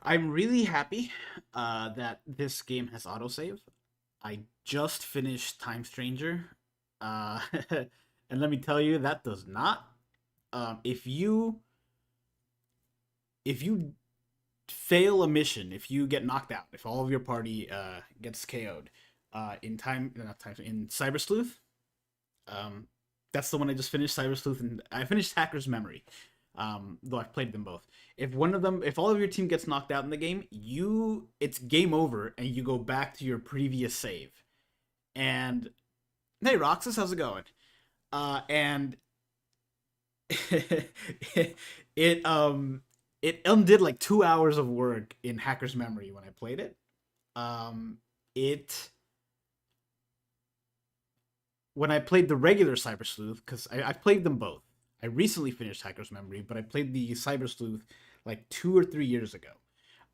I'm really happy that this game has autosave. I just finished Time Stranger, uh, and let me tell you, that does not. If you fail a mission, if you get knocked out, if all of your party gets KO'd in time, not time in Cyber Sleuth, um, that's the one I just finished, Cyber Sleuth, and I finished Hacker's Memory. Though I've played them both. If all of your team gets knocked out in the game, it's game over, and you go back to your previous save. And hey, Roxas, how's it going? And it it undid like 2 hours of work in Hacker's Memory when I played it. It When I played the regular Cyber Sleuth, because I played them both. I recently finished Hacker's Memory, but I played the Cyber Sleuth like 2 or 3 years ago.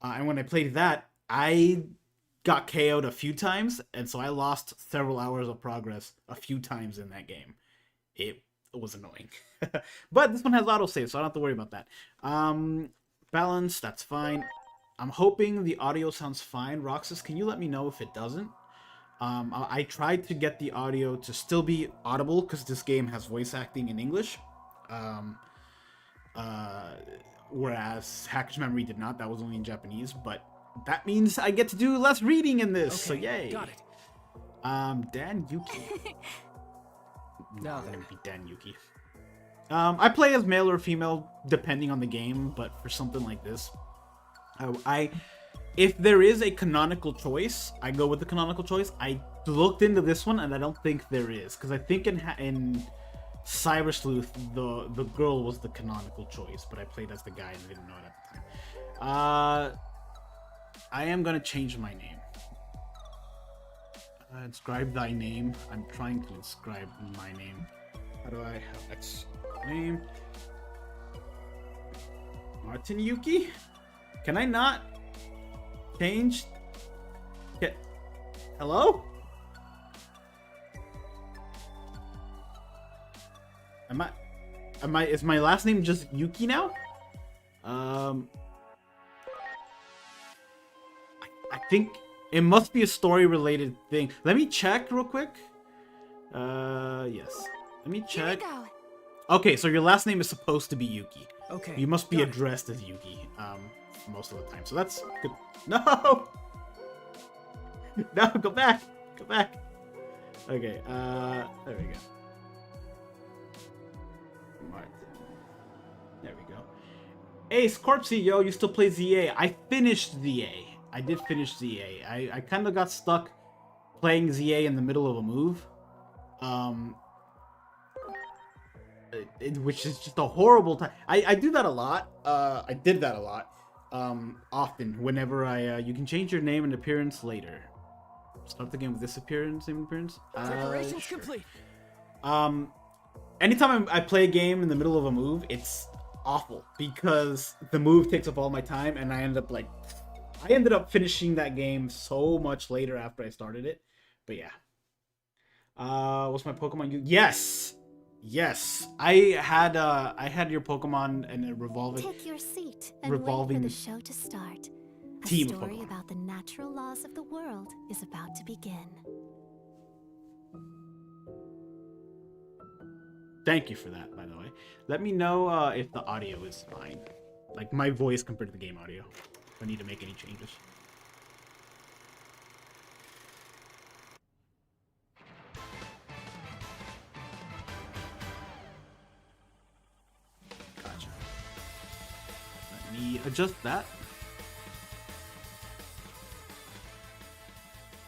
And when I played that, I got KO'd a few times, and so I lost several hours of progress a few times in that game. It was annoying. But this one has autosave, so I don't have to worry about that. Balance, that's fine. I'm hoping the audio sounds fine. Roxas, can you let me know if it doesn't? I tried to get the audio to still be audible because this game has voice acting in English. Um, uh, Whereas Hacker's Memory did not. That was only in Japanese. But that means I get to do less reading in this. So yay. Got it. Dan Yuki. Now I'm then. gonna be Dan Yuki. I play as male or female depending on the game, but for something like this, I if there is a canonical choice, I go with the canonical choice. I looked into this one, and I don't think there is, because I think in Cyber Sleuth, the girl was the canonical choice, but I played as the guy and didn't know it at the time. I am gonna change my name. Inscribe thy name. I'm trying to inscribe my name. How do I have X name? Martin Yuki? Can I not change? Get hello? Is my last name just Yuki now? I think it must be a story related thing. Let me check real quick. Yes. Let me check. Here we go. Okay, so your last name is supposed to be Yuki. Okay. You must be got it. addressed as Yuki, most of the time. So that's good. No! No, go back! Go back! Okay, there we go. Martin. There we go. Ace, Corpsey, yo, you still play ZA. I finished ZA. I did finish ZA. I kind of got stuck playing ZA in the middle of a move. Which is just a horrible time. I do that a lot. I did that a lot. Often, whenever you can change your name and appearance later. Start the game with this appearance, name and appearance. Preparations Sure. complete. Anytime I play a game in the middle of a move, it's awful because the move takes up all my time, and I ended up finishing that game so much later after I started it. But yeah. What's my Pokemon? Yes. Yes, I had your Pokemon and a revolving. Take your seat and revolving wait for the show to start. A team of story Pokemon. about the natural laws of the world is about to begin. Thank you for that, by the way. Let me know if the audio is fine, like my voice compared to the game audio. If I need to make any changes. Gotcha. Let me adjust that.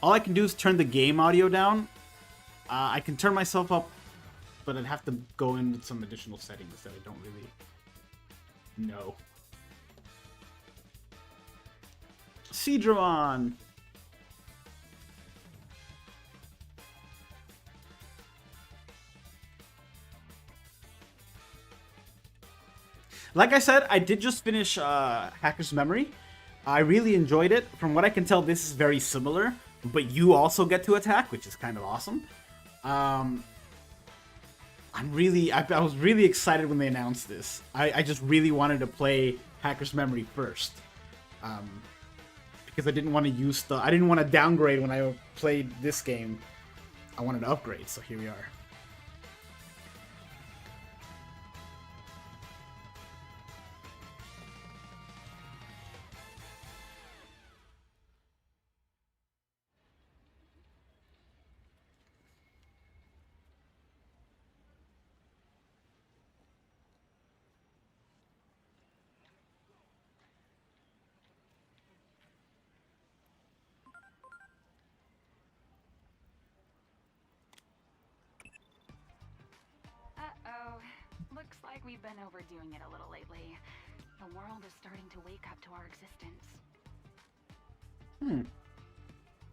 All I can do is turn the game audio down. I can turn myself up, but I'd have to go into some additional settings that I don't really know. Seedramon! Like I said, I did just finish Hacker's Memory. I really enjoyed it. From what I can tell, this is very similar, but you also get to attack, which is kind of awesome. I was really excited when they announced this. I just really wanted to play Hacker's Memory first. Because I didn't want to use I didn't want to downgrade when I played this game. I wanted to upgrade, so here we are. Uh-oh. Looks like we've been overdoing it a little lately. The world is starting to wake up to our existence.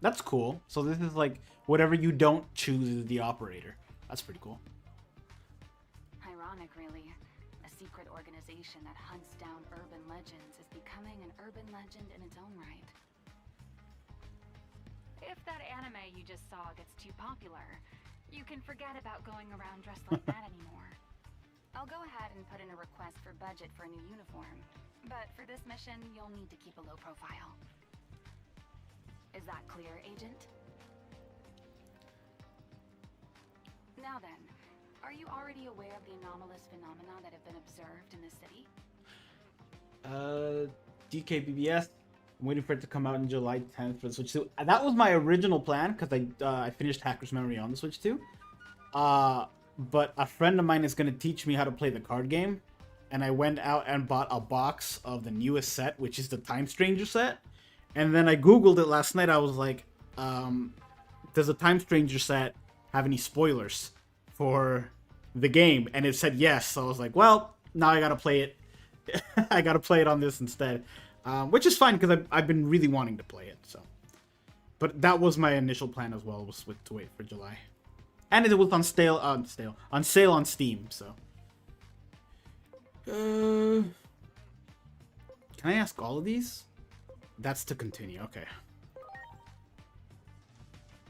That's cool. So this is like whatever you don't choose is the operator. That's pretty cool. Ironic, really. A secret organization that hunts down urban legends is becoming an urban legend in its own right. If that anime you just saw gets too popular, you can forget about going around dressed like that anymore. I'll go ahead and put in a request for budget for a new uniform, but for this mission, you'll need to keep a low profile. Is that clear, Agent? Now then, are you already aware of the anomalous phenomena that have been observed in this city? DKBBS. I'm waiting for it to come out in July 10th for the Switch 2. That was my original plan because I finished Hacker's Memory on the Switch 2. But a friend of mine is going to teach me how to play the card game. And I went out and bought a box of the newest set, which is the Time Stranger set. And then I Googled it last night. I was like, does the Time Stranger set have any spoilers for the game? And it said yes. So I was like, well, now I got to play it. I got to play it on this instead. Which is fine because I've been really wanting to play it. So, but that was my initial plan as well, was to wait for July. And it was on sale on Steam, so. Can I ask all of these? That's to continue, okay.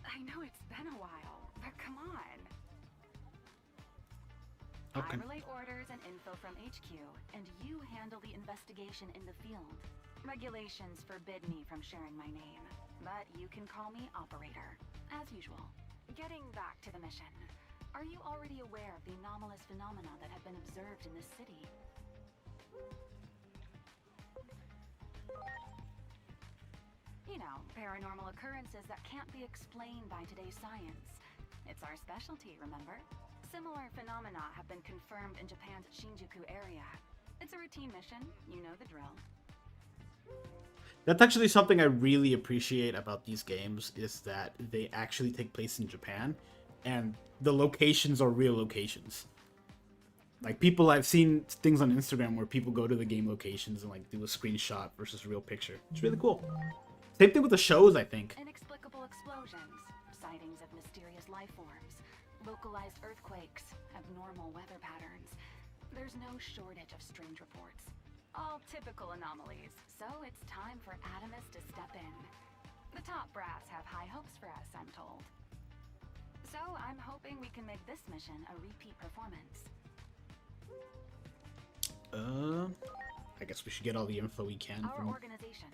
I know it's been a while, but come on. Okay. I relay orders and info from HQ, and you handle the investigation in the field. Regulations forbid me from sharing my name, but you can call me Operator, as usual. Getting back to the mission, are you already aware of the anomalous phenomena that have been observed in this city? You know, paranormal occurrences that can't be explained by today's science. It's our specialty, remember? Similar phenomena have been confirmed in Japan's Shinjuku area. It's a routine mission, you know the drill. That's actually something I really appreciate about these games, is that they actually take place in Japan, and the locations are real locations. Like, I've seen things on Instagram where people go to the game locations and like do a screenshot versus real picture. It's really cool. Same thing with the shows, I think. Inexplicable explosions, sightings of mysterious life forms, localized earthquakes, abnormal weather patterns. There's no shortage of strange reports. All typical anomalies, so it's time for Adamus to step in. The top brass have high hopes for us, I'm told. So I'm hoping we can make this mission a repeat performance. I guess we should get all the info we can Our from... organization,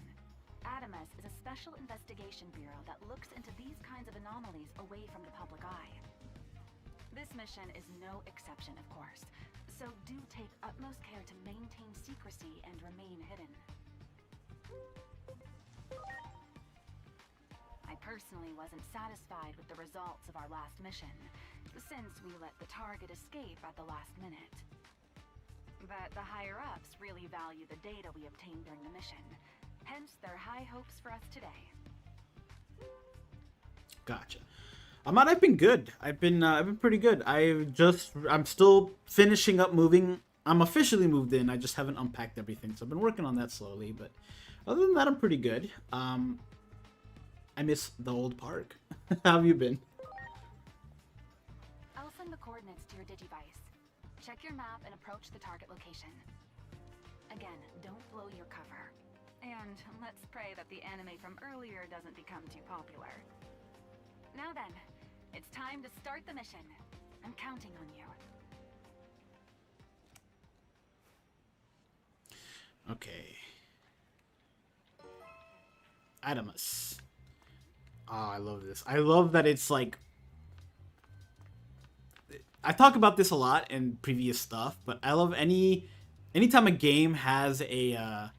Adamus, is a special investigation bureau that looks into these kinds of anomalies away from the public eye. This mission is no exception, of course, so do take utmost care to maintain secrecy and remain hidden. I personally wasn't satisfied with the results of our last mission, since we let the target escape at the last minute. But the higher-ups really value the data we obtained during the mission, hence their high hopes for us today. Gotcha. I've been good. I've been pretty good. I'm still finishing up moving. I'm officially moved in. I just haven't unpacked everything, so I've been working on that slowly. But other than that, I'm pretty good. I miss the old park. How have you been? I'll send the coordinates to your digivice. Check your map and approach the target location. Again, don't blow your cover. And let's pray that the anime from earlier doesn't become too popular. Now then, it's time to start the mission. I'm counting on you. Okay. Adamus. Oh, I love this. I love that it's like... I talk about this a lot in previous stuff, but I love anytime a game has a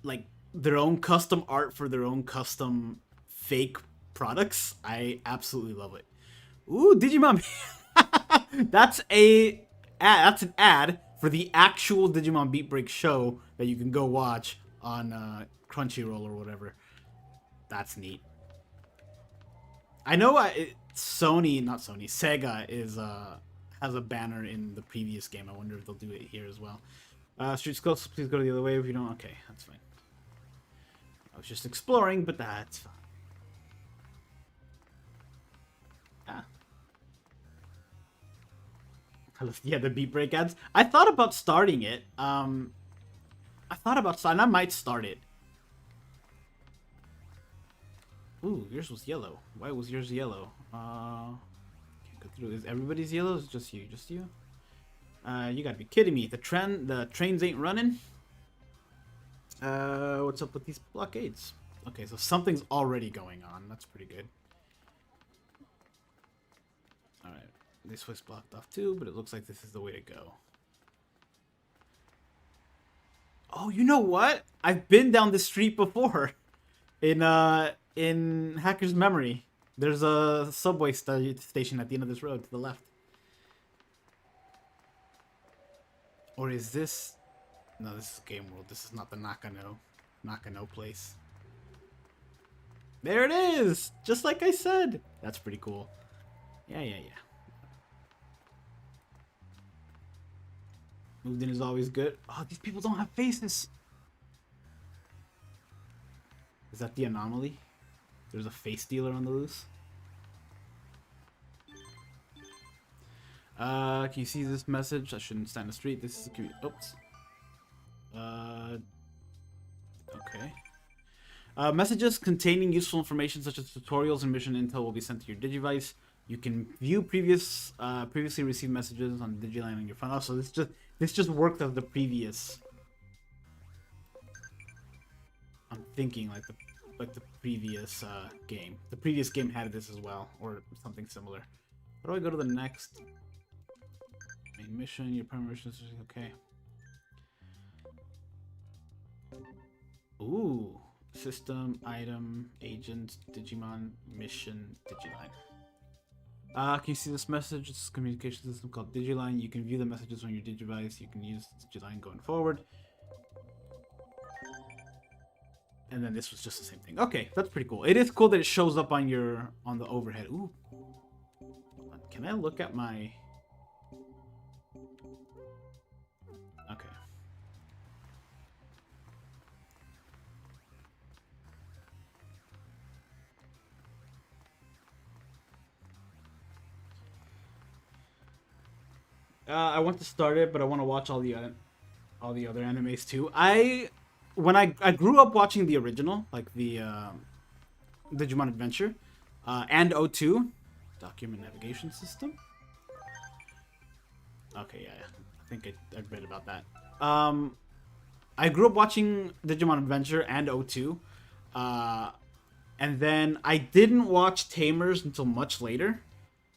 like their own custom art for their own custom fake products. I absolutely love it. Ooh, Digimon. That's that's an ad for the actual Digimon Beat Break show that you can go watch on Crunchyroll or whatever. That's neat. I know Sega is has a banner in the previous game. I wonder if they'll do it here as well. Streets close, please go the other way if you don't. Okay, that's fine. I was just exploring, but that's fine. Ah. Yeah, the beat break ads. I thought about starting it. I might start it. Ooh, yours was yellow. Why was yours yellow? Can't go through. Is everybody's yellow? Is it just you? Just you? You gotta be kidding me. The trains ain't running. What's up with these blockades? Okay, so something's already going on. That's pretty good. Alright, this way's blocked off too, but it looks like this is the way to go. Oh, you know what? I've been down this street before. In Hacker's Memory. There's a subway station at the end of this road to the left. Or is this... No, this is Game World. This is not the Nakano place. There it is! Just like I said! That's pretty cool. Yeah. Moved in is always good. Oh, these people don't have faces! Is that the anomaly? There's a face dealer on the loose. Can you see this message? I shouldn't stand in the street. This is a... Oops. Okay. Messages containing useful information such as tutorials and mission intel will be sent to your Digivice. You can view previously received messages on Digiline on your phone. Also, this just worked as the previous. I'm thinking like the previous game. The previous game had this as well, or something similar. How do I go to the next main mission? Your primary mission is okay. Ooh, system, item, agent, Digimon, mission, Digiline. Can you see this message? It's a communication system called Digiline. You can view the messages on your Digivice. You can use Digiline going forward. And then this was just the same thing. Okay, that's pretty cool. It is cool that it shows up on the overhead. Ooh. Can I look at my... Okay. I want to start it, but I want to watch all the other animes too. When I grew up watching the original, like the Digimon Adventure, and O2, document navigation system. Okay, yeah, I think I read about that. I grew up watching Digimon Adventure and O2, and then I didn't watch Tamers until much later.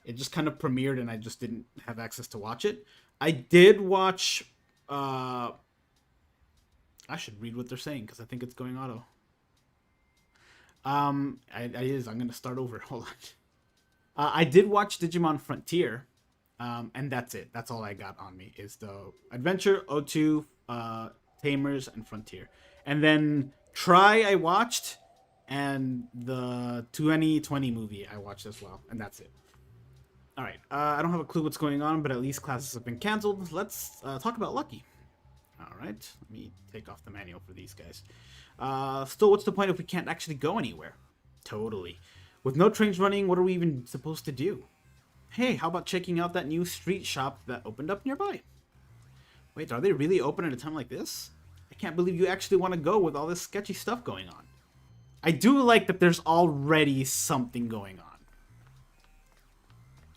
It just kind of premiered, and I just didn't have access to watch it. I did watch. I should read what they're saying because I think it's going auto. I'm gonna start over. Hold on. I did watch Digimon Frontier, and that's it. That's all I got on me is the Adventure, O2, Tamers, and Frontier. And then Try I watched, and the 2020 movie I watched as well, and that's it. All right. I don't have a clue what's going on, but at least classes have been canceled. Let's talk about Lucky. All right, let me take off the manual for these guys. Still, what's the point if we can't actually go anywhere? Totally. With no trains running, what are we even supposed to do? Hey, how about checking out that new street shop that opened up nearby? Wait, are they really open at a time like this? I can't believe you actually want to go with all this sketchy stuff going on. I do like that there's already something going on.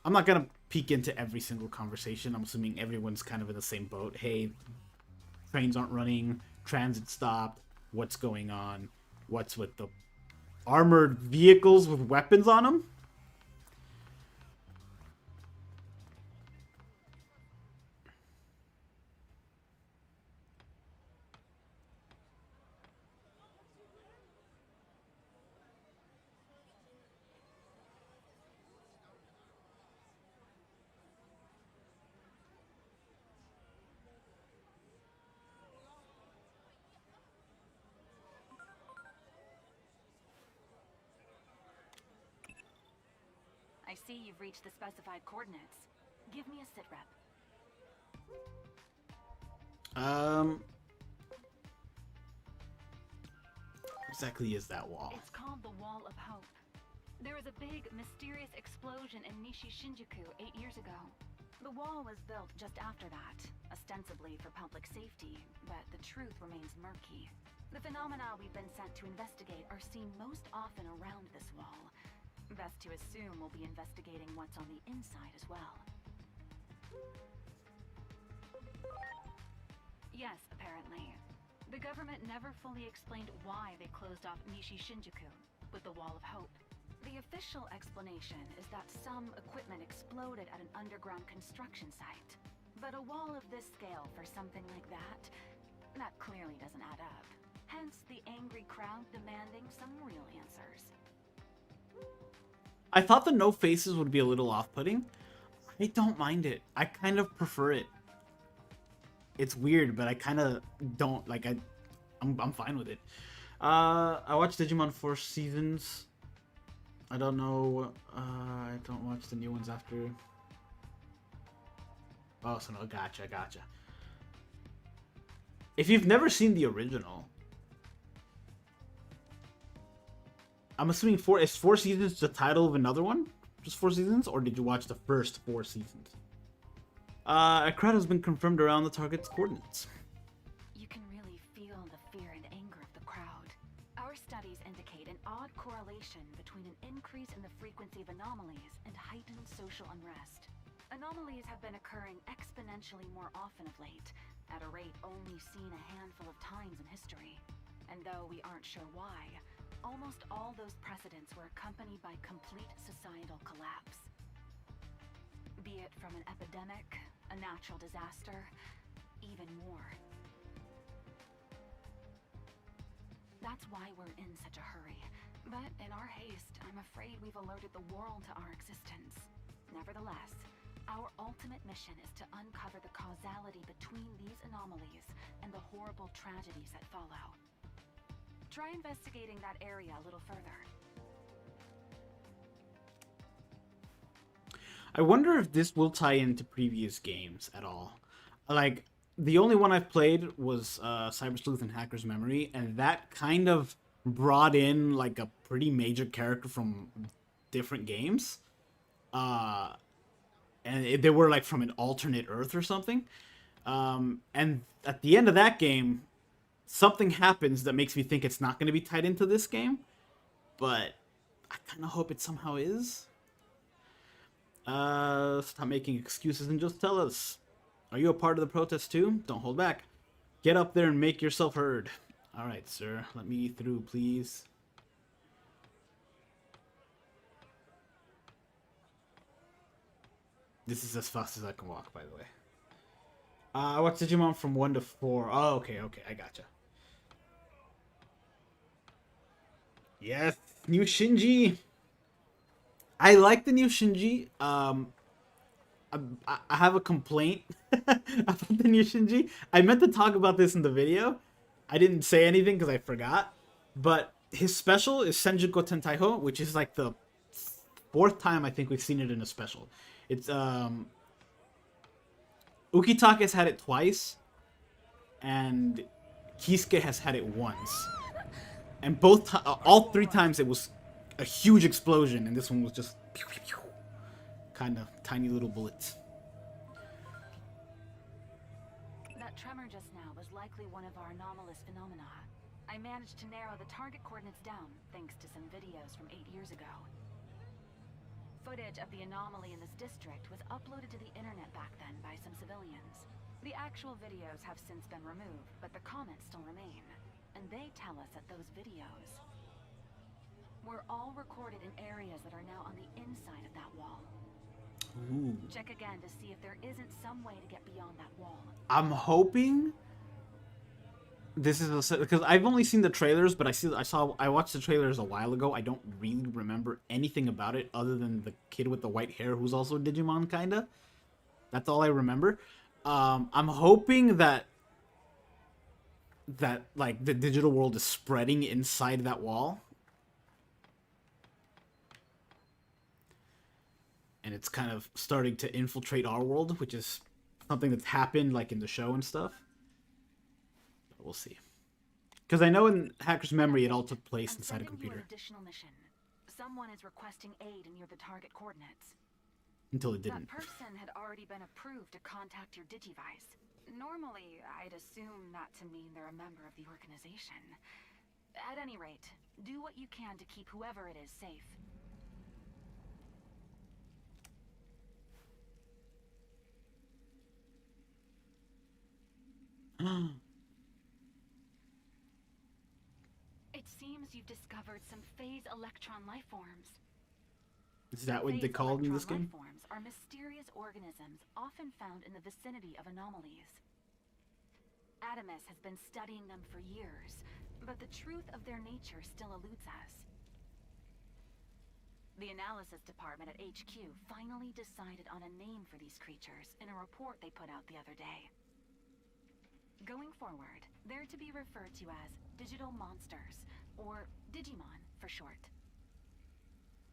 I'm not going to peek into every single conversation. I'm assuming everyone's kind of in the same boat. Hey, trains aren't running, transit stopped, what's going on, what's with the armored vehicles with weapons on them. I see you've reached the specified coordinates. Give me a sit rep. Exactly is that wall? It's called the Wall of Hope. There was a big, mysterious explosion in Nishi Shinjuku 8 years ago. The wall was built just after that, ostensibly for public safety, but the truth remains murky. The phenomena we've been sent to investigate are seen most often around this wall. Best to assume we'll be investigating what's on the inside as well. Yes, apparently. The government never fully explained why they closed off Nishi Shinjuku with the Wall of Hope. The official explanation is that some equipment exploded at an underground construction site. But a wall of this scale for something like that clearly doesn't add up. Hence the angry crowd demanding some real answers. I thought the no faces would be a little off-putting. I don't mind it. I kind of prefer it. It's weird, but I kind of don't like. I'm fine with it. I watched Digimon 4 seasons. I don't know. I don't watch the new ones after. Oh, so no, gotcha. If you've never seen the original, I'm assuming is 4 seasons the title of another one? Just 4 seasons? Or did you watch the first 4 seasons? A crowd has been confirmed around the target's coordinates. You can really feel the fear and anger of the crowd. Our studies indicate an odd correlation between an increase in the frequency of anomalies and heightened social unrest. Anomalies have been occurring exponentially more often of late, at a rate only seen a handful of times in history. And though we aren't sure why, almost all those precedents were accompanied by complete societal collapse. Be it from an epidemic, a natural disaster, even war. That's why we're in such a hurry. But in our haste, I'm afraid we've alerted the world to our existence. Nevertheless, our ultimate mission is to uncover the causality between these anomalies and the horrible tragedies that follow. Try investigating that area a little further. I wonder if this will tie into previous games at all. Like, the only one I've played was Cyber Sleuth and Hacker's Memory, and that kind of brought in, like, a pretty major character from different games. And they were, like, from an alternate Earth or something. And at the end of that game, something happens that makes me think it's not going to be tied into this game. But I kind of hope it somehow is. Stop making excuses and just tell us. Are you a part of the protest too? Don't hold back. Get up there and make yourself heard. Alright, sir. Let me through, please. This is as fast as I can walk, by the way. I watched Digimon from 1 to 4. Oh, okay, I gotcha. Yes, new Shinji. I like the new Shinji. I have a complaint about the new Shinji. I meant to talk about this in the video. I didn't say anything because I forgot. But his special is Senjuko Tentaiho, which is like the 4th time I think we've seen it in a special. It's Ukitake has had it twice, and Kisuke has had it once. And all 3 times it was a huge explosion, and this one was just pew, pew, pew, kind of tiny little bullets. That tremor just now was likely one of our anomalous phenomena. I managed to narrow the target coordinates down thanks to some videos from 8 years ago. Footage of the anomaly in this district was uploaded to the internet back then by some civilians. The actual videos have since been removed, but the comments still remain. And they tell those videos were all recorded in areas that are now on the inside of that wall. Ooh. Check again to see if there isn't some way to get beyond that wall. I'm hoping this is because I've only seen the trailers, but I watched the trailers a while ago. I don't really remember anything about it other than the kid with the white hair who's also a Digimon, kinda. That's all I remember. I'm hoping that like the digital world is spreading inside that wall, and it's kind of starting to infiltrate our world, which is something that's happened like in the show and stuff. But we'll see. Because I know in Hacker's Memory it all took place I'm inside a sending you computer an additional mission. Someone is requesting aid near the target coordinates. until it That didn't. person had already been approved to contact your Digivice. Normally, I'd assume that to mean they're a member of the organization. At any rate, do what you can to keep whoever it is safe. It seems you've discovered some phase electron life forms. Is that what they Phase called in this electron game? life forms are mysterious organisms often found in the vicinity of anomalies. Adamus has been studying them for years, but the truth of their nature still eludes us. The analysis department at HQ finally decided on a name for these creatures in a report they put out the other day. Going forward, they're to be referred to as digital monsters, or Digimon for short.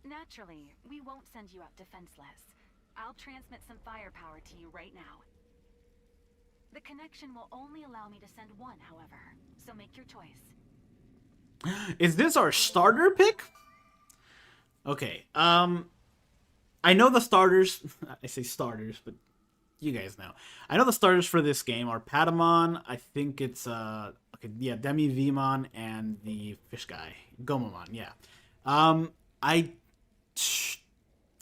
Naturally, we won't send you out defenseless. I'll transmit some firepower to you right now. The connection will only allow me to send one, however, so make your choice. Is this our starter pick? Okay, I know the starters, I say starters, but you guys know. I know the starters for this game are Patamon, I think it's, okay, yeah, Demi-Vmon, and the fish guy, Gomamon, yeah.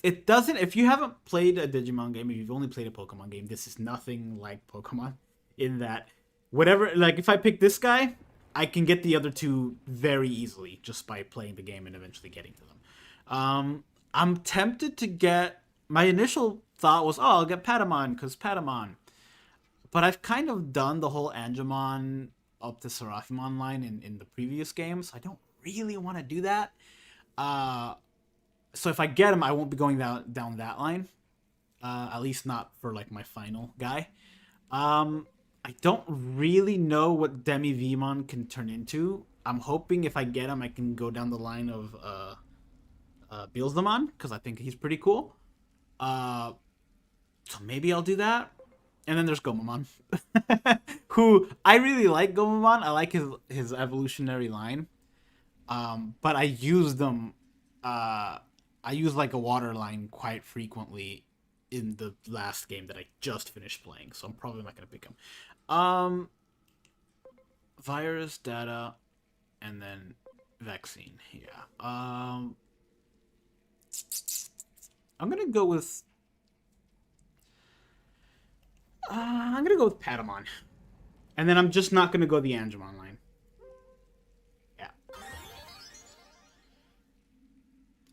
It doesn't, if you haven't played a Digimon game, if you've only played a Pokemon game, this is nothing like Pokemon, in that, whatever, like, if I pick this guy, I can get the other two very easily, just by playing the game and eventually getting to them. I'm tempted to get, my initial thought was, oh, I'll get Patamon, because Patamon. But I've kind of done the whole Angemon up to Seraphimon line in the previous games. I don't really want to do that. So if I get him, I won't be going down that line. At least not for, like, my final guy. I don't really know what Demi-Vmon can turn into. I'm hoping if I get him, I can go down the line of, Beelzemon, because I think he's pretty cool. So maybe I'll do that. And then there's Gomamon, who I really like. Gomamon, I like his evolutionary line. But I use them. I use like a water line quite frequently in the last game that I just finished playing, so I'm probably not gonna pick him. Virus, data, and then vaccine. Yeah. I'm gonna go with Patamon, and then I'm just not gonna go the Angemon line. Yeah.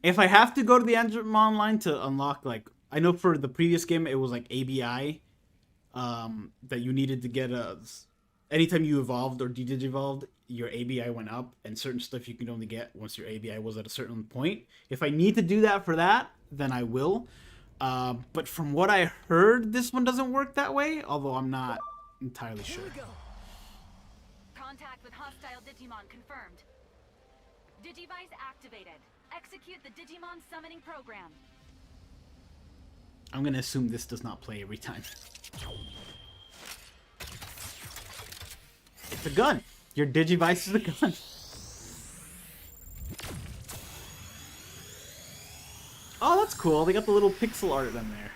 If I have to go to the Angemon line to unlock, like, I know for the previous game it was like ABI, that you needed to get anytime you evolved or de-digivolved, your ABI went up, and certain stuff you can only get once your ABI was at a certain point. If I need to do that for that, then I will. But from what I heard, this one doesn't work that way, although I'm not entirely sure. Contact with hostile Digimon confirmed. Digivice activated. Execute the Digimon summoning program. I'm gonna assume this does not play every time. It's a gun. Your Digivice is a gun. Oh, that's cool. They got the little pixel art in there.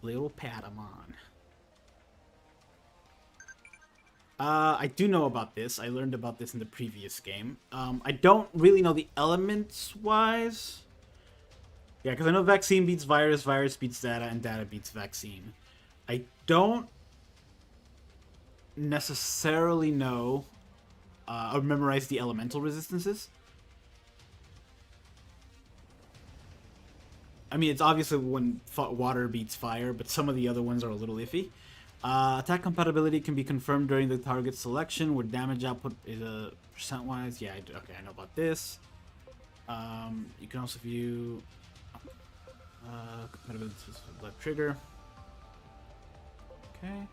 Little Patamon. I do know about this. I learned about this in the previous game. I don't really know the elements-wise. Yeah, because I know vaccine beats virus, virus beats data, and data beats vaccine. I don't necessarily know or memorize the elemental resistances. I mean, it's obviously when water beats fire, but some of the other ones are a little iffy. Attack compatibility can be confirmed during the target selection, where damage output is percent-wise. Yeah, okay, I know about this. You can also view compatibility with left trigger. Okay.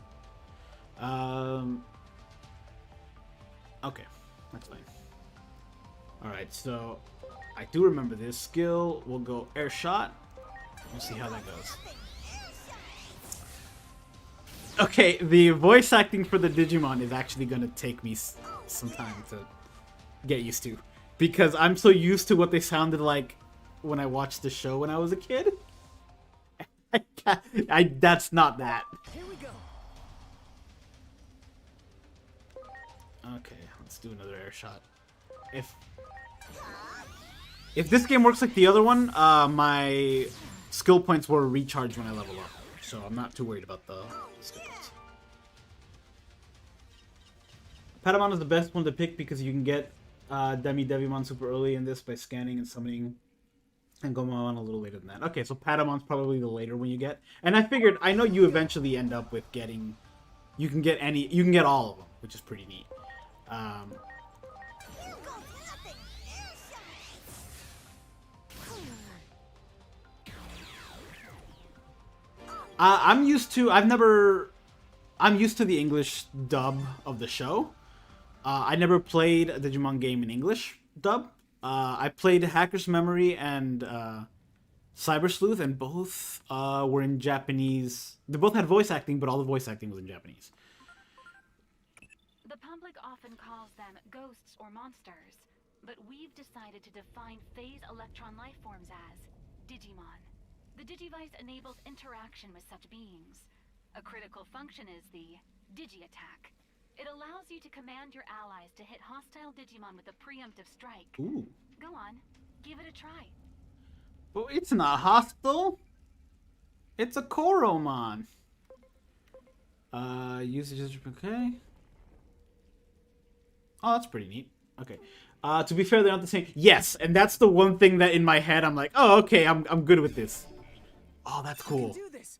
Okay, that's fine. Alright, so I do remember this skill. We'll go air shot. We'll see how that goes. Okay, the voice acting for the Digimon is actually gonna take me some time to get used to. Because I'm so used to what they sounded like when I watched the show when I was a kid. That's not that. Here we go. Okay, let's do another air shot. If this game works like the other one, my skill points were recharged when I level up, so I'm not too worried about the skill points. Patamon is the best one to pick because you can get Devimon super early in this by scanning and summoning, and Gomamon a little later than that. Okay, so Patamon's probably the later one you get, and I know you eventually end up with getting, you can get all of them, which is pretty neat. I'm used to the English dub of the show. I never played a Digimon game in English dub. I played Hacker's Memory and Cyber Sleuth, and both were in Japanese. They both had voice acting, but all the voice acting was in Japanese. The public often calls them ghosts or monsters, but we've decided to define phase electron life forms as Digimon. The Digivice enables interaction with such beings. A critical function is the Digi-attack. It allows you to command your allies to hit hostile Digimon with a preemptive strike. Ooh. Go on, give it a try. Well, it's not hostile. It's a Koromon. Usage, okay. Oh, that's pretty neat. Okay. To be fair, they're not the same. Yes, and that's the one thing that in my head I'm like, oh, okay, I'm good with this. Oh, that's cool. Do this.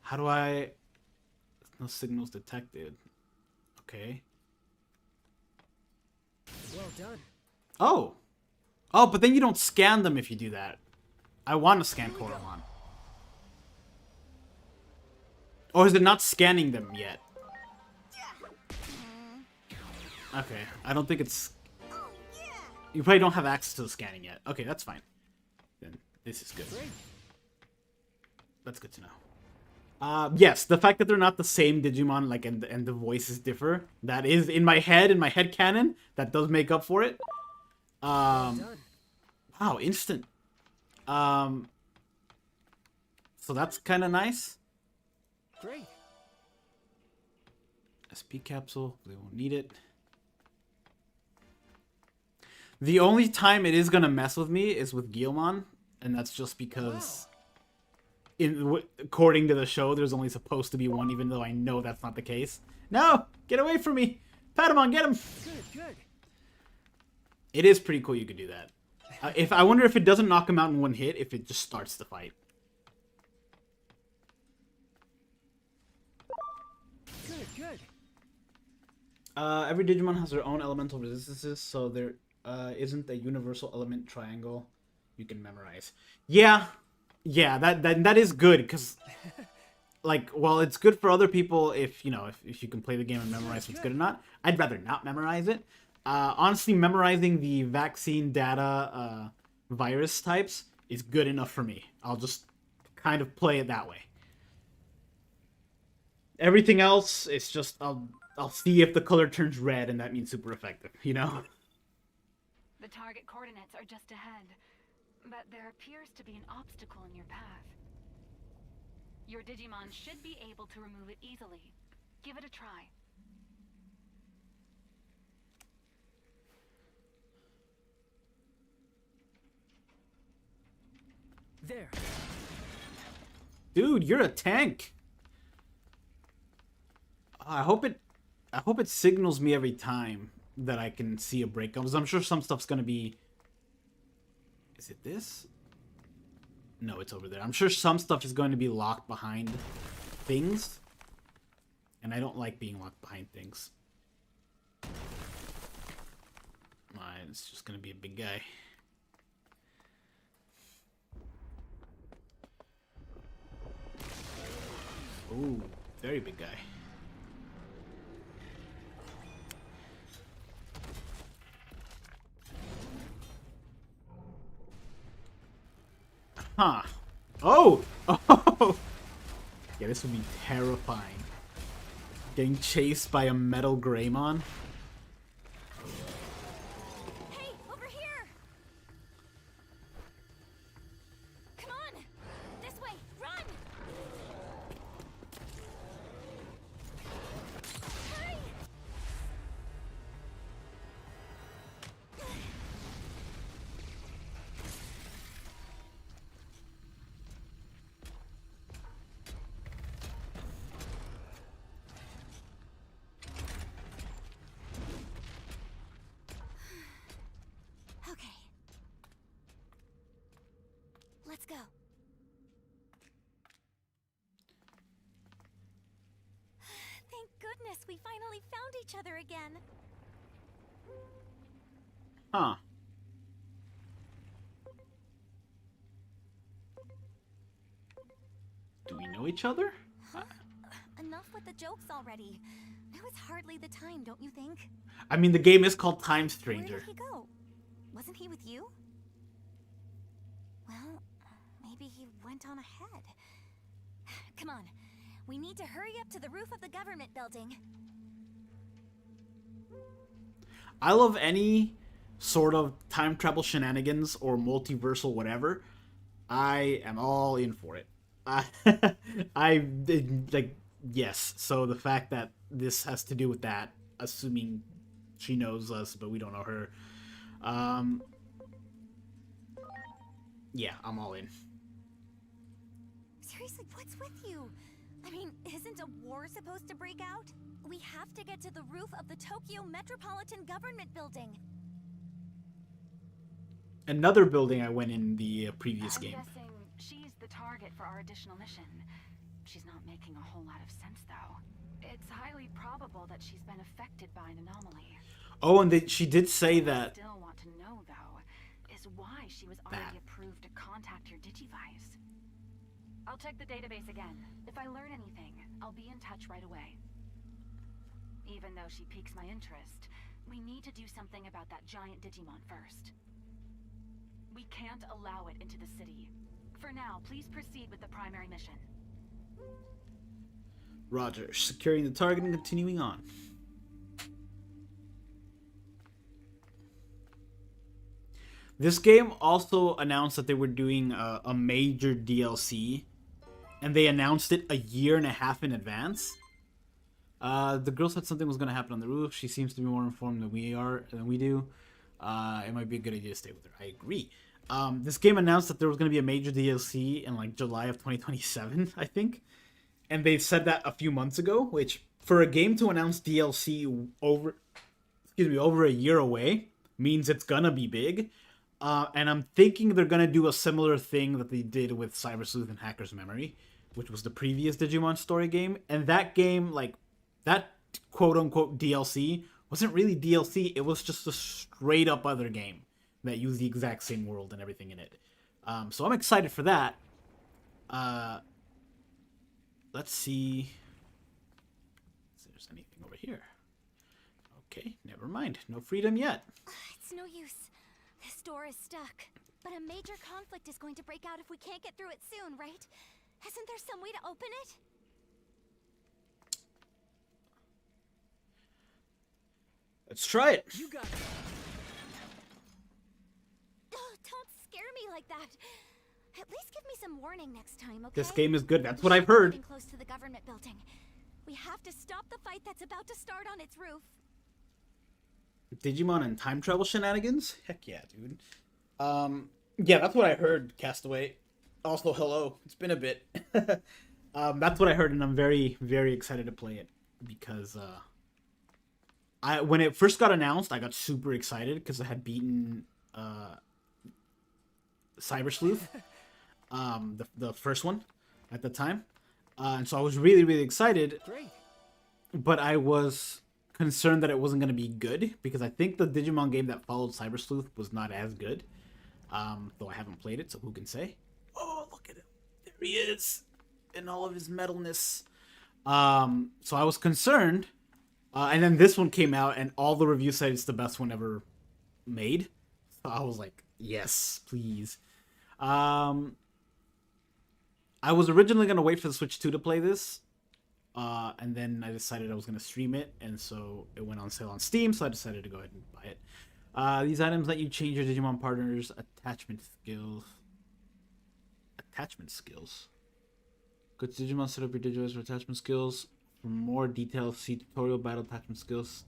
How do I... No signals detected. Okay. Well done. Oh. Oh, but then you don't scan them if you do that. I want to scan Koromon. Or is it not scanning them yet? Okay, I don't think it's... You probably don't have access to the scanning yet. Okay, that's fine. Then this is good. That's good to know. Yes, the fact that they're not the same Digimon, like, and the voices differ, that is in my head canon, that does make up for it. Wow, instant. So that's kind of nice. Great. SP capsule, they won't need it. The only time it is gonna mess with me is with Guilmon, and that's just because, according to the show, there's only supposed to be one, even though I know that's not the case. No, get away from me, Patamon, get him. Good. It is pretty cool you could do that. I wonder if it doesn't knock him out in one hit, if it just starts the fight. Good. Every Digimon has their own elemental resistances, so there isn't a universal element triangle you can memorize. Yeah, that is good, because, like, well, it's good for other people if, you know, if you can play the game and memorize what's good or not. I'd rather not memorize it. Honestly, memorizing the vaccine data virus types is good enough for me. I'll just kind of play it that way. Everything else, it's just, I'll see if the color turns red, and that means super effective, you know? The target coordinates are just ahead, but there appears to be an obstacle in your path. Your Digimon should be able to remove it easily. Give it a try. There. Dude, you're a tank. I hope it signals me every time. that I can see a breakdown. Because I'm sure some stuff's gonna be. Is it this? No, it's over there. I'm sure some stuff is going to be locked behind things. And I don't like being locked behind things. It's just gonna be a big guy. Ooh, very big guy. Huh. Oh! Oh! Yeah, this would be terrifying. Getting chased by a metal Greymon. Hey, over here! Come on! This way! Run! Hurry! Okay. Let's go. Thank goodness we finally found each other again. Huh. Do we know each other? Enough with the jokes already. Now it's hardly the time, don't you think? I mean, the game is called Time Where Stranger. did he go? Wasn't he with you? Well, maybe he went on ahead. Come on. We need to hurry up to the roof of the government building. I love any sort of time travel shenanigans or multiversal whatever. I am all in for it. I like, yes. So the fact that this has to do with that, assuming she knows us, but we don't know her. Yeah, I'm all in. Seriously, what's with you? I mean, isn't a war supposed to break out? We have to get to the roof of the Tokyo Metropolitan Government Building. Another building I went in the previous I'm game. guessing she's the target for our additional mission. She's not making a whole lot of sense, though. It's highly probable that she's been affected by an anomaly. Oh, and she did say What I that. still want to know, though, is why she was already approved to contact your Digivice. I'll check the database again. If I learn anything, I'll be in touch right away. Even though she piques my interest, we need to do something about that giant Digimon first. We can't allow it into the city. For now, please proceed with the primary mission. Roger. Securing the target and continuing on. This game also announced that they were doing a major DLC, and they announced it a year and a half in advance. The girl said something was going to happen on the roof. She seems to be more informed than we do. It might be a good idea to stay with her. I agree. This game announced that there was going to be a major DLC in like July of 2027, I think. And they said that a few months ago, which for a game to announce DLC over a year away means it's going to be big. And I'm thinking they're going to do a similar thing that they did with Cyber Sleuth and Hacker's Memory, which was the previous Digimon story game. And that game, like, that quote-unquote DLC wasn't really DLC. It was just a straight-up other game that used the exact same world and everything in it. So I'm excited for that. Let's see if there's anything over here. Okay, never mind. No freedom yet. It's no use. This door is stuck. But a major conflict is going to break out if we can't get through it soon, right? Isn't there some way to open it? Let's try it. You got it. Oh, don't scare me like that. At least give me some warning next time, okay? This game is good. That's what I've We're heard. getting close to the government building. We have to stop the fight that's about to start on its roof. Digimon and time travel shenanigans? Heck yeah, dude. Yeah, that's what I heard, Castaway. Also, hello. It's been a bit. That's what I heard, and I'm very, very excited to play it because when it first got announced, I got super excited because I had beaten Cyber Sleuth, the first one at the time, and so I was really really excited. Great. But I was concerned that it wasn't going to be good because I think the Digimon game that followed Cyber Sleuth was not as good. Though I haven't played it, so who can say? Oh, look at him! There he is, in all of his metalness. So I was concerned. And then this one came out, and all the reviews said it's the best one ever made. So I was like, yes, please. I was originally going to wait for the Switch 2 to play this. And then I decided I was going to stream it, and so it went on sale on Steam, so I decided to go ahead and buy it. These items let you change your Digimon partner's attachment skills. Attachment skills? Good Digimon, set up your Digivice for attachment skills. For more details, see tutorial battle attachment skills.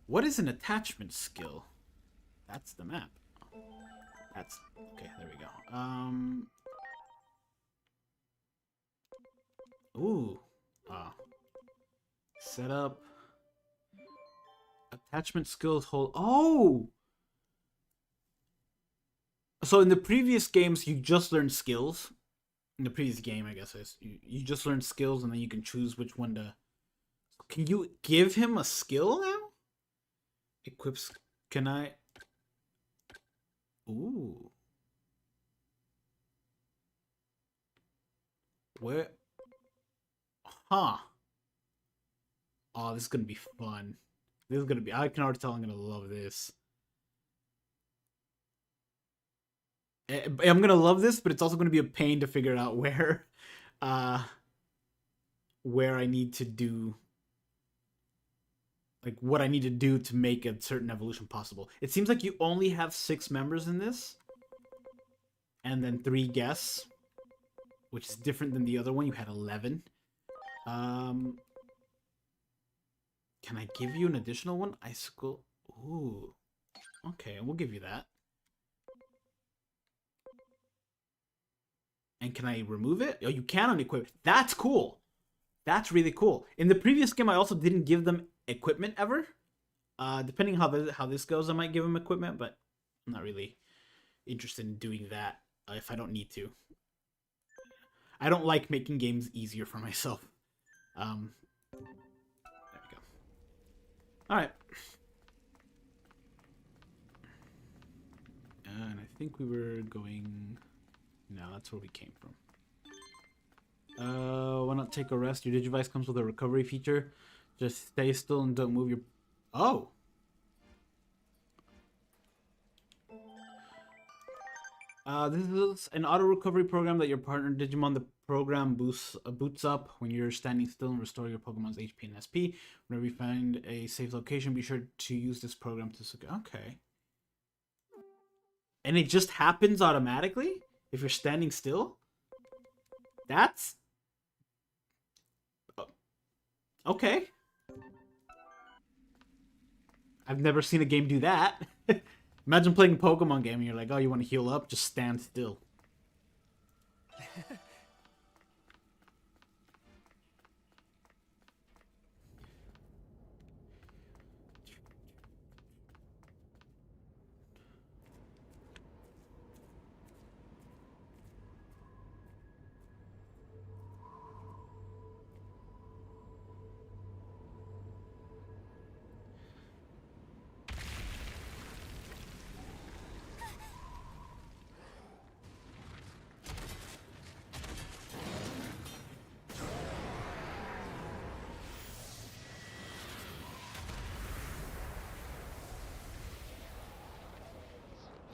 What is an attachment skill? That's the map. That's okay. There we go. Ooh. Set up. Attachment skills hold. Oh. So in the previous games, you just learned skills. In the previous game, I guess you just learn skills and then you can choose which one to. Can you give him a skill now? Equips. Can I? Ooh. Where? Huh. Oh, this is gonna be fun. This is gonna be. I can already tell I'm gonna love this. I'm gonna love this, but it's also gonna be a pain to figure out where I need to do, like what I need to do to make a certain evolution possible. It seems like you only have 6 members in this, and then 3 guests, which is different than the other one. You had 11. Can I give you an additional one? Icicle. Ooh. Okay, we'll give you that. And can I remove it? Oh, you can unequip. That's cool. That's really cool. In the previous game, I also didn't give them equipment ever. Depending how this goes, I might give them equipment, but I'm not really interested in doing that if I don't need to. I don't like making games easier for myself. There we go. All right. And I think we were going. No, that's where we came from. Why not take a rest? Your Digivice comes with a recovery feature. Just stay still and don't move your... Oh! This is an auto-recovery program that your partner Digimon. The program boots up when you're standing still and restore your Pokemon's HP and SP. Whenever you find a safe location, be sure to use this program to... Okay. And it just happens automatically? If you're standing still? That's... Okay. I've never seen a game do that. Imagine playing a Pokemon game and you're like, oh, you want to heal up? Just stand still.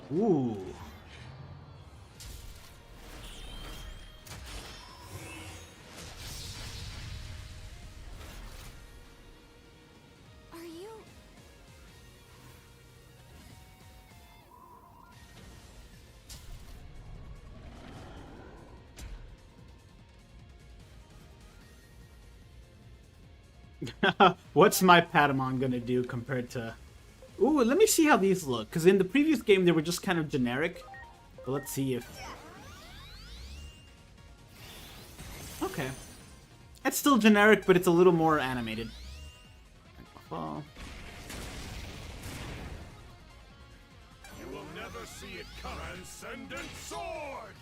Ooh. Are you... What's my Patamon gonna do compared to... Ooh, let me see how these look. Because in the previous game, they were just kind of generic. But let's see if... Okay. It's still generic, but it's a little more animated. fall. You will never see it come. Transcendent sword!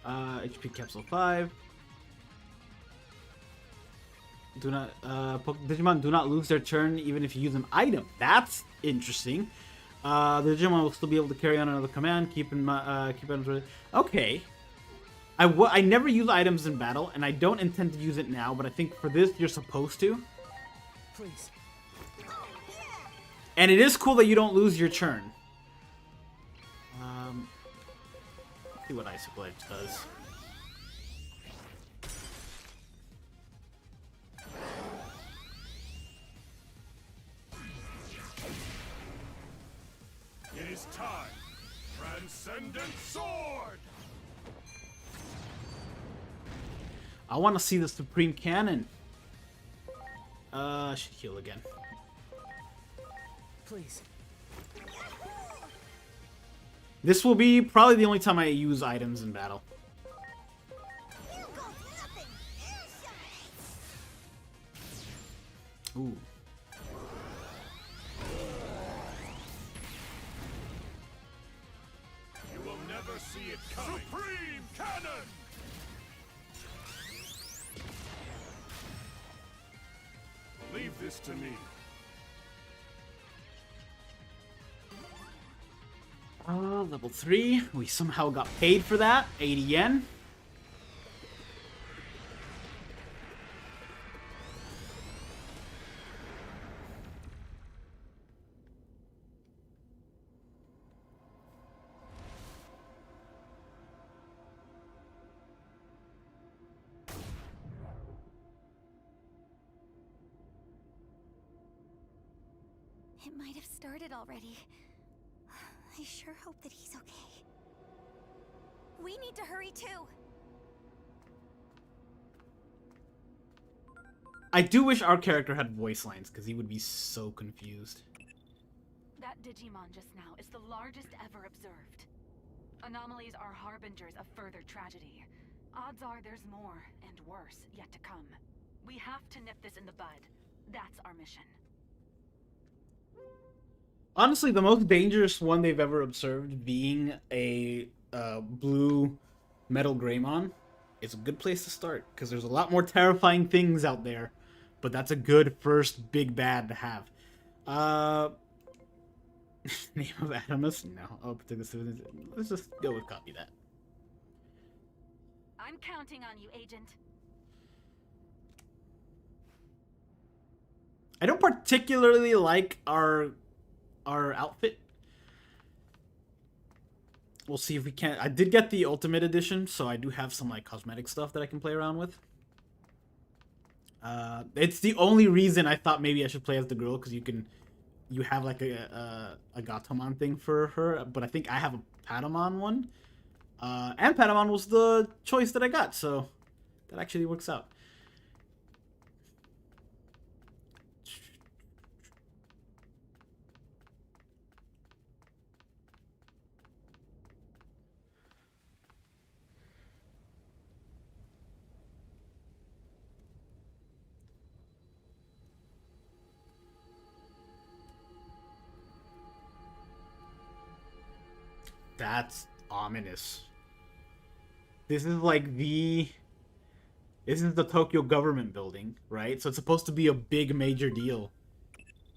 HP capsule 5. Do not Digimon do not lose their turn even if you use an item. That's interesting. The Digimon will still be able to carry on another command. Keep items. Okay. I never use items in battle, and I don't intend to use it now. But I think for this, you're supposed to. Please. And it is cool that you don't lose your turn. See what Icicle Edge does. It is time. Transcendent sword! I want to see the Supreme Cannon. Should heal again. Please. This will be probably the only time I use items in battle. Ooh. You will never see it coming. Supreme Cannon! Leave this to me. Level 3. We somehow got paid for that. 80 yen. It might have started already. I sure hope that he's okay. We need to hurry too. I do wish our character had voice lines, because he would be so confused. That Digimon just now is the largest ever observed. Anomalies are harbingers of further tragedy. Odds are there's more and worse yet to come. We have to nip this in the bud. That's our mission. Honestly, the most dangerous one they've ever observed being a blue metal Greymon is a good place to start, because there's a lot more terrifying things out there, but that's a good first big bad to have. Name of Adamus? No. Oh, let's just go with copy that. I'm counting on you, Agent. I don't particularly like our outfit. We'll see if we can. I did get the Ultimate Edition, so I do have some like cosmetic stuff that I can play around with. It's the only reason I thought maybe I should play as the girl, because you have like a Gatomon thing for her, but I think I have a Patamon one. And Patamon was the choice that I got, so that actually works out. That's ominous. This is like this is the Tokyo government building, right? So it's supposed to be a big major deal.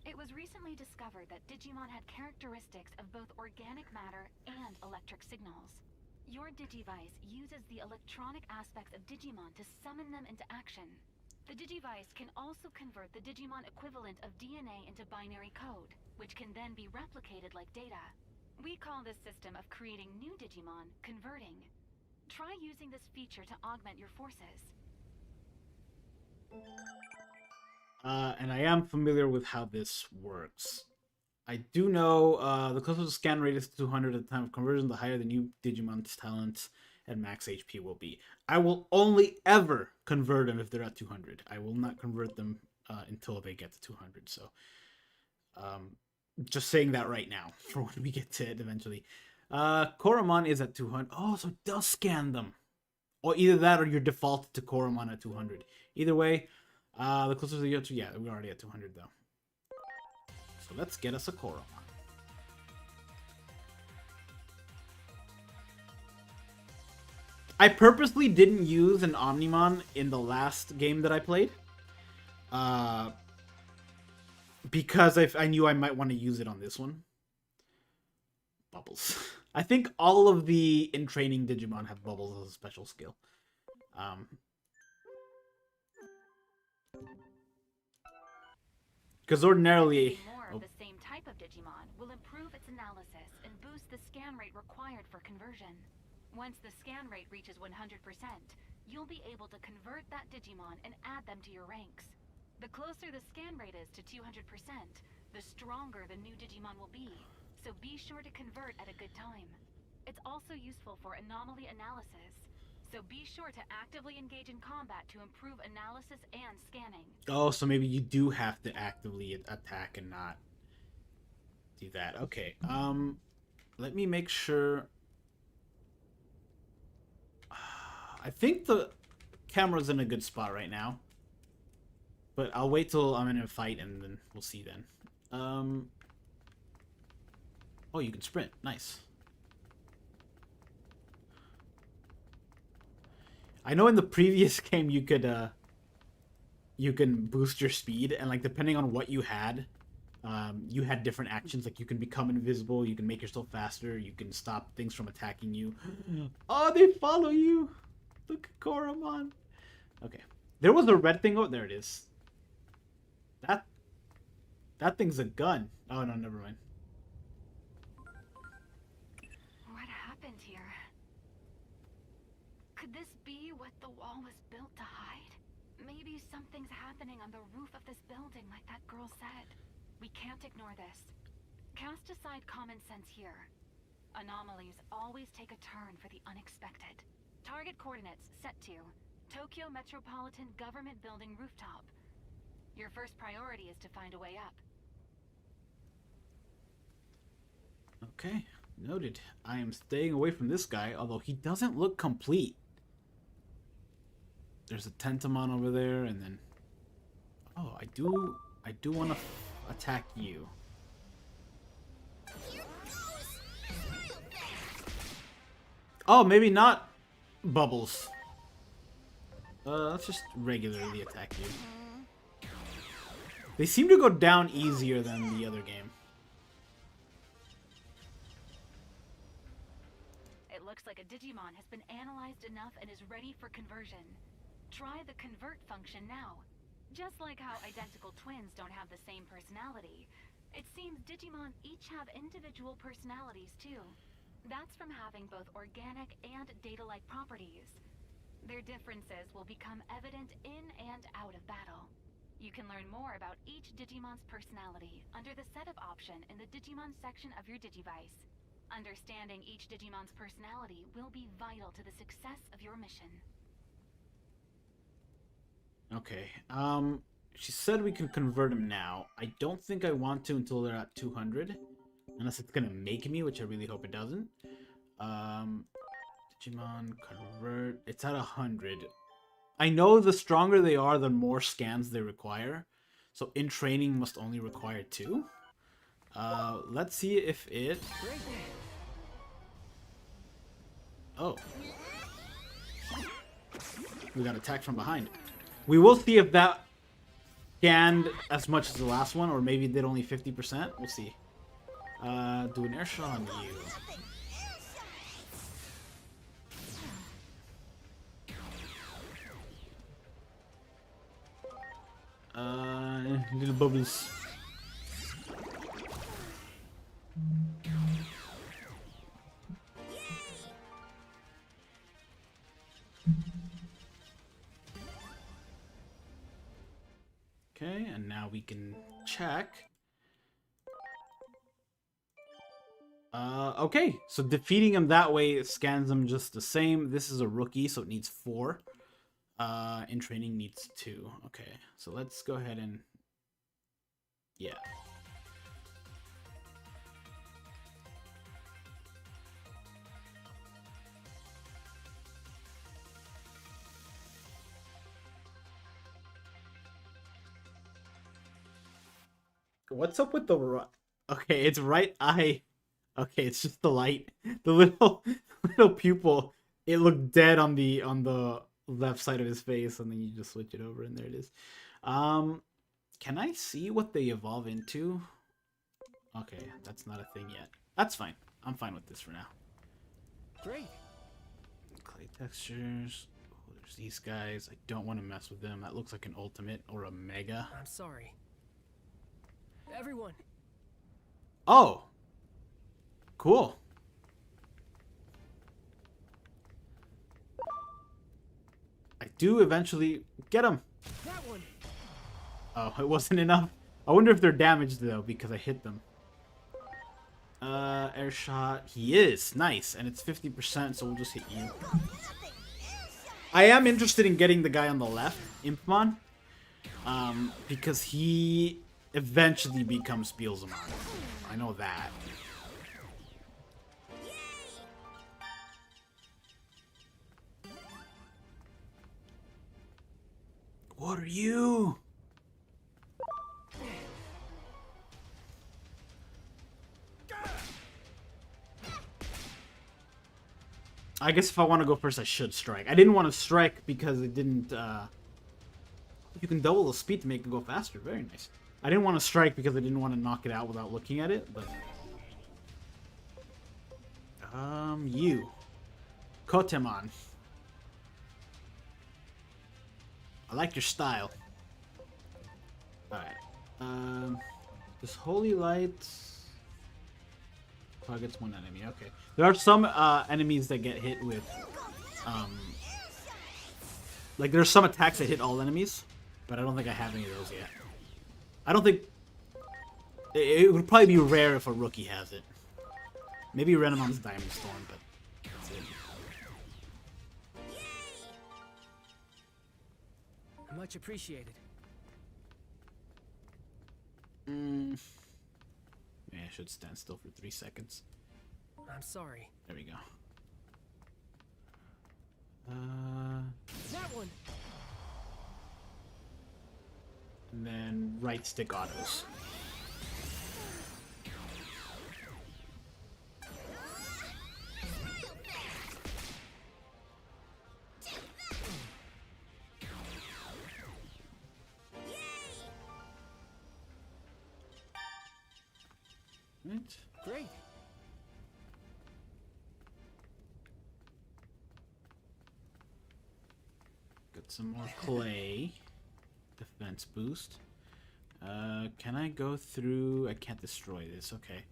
It was recently discovered that Digimon had characteristics of both organic matter and electric signals. Your Digivice uses the electronic aspects of Digimon to summon them into action. The Digivice can also convert the Digimon equivalent of DNA into binary code, which can then be replicated like data. We call this system of creating new Digimon converting. Try using this feature to augment your forces. And I am familiar with how this works. I do know the closer the scan radius to 200 at the time of conversion, the higher the new Digimon's talents and max HP will be. I will only ever convert them if they're at 200. I will not convert them until they get to 200. So, just saying that right now for when we get to it eventually. Koromon is at 200. Oh, so it does scan them. Or either that or you're defaulted to Koromon at 200. Either way, the closer to the yeah, we're already at 200 though. So let's get us a Koromon. I purposely didn't use an Omnimon in the last game that I played. Because I knew I might want to use it on this one. Bubbles. I think all of the in-training Digimon have Bubbles as a special skill. Because ordinarily... More of the same type of Digimon will improve its analysis and boost the scan rate required for conversion. Once the scan rate reaches 100%, you'll be able to convert that Digimon and add them to your ranks. The closer the scan rate is to 200%, the stronger the new Digimon will be, so be sure to convert at a good time. It's also useful for anomaly analysis, so be sure to actively engage in combat to improve analysis and scanning. Oh, so maybe you do have to actively attack and not do that. Okay, let me make sure... I think the camera's in a good spot right now. But I'll wait till I'm in a fight and then we'll see then. Oh, you can sprint. Nice. I know in the previous game you could you can boost your speed, and like depending on what you had different actions. Like you can become invisible, you can make yourself faster, you can stop things from attacking you. Oh, they follow you. Look at Koromon. Okay. There was a red thing. Oh, there it is. That thing's a gun. Oh, no, never mind. What happened here? Could this be what the wall was built to hide? Maybe something's happening on the roof of this building like that girl said. We can't ignore this. Cast aside common sense here. Anomalies always take a turn for the unexpected. Target coordinates set to Tokyo Metropolitan Government Building rooftop. Your first priority is to find a way up. Okay, noted. I am staying away from this guy, although he doesn't look complete. There's a Tentamon over there, and then... Oh, I do want to attack you. Oh, maybe not Bubbles. Let's just regularly attack you. They seem to go down easier than the other game. It looks like a Digimon has been analyzed enough and is ready for conversion. Try the convert function now. Just like how identical twins don't have the same personality, it seems Digimon each have individual personalities too. That's from having both organic and data-like properties. Their differences will become evident in and out of battle. You can learn more about each Digimon's personality under the Setup option in the Digimon section of your Digivice. Understanding each Digimon's personality will be vital to the success of your mission. Okay, she said we can convert him now. I don't think I want to until they're at 200. Unless it's gonna make me, which I really hope it doesn't. Digimon convert. It's at 100. I know the stronger they are, the more scans they require. So in training must only require 2. Let's see if it... Oh. We got attacked from behind. We will see if that scanned as much as the last one, or maybe did only 50%. We'll see. Do an air shot on you. Little bubbles. Okay, and now we can check. Okay, so defeating him that way scans him just the same. This is a rookie, so it needs 4. In training needs 2. Okay, so let's go ahead and... Yeah. What's up with the okay, it's right eye. Okay, it's just the light. The little little pupil. It looked dead on the left side of his face, and then you just switch it over, and there it is. Can I see what they evolve into? Okay, that's not a thing yet. That's fine. I'm fine with this for now. Great. Clay textures. Oh, there's these guys. I don't want to mess with them. That looks like an ultimate or a mega. I'm sorry. Everyone. Oh. Cool. I do eventually get them. That one. Oh, it wasn't enough. I wonder if they're damaged though because I hit them. Air shot. He is nice, and it's 50%, so we'll just hit you. I am interested in getting the guy on the left, Impmon, because he eventually becomes Spielzemon. I know that. What are you? I guess if I want to go first, I should strike. I didn't want to strike because it didn't, you can double the speed to make it go faster. Very nice. I didn't want to strike because I didn't want to knock it out without looking at it, but... you. Kotemon. I like your style. Alright. This Holy Light... targets one enemy, okay. There are some enemies that get hit with, like there's some attacks that hit all enemies, but I don't think I have any of those yet. I don't think, it would probably be rare if a rookie has it. Maybe Renemon's Diamond Storm, but that's it. Much appreciated. Yeah, I should stand still for 3 seconds. I'm sorry. There we go. That one. And then right stick autos. Right. Great. Got some more clay. Defense boost. Can I go through? I can't destroy this. Okay.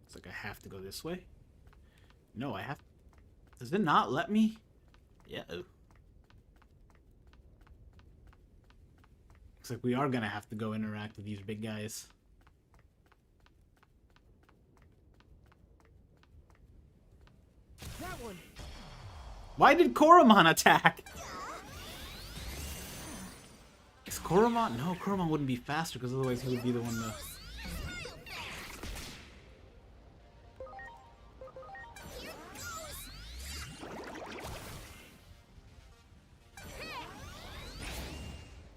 It's like I have to go this way. No, I have. Does it not let me? Yeah. Looks like we are gonna have to go interact with these big guys. That one. Why did Koromon attack? Is Koromon? No, Koromon wouldn't be faster because otherwise he would be the one to...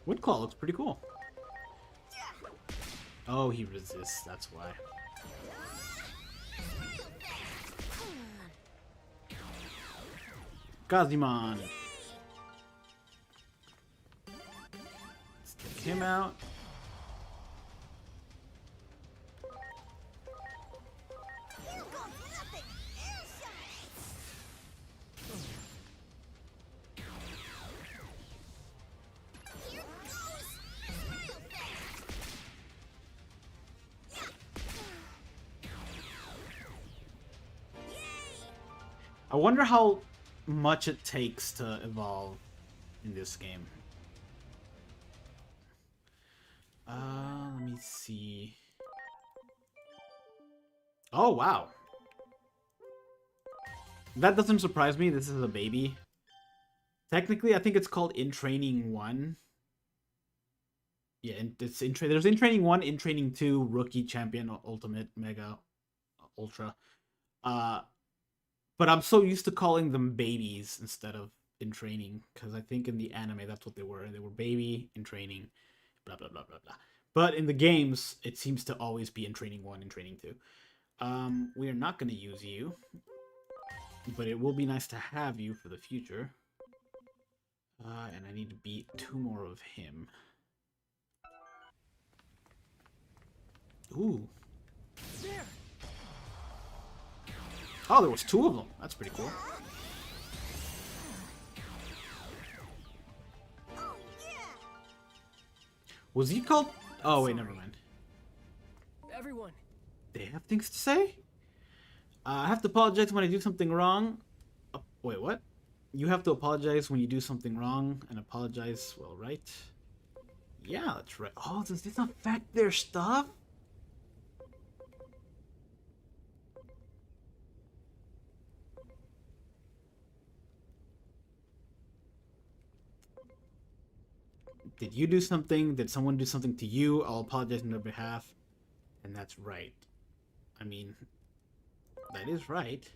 Woodclaw looks pretty cool. Oh, he resists, that's why. Gazimon. Let's take him out. I wonder how much it takes to evolve in this game. Let me see. Oh, wow. That doesn't surprise me. This is a baby. Technically, I think it's called In Training 1. Yeah, it's there's In Training 1, In Training 2, Rookie, Champion, Ultimate, Mega, Ultra. But I'm so used to calling them babies instead of in training, because I think in the anime that's what they were. They were baby in training, blah blah blah blah blah. But in the games, it seems to always be in training 1 and training 2. We are not going to use you, but it will be nice to have you for the future. And I need to beat 2 more of him. Ooh. There. Oh, there was 2 of them. That's pretty cool. Was he called? Oh, wait, never mind. Everyone. They have things to say? I have to apologize when I do something wrong. Wait, what? You have to apologize when you do something wrong and apologize, well, right? Yeah, that's right. Oh, does this affect their stuff? Did you do something? Did someone do something to you? I'll apologize on their behalf. And that's right. I mean, that is right.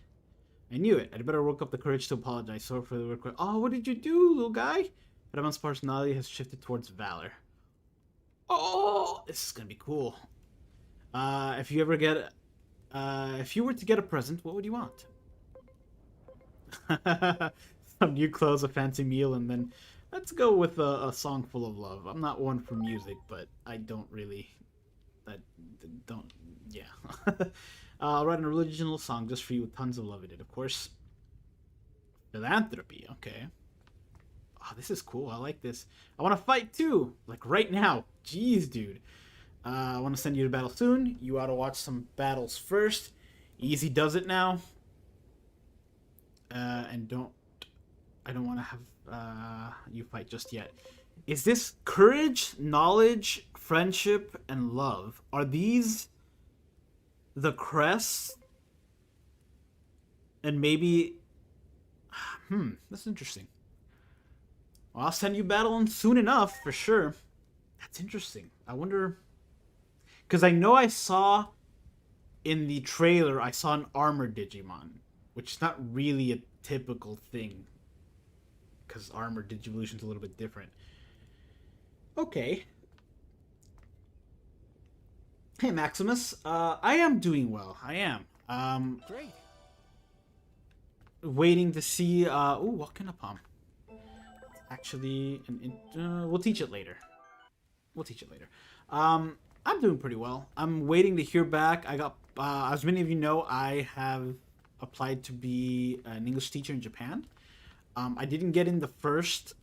I knew it. I'd better work up the courage to apologize. Sorry for the request. Oh, what did you do, little guy? Padamon's personality has shifted towards valor. Oh, this is gonna be cool. If you ever get, if you were to get a present, what would you want? Some new clothes, a fancy meal, and then let's go with a song full of love. I'm not one for music, but I don't really, yeah. I'll write an original song just for you with tons of love in it, of course. Philanthropy, okay. Oh, this is cool. I like this. I want to fight too, like right now. Jeez, dude. I want to send you to battle soon. You ought to watch some battles first. Easy does it now. And I don't want to have you fight just yet. Is this courage, knowledge, friendship, and love? Are these the crests? And maybe... that's interesting. Well, I'll send you battling soon enough, for sure. That's interesting. I wonder... Because I know I saw in the trailer, I saw an armored Digimon, which is not really a typical thing, because armored Digivolution's a little bit different. Okay. Hey, Maximus. I am doing well. I am. Great. Waiting to see... ooh, what kind of palm? Actually, we'll teach it later. We'll teach it later. I'm doing pretty well. I'm waiting to hear back. I got... as many of you know, I have applied to be an English teacher in Japan. I didn't get in the first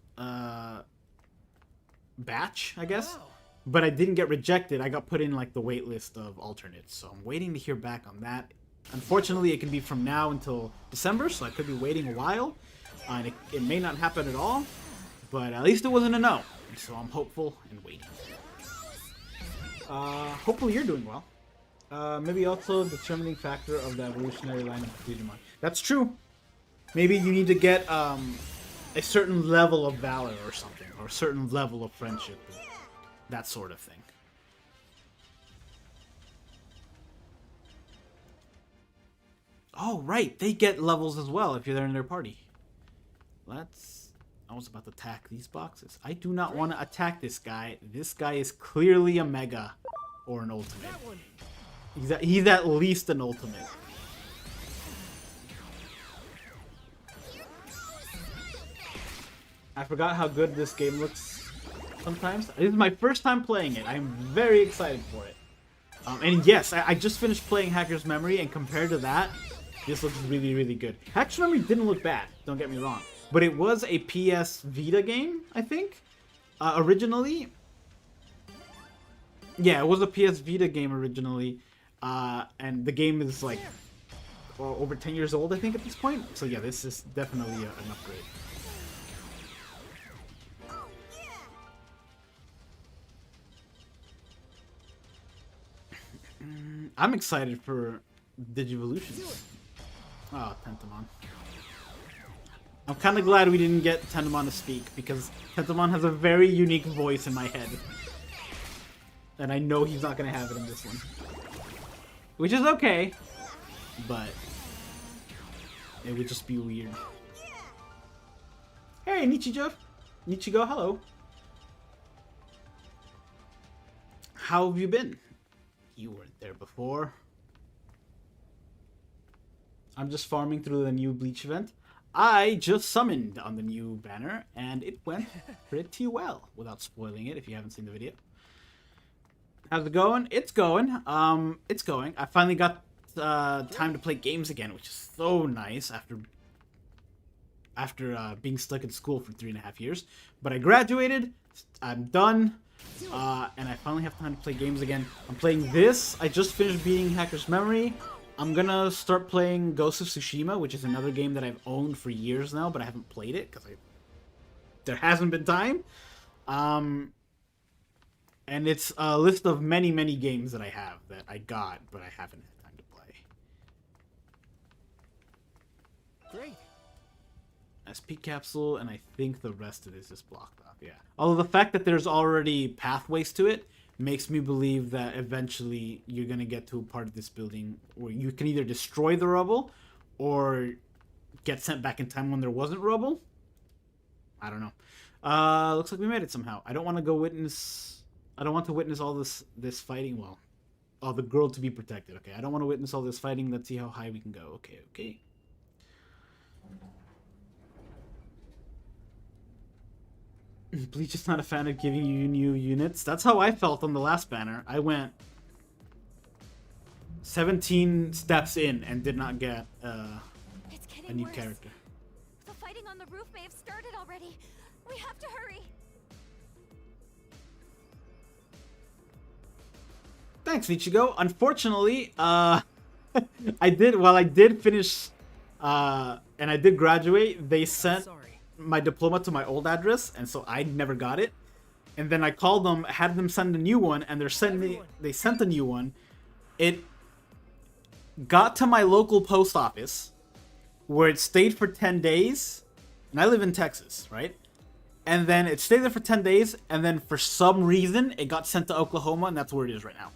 batch, I guess. Wow. But I didn't get rejected. I got put in like the wait list of alternates. So I'm waiting to hear back on that. Unfortunately, it can be from now until December, so I could be waiting a while. And it may not happen at all. But at least it wasn't a no. So I'm hopeful and waiting. Hopefully you're doing well. Maybe also the determining factor of the evolutionary line of Digimon. That's true. Maybe you need to get a certain level of valor or something, or a certain level of friendship, that sort of thing. Oh, right, they get levels as well if you're there in their party. I was about to attack these boxes. I do not want to attack this guy. This guy is clearly a Mega or an Ultimate. That one. He's at least an Ultimate. I forgot how good this game looks sometimes. This is my first time playing it. I'm very excited for it. And yes, I just finished playing Hacker's Memory, and compared to that, this looks really, really good. Hacker's Memory didn't look bad, don't get me wrong. But it was a PS Vita game, I think, originally. Yeah, it was a PS Vita game originally. And the game is like over 10 years old, I think, at this point. So yeah, this is definitely an upgrade. I'm excited for Digivolution. Oh, Tentamon. I'm kind of glad we didn't get Tentamon to speak, because Tentamon has a very unique voice in my head. And I know he's not going to have it in this one. Which is okay, but it would just be weird. Hey, Nichijo. Nichigo, hello. How have you been? You weren't there before. I'm just farming through the new Bleach event. I just summoned on the new banner, and it went pretty well, without spoiling it if you haven't seen the video. How's it going? It's going. It's going. I finally got time to play games again, which is so nice after being stuck in school for 3.5 years. But I graduated. I'm done. And I finally have time to play games again. I'm playing this. I just finished beating Hacker's Memory. I'm gonna start playing Ghost of Tsushima, which is another game that I've owned for years now, but I haven't played it because there hasn't been time. And it's a list of many, many games that I have that I got, but I haven't had time to play. Great. SP capsule, and I think the rest of this is blocked off, yeah. Although the fact that there's already pathways to it makes me believe that eventually you're going to get to a part of this building where you can either destroy the rubble or get sent back in time when there wasn't rubble. I don't know. Looks like we made it somehow. I don't want to go witness... I don't want to witness all this fighting. Well, the girl to be protected. Okay, I don't want to witness all this fighting. Let's see how high we can go. Okay. Bleach is not a fan of giving you new units. That's how I felt on the last banner. I went 17 steps in and did not get a new character. The fighting on the roof may have started already. We have to hurry. Thanks, Nichigo. Unfortunately, I did finish and I did graduate, they sent my diploma to my old address, and so I never got it. And then I called them, had them send a new one, and they sent a new one. It got to my local post office, where it stayed for 10 days, and I live in Texas, right? And then it stayed there for 10 days, and then for some reason, it got sent to Oklahoma, and that's where it is right now.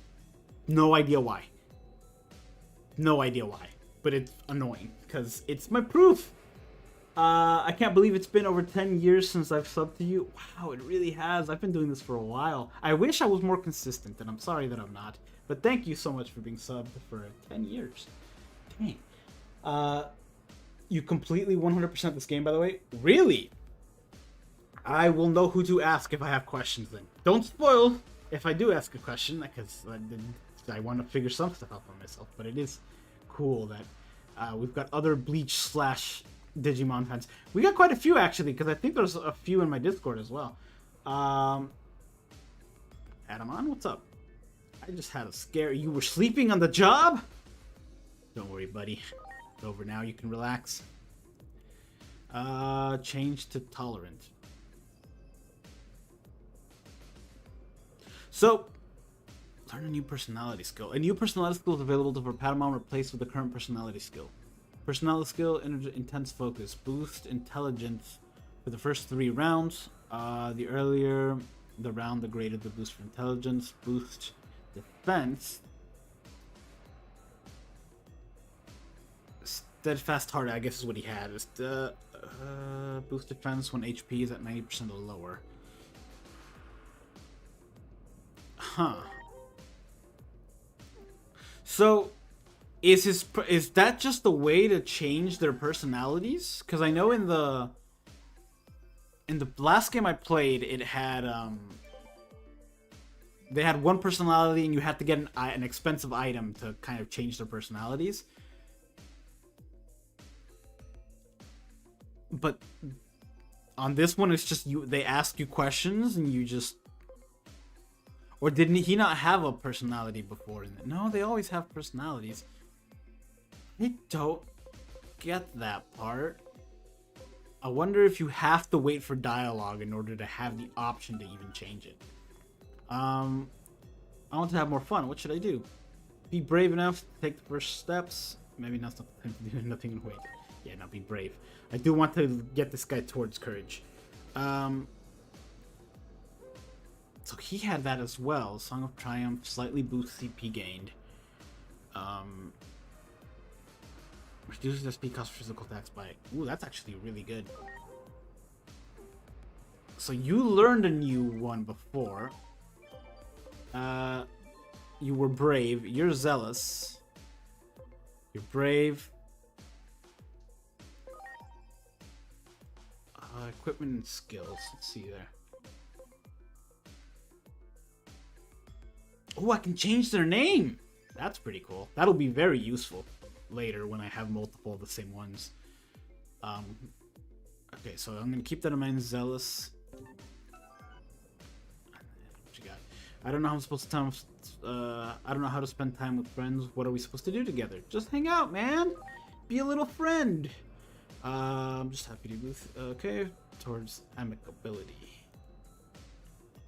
No idea why. No idea why. But it's annoying, because it's my proof. I can't believe it's been over 10 years since I've subbed to you. Wow, it really has. I've been doing this for a while. I wish I was more consistent, and I'm sorry that I'm not. But thank you so much for being subbed for 10 years. Dang. You completely 100% this game, by the way? Really? I will know who to ask if I have questions then. Don't spoil if I do ask a question, because I want to figure some stuff out for myself. But it is cool that we've got other Bleach / Digimon fans. We got quite a few, actually, because I think there's a few in my Discord as well. Adamon, what's up? I just had a scare. You were sleeping on the job? Don't worry, buddy. It's over now. You can relax. Change to tolerant. So, learn a new personality skill. A new personality skill is available to Patamon replaced with the current personality skill. Personality skill, intense focus, boost intelligence for the first 3 rounds. The earlier the round, the greater the boost for intelligence. Boost defense. Steadfast heart, I guess is what he had. Boost defense when HP is at 90% or lower. Huh. So, is that just the way to change their personalities? Because I know in the last game I played, it had they had one personality, and you had to get an expensive item to kind of change their personalities. But on this one, it's just they ask you questions, and you just... Or didn't he not have a personality before? No, they always have personalities. I don't get that part. I wonder if you have to wait for dialogue in order to have the option to even change it. I want to have more fun. What should I do? Be brave enough to take the first steps. Maybe not time to do nothing and wait. Yeah, no, be brave. I do want to get this guy towards courage. So he had that as well. Song of Triumph, slightly boosts CP gained. Reduces SP cost for physical attacks by... Ooh, that's actually really good. So you learned a new one before. You were brave. You're zealous. You're brave. Equipment and skills. Let's see there. Oh, I can change their name. That's pretty cool. That'll be very useful later when I have multiple of the same ones. Okay, so I'm gonna keep that in mind. Zealous. What you got? I don't know how I'm supposed to I don't know how to spend time with friends. What are we supposed to do together? Just hang out, man. Be a little friend. I'm just happy to be with. Okay, towards amicability.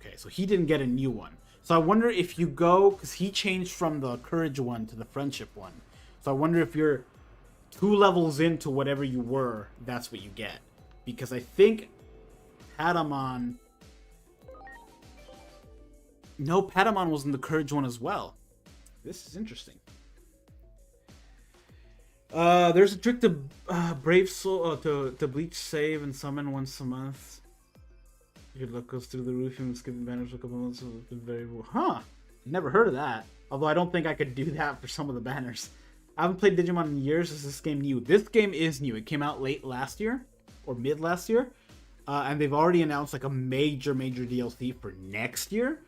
Okay, so he didn't get a new one. So I wonder if you go, because he changed from the courage one to the friendship one. So I wonder if you're 2 levels into whatever you were, that's what you get. Because I think Patamon... No, Patamon was in the courage one as well. This is interesting. There's a trick to brave soul to bleach save and summon once a month. Your luck goes through the roof and skipping banners for a couple months. It's been very never heard of that. Although I don't think I could do that for some of the banners. I haven't played Digimon in years. Is this game new? This game is new. It came out late last year or mid last year, and they've already announced like a major DLC for next year.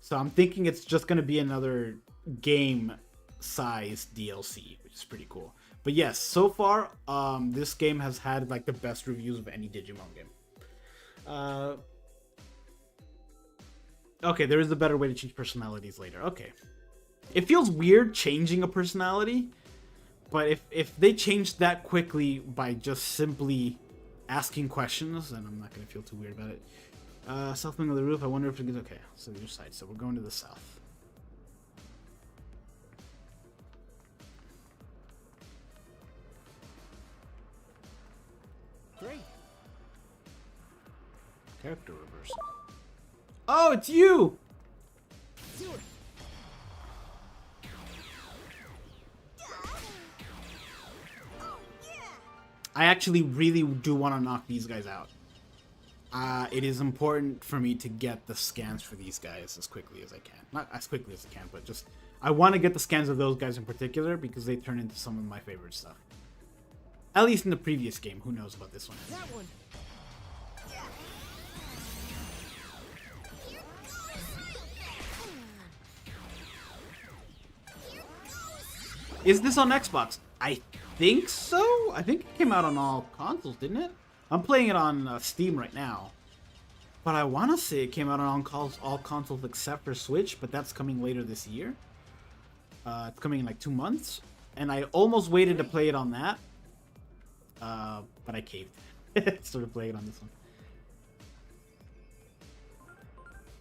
So I'm thinking it's just gonna be another game-sized DLC, which is pretty cool. But yes, so far, this game has had like the best reviews of any Digimon game. Okay, there is a better way to change personalities later. Okay. It feels weird changing a personality, but if they changed that quickly by just simply asking questions, then I'm not going to feel too weird about it. South wing of the roof, I wonder if it gets... Okay, so your side. So we're going to the south. Great. Character reversal. Oh, it's you! Do it. I actually really do want to knock these guys out. It is important for me to get the scans for these guys as quickly as I can. Not as quickly as I can, but just... I want to get the scans of those guys in particular because they turn into some of my favorite stuff. At least in the previous game. Who knows about this one? That one. Is this on Xbox? I think so. I think it came out on all consoles, didn't it? I'm playing it on Steam right now. But I want to say it came out on all consoles except for Switch, but that's coming later this year. It's coming in like 2 months. And I almost waited to play it on that. But I caved. Started playing it on this one.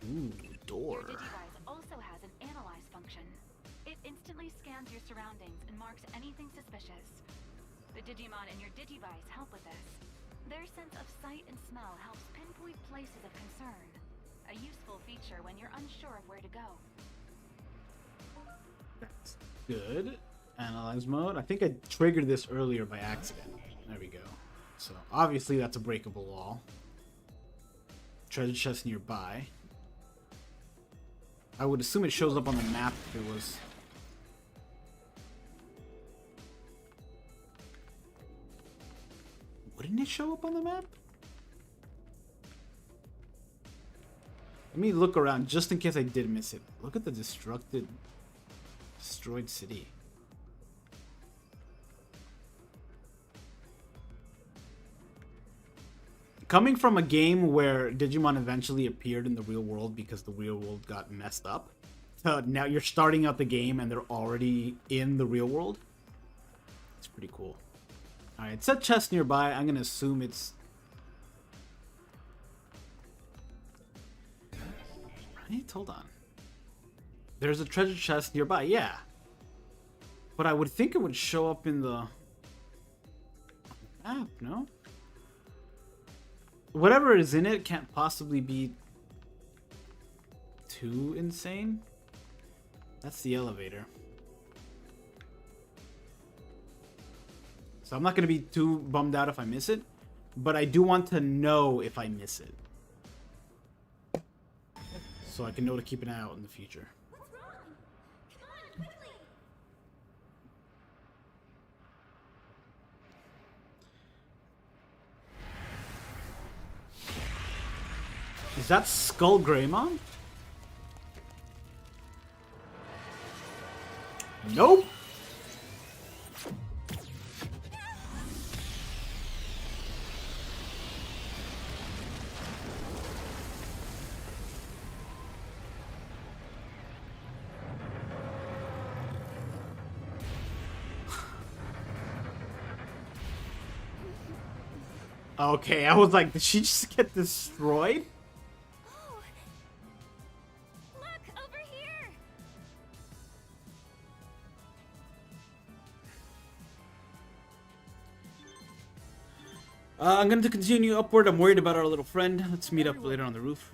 Ooh, door. Your Digivice also has an analyze function. It instantly scans your surroundings and marks anything suspicious. The Digimon in your Digivice help with this. Their sense of sight and smell helps pinpoint places of concern. A useful feature when you're unsure of where to go. That's good. Analyze mode. I think I triggered this earlier by accident. There we go. So obviously that's a breakable wall. Treasure chest nearby. I would assume it shows up on the map if it was... Wouldn't it show up on the map? Let me look around just in case I did miss it. Look at the destroyed city. Coming from a game where Digimon eventually appeared in the real world because the real world got messed up, now you're starting out the game and they're already in the real world. It's pretty cool. Alright, it said chest nearby. I'm going to assume it's... Right? Hold on. There's a treasure chest nearby, yeah. But I would think it would show up in the map, no? Whatever is in it can't possibly be too insane. That's the elevator. So I'm not going to be too bummed out if I miss it, but I do want to know if I miss it. so I can know to keep an eye out in the future. What's wrong? Come on, quickly! Is that Skull Greymon? Nope. Okay, I was like, did she just get destroyed? Oh! Look, over here! I'm going to continue upward. I'm worried about our little friend. Let's meet up later on the roof.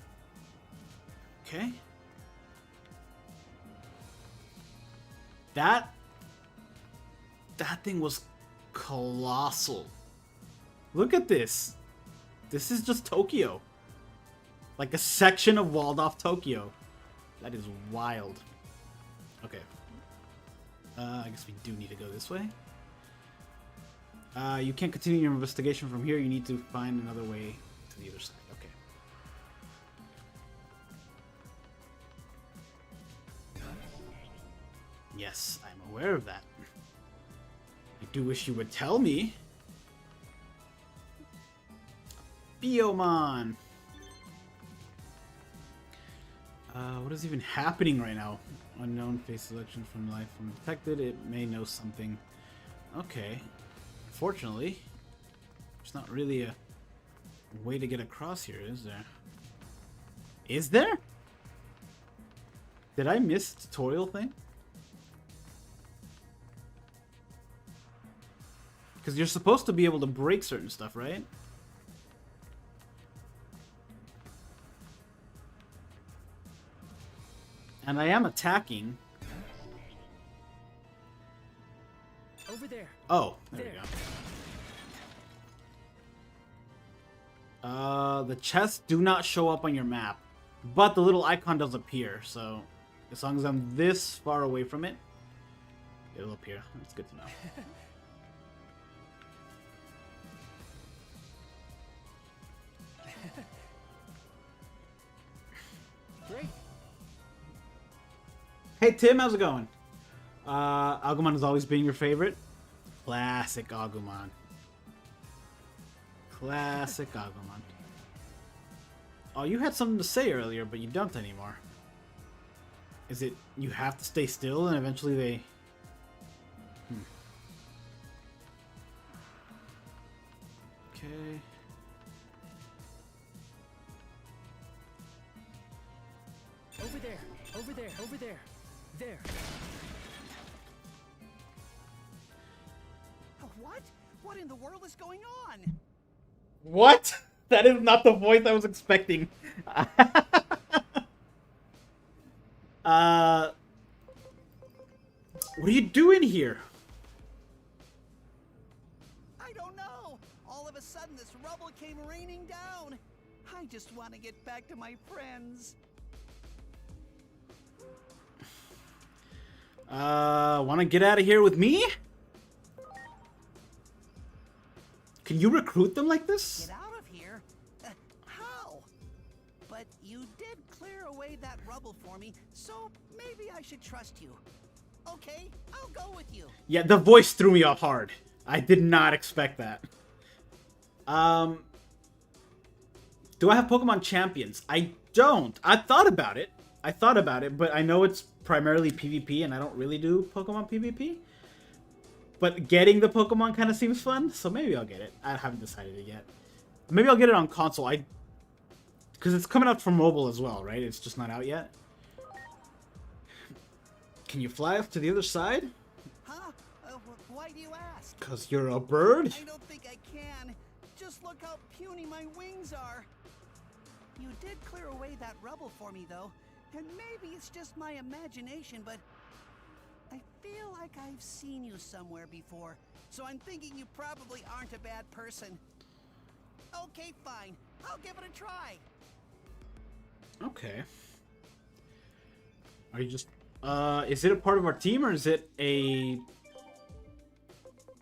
Okay. That thing was colossal. Look at this. This is just Tokyo. Like a section of walled off Tokyo. That is wild. Okay. I guess we do need to go this way. You can't continue your investigation from here. You need to find another way to the other side. Okay. Yes, I'm aware of that. I do wish you would tell me. Biomon! What is even happening right now? Unknown face selection from life undetected. It may know something. Okay. Unfortunately, there's not really a way to get across here, is there? Is there? Did I miss the tutorial thing? Because you're supposed to be able to break certain stuff, right? And I am attacking. Over there. Oh, there we go. The chests do not show up on your map, but the little icon does appear, so as long as I'm this far away from it, it'll appear. That's good to know. Great. Hey Tim, how's it going? Agumon has always been your favorite? Classic Agumon. Classic Agumon. Oh, you had something to say earlier, but you don't anymore. Is it you have to stay still and eventually they... Okay. Over there. Over there. Over there. There. What? What in the world is going on? What? That is not the voice I was expecting. What are you doing here? I don't know. All of a sudden, this rubble came raining down. I just want to get back to my friends. Want to get out of here with me? Can you recruit them like this? Get out of here? How? But you did clear away that rubble for me, so maybe I should trust you. Okay, I'll go with you. Yeah, the voice threw me off hard. I did not expect that. Do I have Pokemon Champions? I don't. I thought about it. But I know it's primarily PvP, and I don't really do Pokemon PvP. But getting the Pokemon kind of seems fun, so maybe I'll get it. I haven't decided it yet. Maybe I'll get it on console. Because it's coming out for mobile as well, right? It's just not out yet. Can you fly off to the other side? Huh? Why do you ask? Because you're a bird? I don't think I can. Just look how puny my wings are. You did clear away that rubble for me, though. And maybe it's just my imagination, but I feel like I've seen you somewhere before. So I'm thinking you probably aren't a bad person. Okay, fine. I'll give it a try. Okay. Are you just... is it a part of our team or is it a...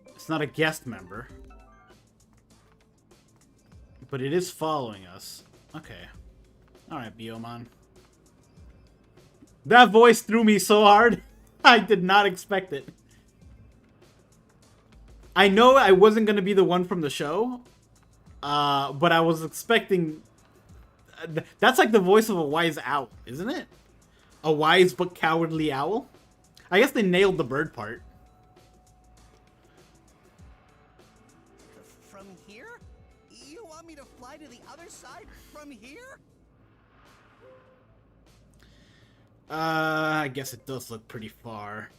It's not a guest member. But it is following us. Okay. Alright, Biomon. That voice threw me so hard. I did not expect it. I know I wasn't going to be the one from the show. But I was expecting... That's like the voice of a wise owl, isn't it? A wise but cowardly owl? I guess they nailed the bird part. From here? You want me to fly to the other side from here? I guess it does look pretty far.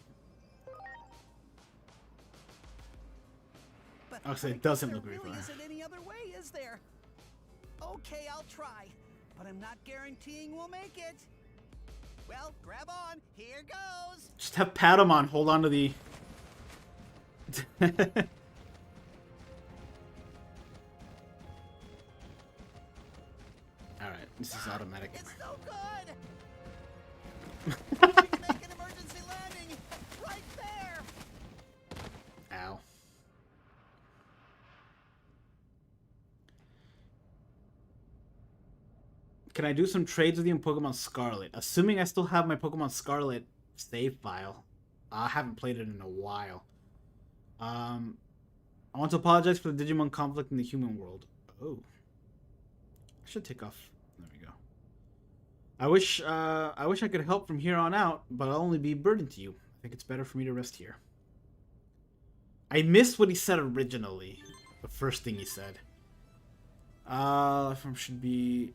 But Actually, I it doesn't guess look very there really far. isn't any other way, is there? Okay, I'll try, but I'm not guaranteeing we'll make it. Well, grab on. Here goes. Just have Patamon hold on to the... Alright, this is automatic. It's so good. We can make an emergency landing right there. Ow. Can I do some trades with you in Pokemon Scarlet? Assuming I still have my Pokemon Scarlet save file. I haven't played it in a while. I want to apologize for the Digimon conflict in the human world. Oh. I should take off. There we go. I wish I could help from here on out, but I'll only be a burden to you. I think it's better for me to rest here. I missed what he said originally. The first thing he said. Life form should be...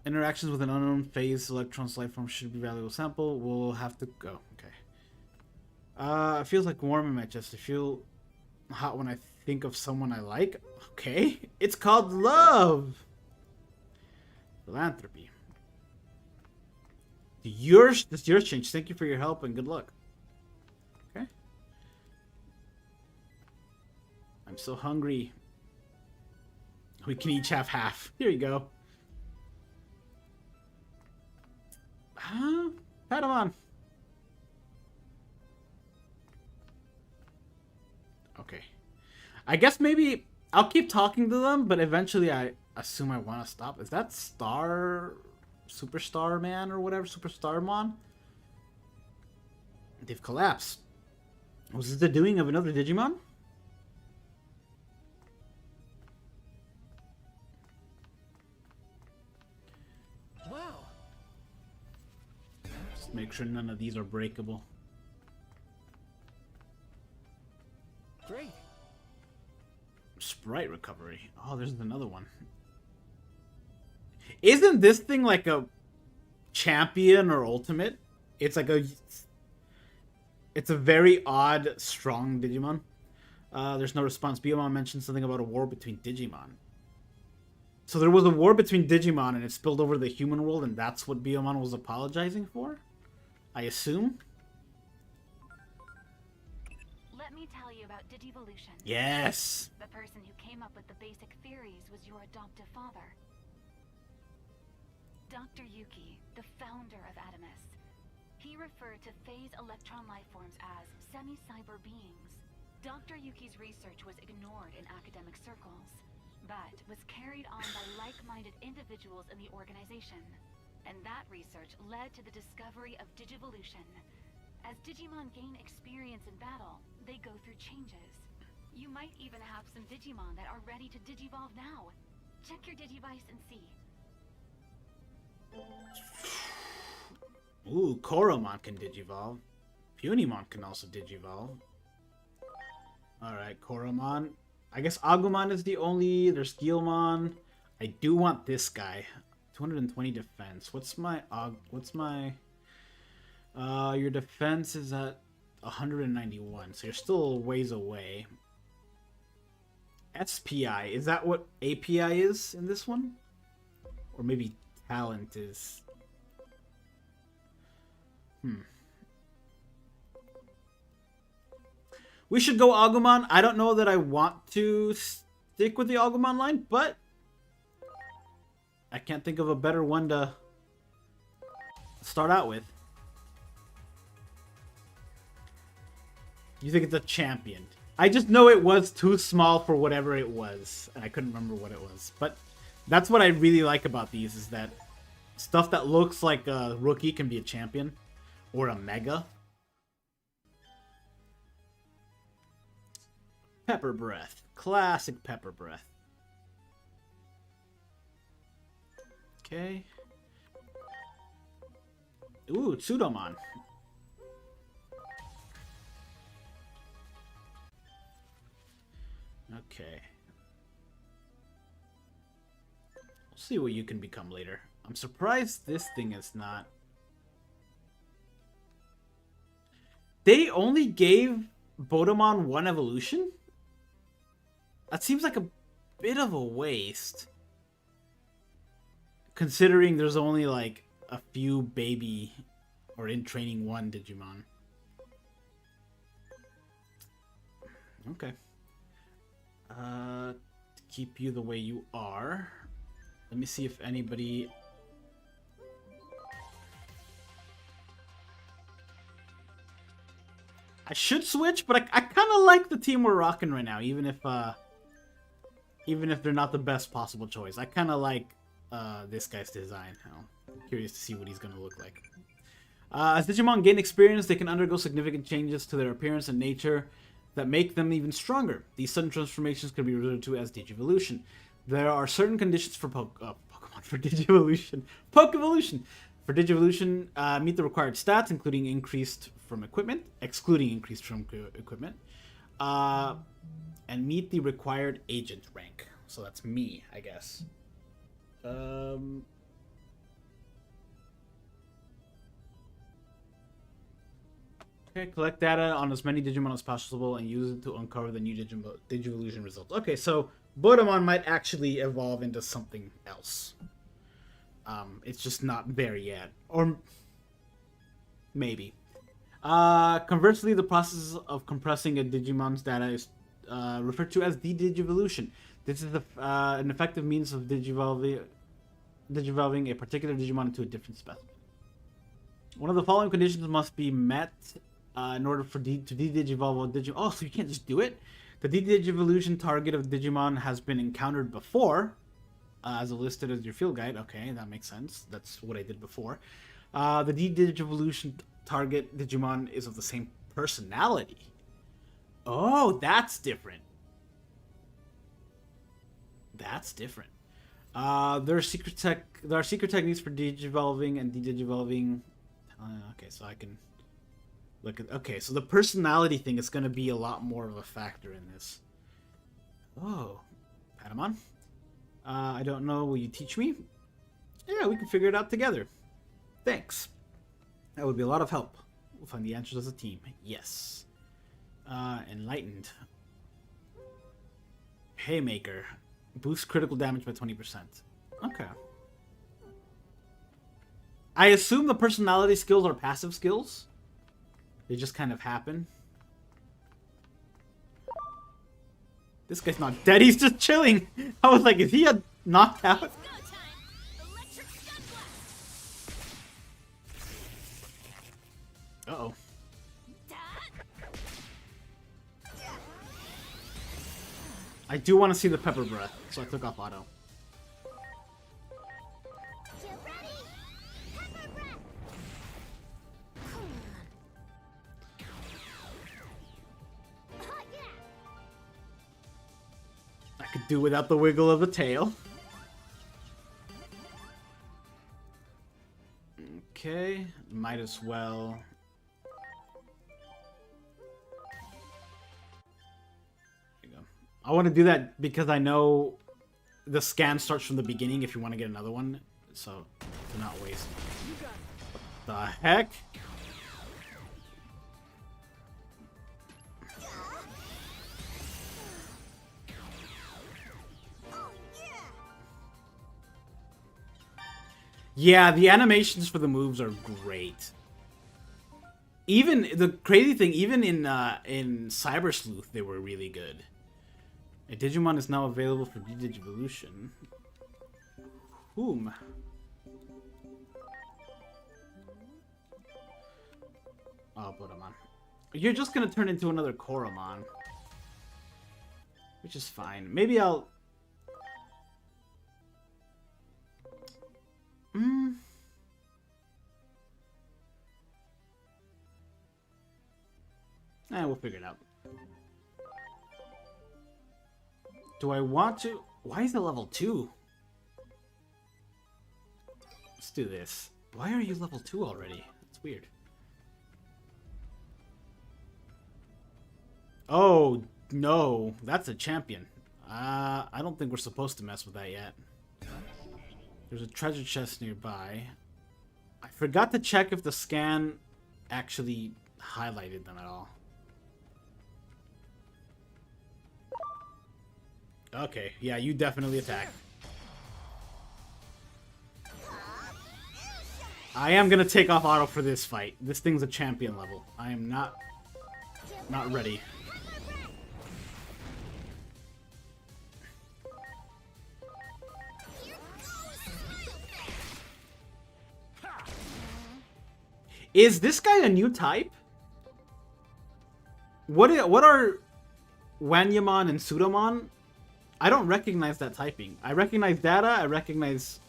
Interactions with an unknown phase electron's life form should be valuable sample. We'll have to go. Okay. It feels like warm in my chest. I feel hot when I think of someone I like. Okay. It's called love. Philanthropy. Does yours change? Thank you for your help and good luck. Okay. I'm so hungry. We can each have half. Here you go. Huh? Patamon. Okay. I guess maybe I'll keep talking to them, but eventually I assume I want to stop. Is that Superstar Man or whatever? Superstar Mon? They've collapsed. Was this the doing of another Digimon? Wow. Just make sure none of these are breakable. Great. Sprite recovery. Oh, there's another one. Isn't this thing like a champion or ultimate? It's like a... It's a very odd, strong Digimon. There's no response. Biomon mentioned something about a war between Digimon. So there was a war between Digimon and it spilled over the human world and that's what Biomon was apologizing for? I assume? Let me tell you about Digivolution. Yes! The person who came up with the basic theories was your adoptive father. Dr. Yuki, the founder of Adamus. He referred to phase electron lifeforms as semi-cyber beings. Dr. Yuki's research was ignored in academic circles, but was carried on by like-minded individuals in the organization. And that research led to the discovery of Digivolution. As Digimon gain experience in battle, they go through changes. You might even have some Digimon that are ready to Digivolve now. Check your Digivice and see. Ooh, Koromon can Digivolve. Punimon can also Digivolve. Alright, Koromon. I guess Agumon is the only... There's Guilmon. I do want this guy. 220 defense. What's my... your defense is at 191, so you're still a ways away. SPI, is that what API is in this one? Or maybe talent is... We should go Agumon. I don't know that I want to stick with the Agumon line, but I can't think of a better one to start out with. You think it's a champion. I just know it was too small for whatever it was, and I couldn't remember what it was. But that's what I really like about these, is that stuff that looks like a rookie can be a champion or a mega. Pepper Breath. Classic Pepper Breath. Okay. Ooh, Tsudomon. Okay. We'll see what you can become later. I'm surprised this thing is not... They only gave Botamon one evolution? That seems like a bit of a waste. Considering there's only like a few baby or in training one Digimon. Okay. Keep you the way you are. Let me see if anybody... I should switch, but I kind of like the team we're rocking right now, even if they're not the best possible choice. I kind of like this guy's design. I'm curious to see what he's gonna look like. As Digimon gain experience, they can undergo significant changes to their appearance and nature that make them even stronger. These sudden transformations can be referred to as Digivolution. There are certain conditions for Pokemon for Digivolution. Pokevolution! For Digivolution, meet the required stats, including increased from equipment, excluding increased from equipment, and meet the required agent rank. So that's me, I guess. Okay, collect data on as many Digimon as possible and use it to uncover the new Digivolution results. Okay, so Botamon might actually evolve into something else. It's just not there yet. Or maybe. Conversely, the process of compressing a Digimon's data is referred to as de-Digivolution. This is an effective means of digivolving a particular Digimon into a different specimen. One of the following conditions must be met in order to de-Digivolve a Digimon. Oh, so you can't just do it? The de-Digivolution target of Digimon has been encountered before, as listed as your field guide. Okay, that makes sense. That's what I did before. The de-Digivolution target Digimon is of the same personality. Oh, that's different. That's different. There are secret techniques for digivolving and de-digivolving. Okay, so I can look at. Okay, so the personality thing is going to be a lot more of a factor in this. Oh, Patamon. I don't know. Will you teach me? Yeah, we can figure it out together. Thanks. That would be a lot of help. We'll find the answers as a team. Yes. Enlightened. Haymaker. Boost critical damage by 20%. Okay. I assume the personality skills are passive skills. They just kind of happen. This guy's not dead, he's just chilling. I was like, is he knocked out? Uh-oh. I do want to see the Pepper Breath, so I took off auto. I could do without the wiggle of the tail. Okay, might as well. I want to do that because I know the scan starts from the beginning if you want to get another one. So, to not waste. What the heck? Yeah, the animations for the moves are great. Even, the crazy thing, even in Cyber Sleuth, they were really good. A Digimon is now available for de-Digivolution. Whom? Oh, Botamon. You're just gonna turn into another Koromon. Which is fine. Maybe I'll... We'll figure it out. Do I want to... Why is it level 2? Let's do this. Why are you level 2 already? That's weird. Oh, no. That's a champion. I don't think we're supposed to mess with that yet. There's a treasure chest nearby. I forgot to check if the scan actually highlighted them at all. Okay, yeah, you definitely attack. I am gonna take off auto for this fight. This thing's a champion level. I am not ready. Is this guy a new type? What are Wanyamon and Pseudomon? I don't recognize that typing. I recognize data, I recognize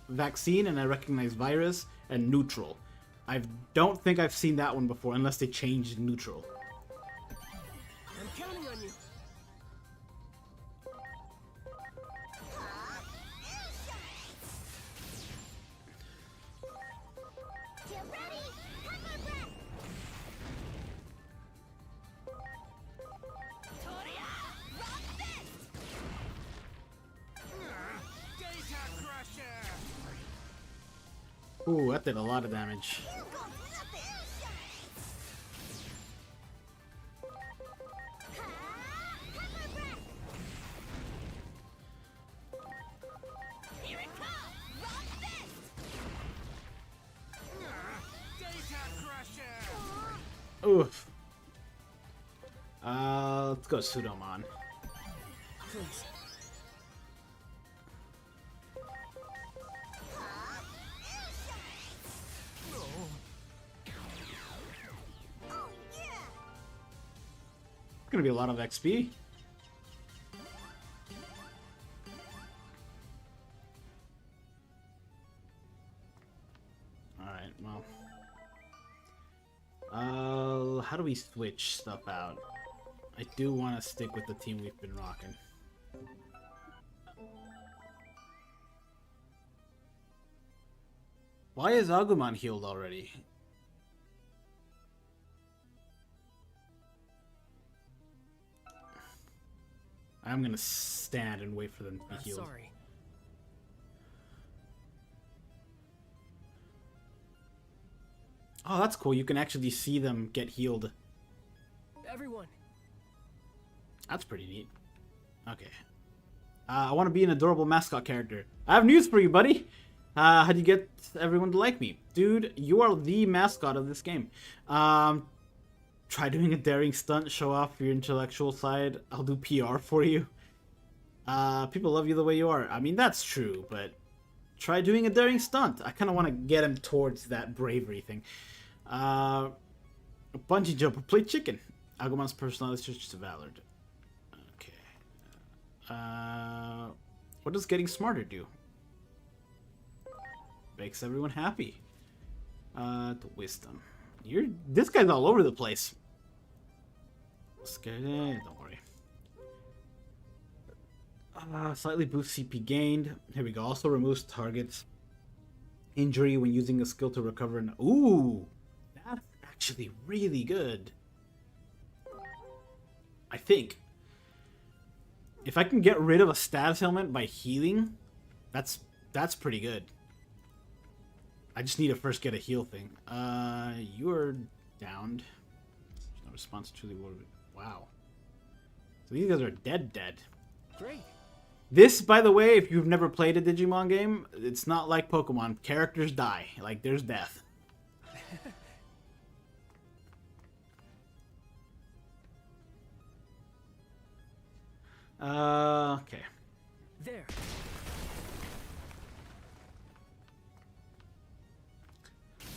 vaccine, and I recognize virus and neutral. I don't think I've seen that one before unless they changed neutral. I'm counting on you. Get ready! Have my breath! Toria! Rock fist! Data Crusher! Ooh, that did a lot of damage. You go nothing! Have my breath! Here it comes! Rock fist! Data Crusher! Oof. Let's go Pseudomon. Please. Oh yeah! Gonna be a lot of XP. Alright, well. How do we switch stuff out? I do want to stick with the team we've been rocking. Why is Agumon healed already? I'm gonna stand and wait for them to be healed. Sorry. Oh, that's cool. You can actually see them get healed. Everyone. That's pretty neat. Okay. I want to be an adorable mascot character. I have news for you, buddy. How do you get everyone to like me? Dude, you are the mascot of this game. Try doing a daring stunt, show off your intellectual side. I'll do PR for you. People love you the way you are. I mean, that's true, but try doing a daring stunt. I kind of want to get him towards that bravery thing. Bungee jumper, play chicken. Agumon's personality is just valid. Okay. What does getting smarter do? Makes everyone happy. The wisdom. This guy's all over the place. Scared? Don't worry. Slightly boosts CP gained. Here we go. Also removes targets injury when using a skill to recover. Ooh, that's actually really good. I think if I can get rid of a status ailment by healing, that's pretty good. I just need to first get a heal thing. You're downed. There's no response to the word. Wow. So these guys are dead. Great. This, by the way, if you've never played a Digimon game, it's not like Pokemon. Characters die. Like, there's death. Okay. There.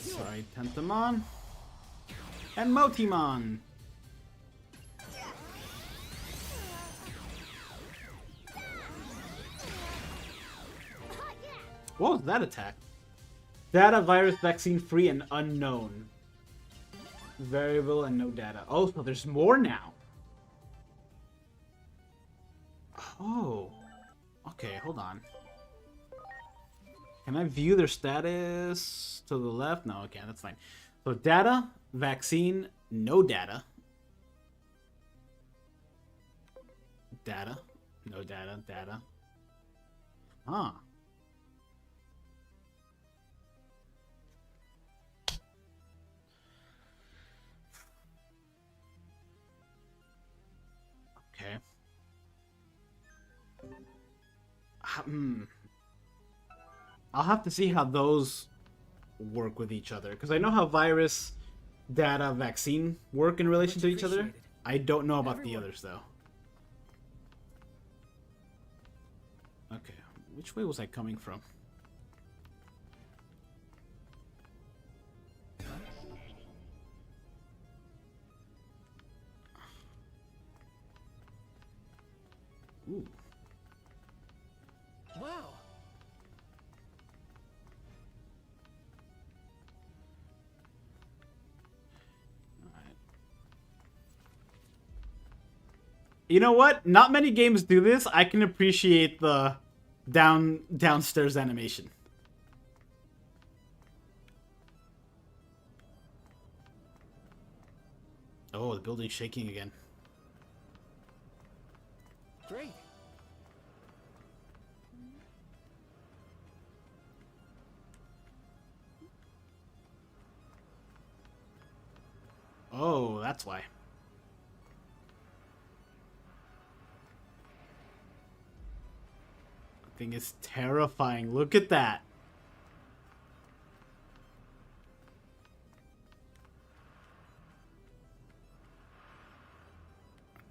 Sorry, Tentamon. And Motimon. What was that attack? Data, virus, vaccine free, and unknown. Variable and no data. Oh, so there's more now. Oh. Okay, hold on. Can I view their status to the left? No, okay, that's fine. So data, vaccine, no data. Data, no data, data. Huh. Okay. I'll have to see how those work with each other, because I know how virus, data, vaccine work in relation to each other. Appreciate it. I don't know about the Everyone. others though. Okay, which way was I coming from? Ooh. Wow. You know what? Not many games do this. I can appreciate the downstairs animation. Oh, the building's shaking again. Great. Oh, that's why. The thing is terrifying. Look at that.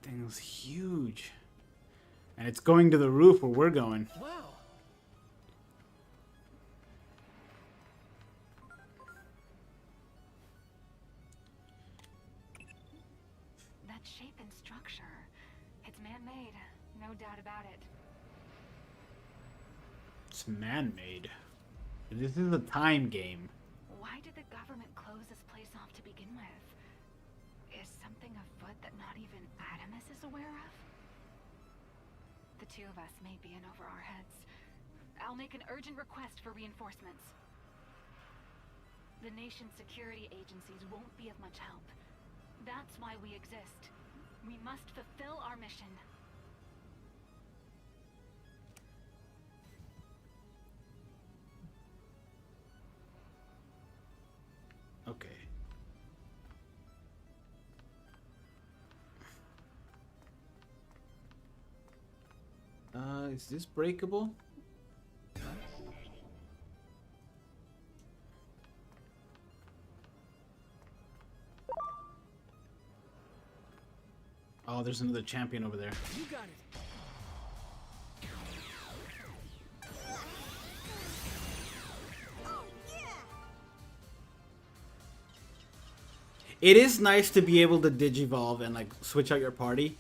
That thing's huge. And it's going to the roof where we're going. Wow. That shape and structure. It's man-made, no doubt about it. It's man-made. This is a time game. Why did the government close this place off to begin with? Is something afoot that not even Adamus is aware of? The two of us may be in over our heads. I'll make an urgent request for reinforcements. The nation's security agencies won't be of much help. That's why we exist. We must fulfill our mission. Okay. Is this breakable? Oh, there's another champion over there. You got it. It is nice to be able to digivolve and like switch out your party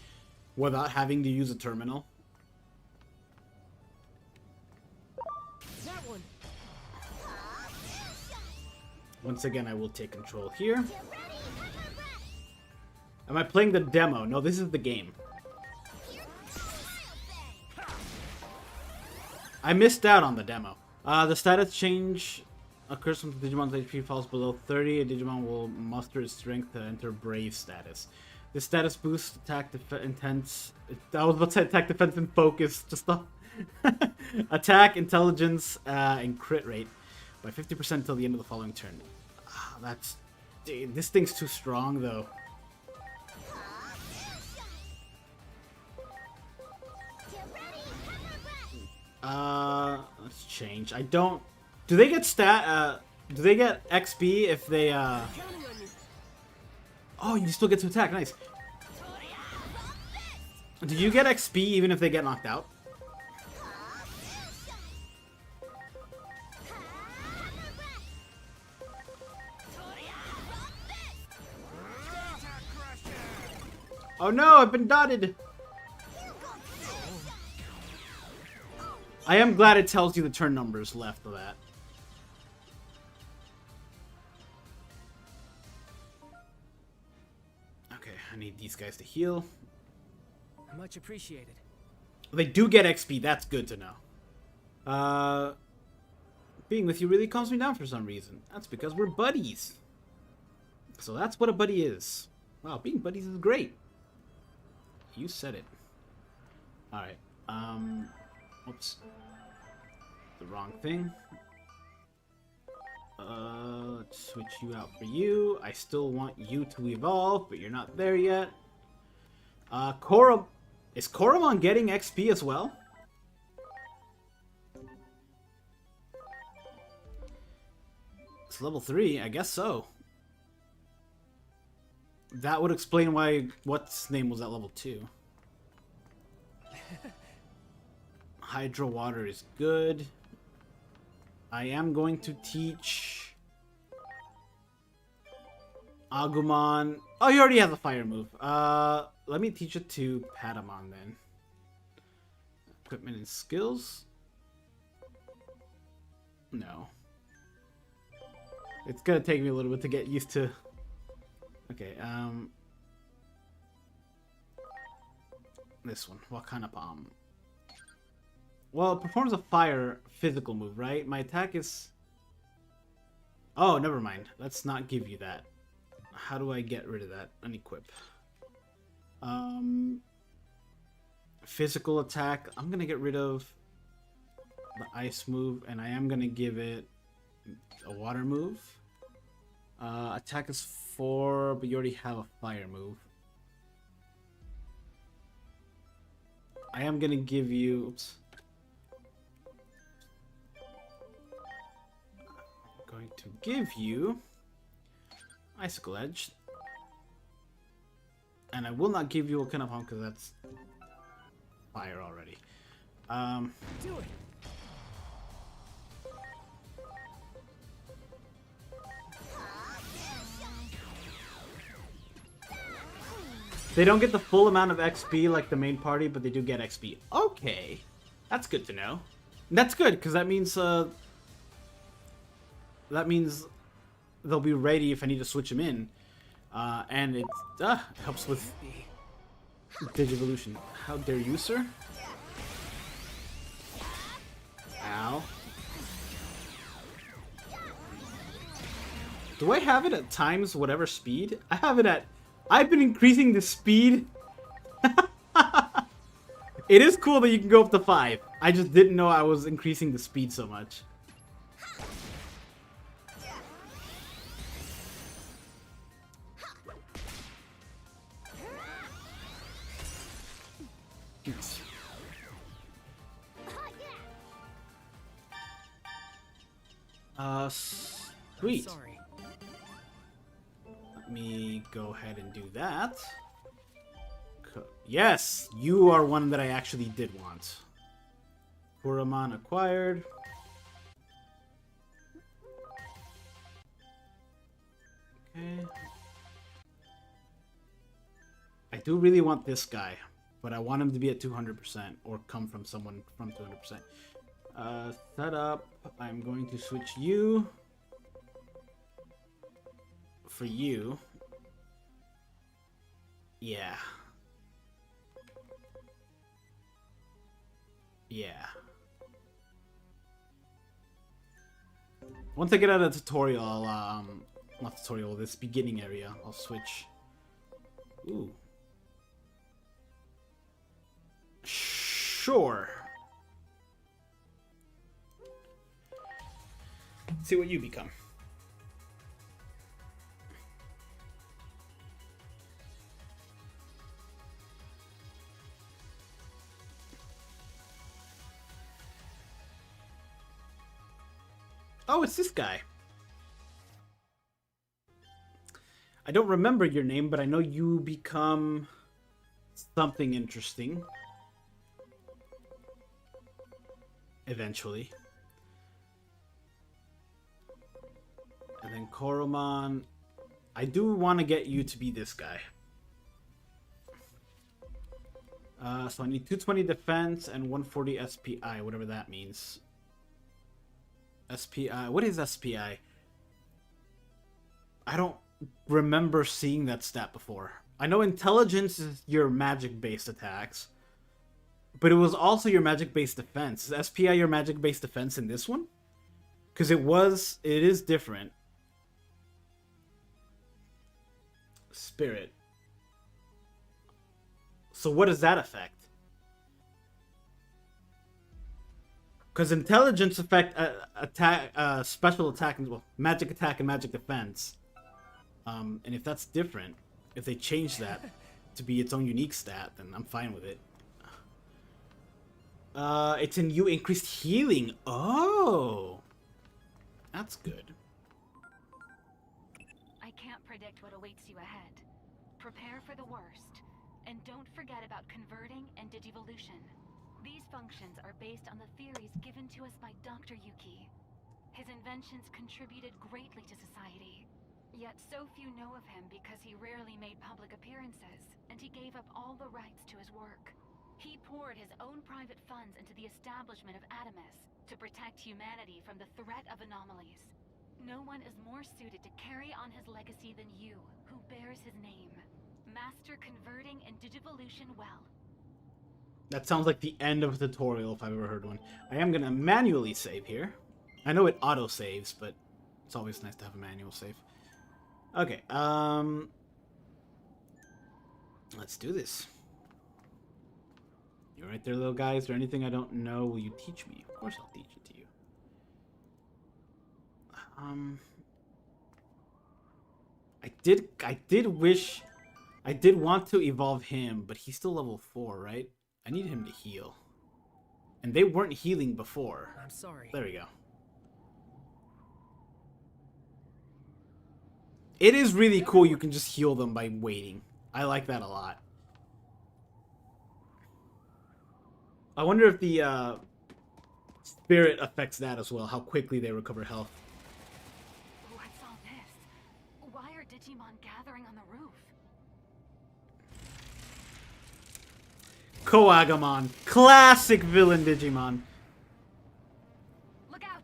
without having to use a terminal. That one. Once again, I will take control here. Am I playing the demo? No, this is the game. I missed out on the demo. The status change occurs when Digimon's HP falls below 30. A Digimon will muster its strength to enter Brave status. This status boosts attack, intense. I was about to say attack, defense, and focus. Just stop. Attack, intelligence, and crit rate by 50% until the end of the following turn. That's. Dude, this thing's too strong, though. Let's change. I don't. Do they get do they get XP if they Counting on you. Oh, you still get to attack. Nice. Do you get XP even if they get knocked out? Oh no, I've been dotted. I am glad it tells you the turn numbers left of that. Okay, I need these guys to heal. Much appreciated. They do get XP, that's good to know. Being with you really calms me down for some reason. That's because we're buddies. So that's what a buddy is. Wow, being buddies is great. You said it. Alright, whoops. The wrong thing. Let's switch you out for you. I still want you to evolve, but you're not there yet. Is Koromon getting XP as well? It's level 3, I guess so. That would explain why what's name was at level 2. Hydro water is good. I am going to teach Agumon. Oh, he already has a fire move. Let me teach it to Patamon then. Equipment and skills. No. It's gonna take me a little bit to get used to. Okay, this one. What kind of bomb? Well, it performs a fire physical move, right? My attack is... Oh, never mind. Let's not give you that. How do I get rid of that? Unequip. Physical attack. I'm gonna get rid of the ice move, and I am gonna give it a water move. Attack is 4, but you already have a fire move. I am gonna give you... Oops. I'm going to give you Icicle Edge. And I will not give you a kind of home because that's fire already. Do it. They don't get the full amount of XP like the main party, but they do get XP. Okay, that's good to know. That's good because that means they'll be ready if I need to switch them in, and it helps with Digivolution. How dare you, sir? Ow. Do I have it at times whatever speed? I have it at... I've been increasing the speed. It is cool that you can go up to 5. I just didn't know I was increasing the speed so much. Sweet. Sorry. Let me go ahead and do that. Yes, you are one that I actually did want. Kuromon acquired. Okay. I do really want this guy, but I want him to be at 200% or come from someone from 200%. Set up. I'm going to switch you for you. Yeah. Yeah. Once I get out of the tutorial, I'll, not tutorial, this beginning area, I'll switch. Ooh. Sure. Let's see what you become. Oh, it's this guy. I don't remember your name, but I know you become something interesting. Eventually. And then Koromon. I do want to get you to be this guy. So I need 220 defense and 140 SPI, whatever that means. SPI. What is SPI? I don't remember seeing that stat before. I know intelligence is your magic-based attacks, but it was also your magic-based defense. Is SPI your magic-based defense in this one? Because it is different. Spirit. So what does that affect? Because intelligence affect attack, special attack, well, magic attack and magic defense. And if that's different, if they change that to be its own unique stat, then I'm fine with it. It's in you increased healing. Oh, that's good. I can't predict what awaits you ahead. Prepare for the worst, and don't forget about converting and digivolution. These functions are based on the theories given to us by Dr. Yuki. His inventions contributed greatly to society. Yet so few know of him because he rarely made public appearances, and he gave up all the rights to his work. He poured his own private funds into the establishment of Adamus to protect humanity from the threat of anomalies. No one is more suited to carry on his legacy than you, who bears his name. Master converting and digivolution well. That sounds like the end of a tutorial if I've ever heard one. I am gonna manually save here. I know it auto saves, but it's always nice to have a manual save. Okay, let's do this. You right there, little guy? Is there anything I don't know? Will you teach me? Of course I'll teach it to you. I did want to evolve him, but he's still level 4, right? I need him to heal. And they weren't healing before. I'm sorry. There we go. It is really cool you can just heal them by waiting. I like that a lot. I wonder if the spirit affects that as well, how quickly they recover health. What's all this? Why are Digimon gathering on the roof? Koagamon. Classic villain Digimon. Look out!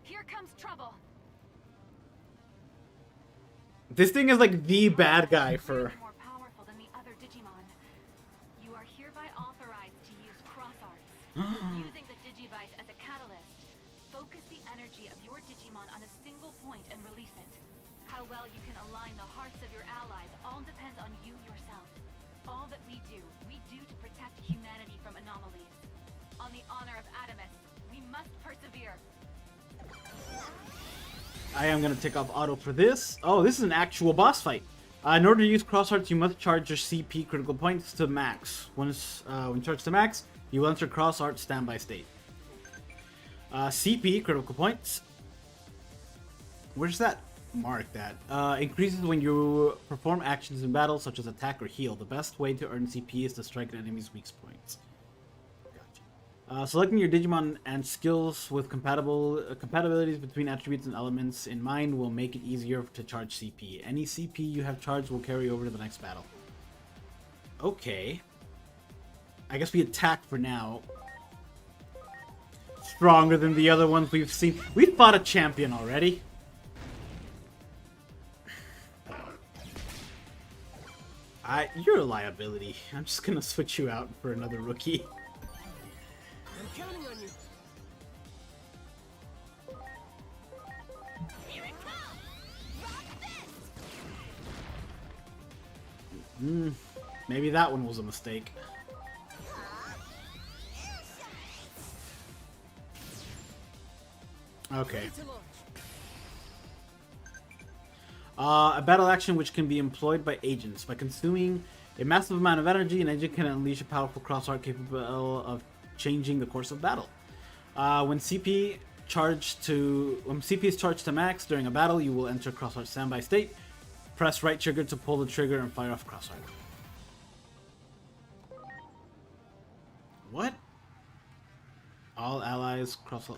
Here comes trouble! This thing is like the bad guy for... More powerful than the other Digimon. You are hereby authorized to use cross arts. Using the Digivice as a catalyst, focus the energy of your Digimon on a single point and release it. How well you can align the hearts of your allies all depends on you yourself. All that we do to protect humanity from anomalies. On the honor of Adamus, we must persevere. I am going to take off auto for this. Oh, this is an actual boss fight. In order to use cross arts, you must charge your CP critical points to max. Once when charged to max, you will enter cross arts standby state. CP critical points. Where's that marked at? Increases when you perform actions in battle, such as attack or heal. The best way to earn CP is to strike an enemy's weak points. Gotcha. Selecting your Digimon and skills with compatibilities between attributes and elements in mind will make it easier to charge CP. Any CP you have charged will carry over to the next battle. Okay. I guess we attack for now. Stronger than the other ones we've seen. We fought a champion already. You're a liability. I'm just gonna switch you out for another rookie. I'm counting on you. Here it comes! Rock fist! Maybe that one was a mistake. Okay. Ready to launch. A battle action which can be employed by agents. By consuming a massive amount of energy, an agent can unleash a powerful cross art capable of changing the course of battle. When CP is charged to max during a battle, you will enter cross art standby state. Press right trigger to pull the trigger and fire off cross art. What? All allies cross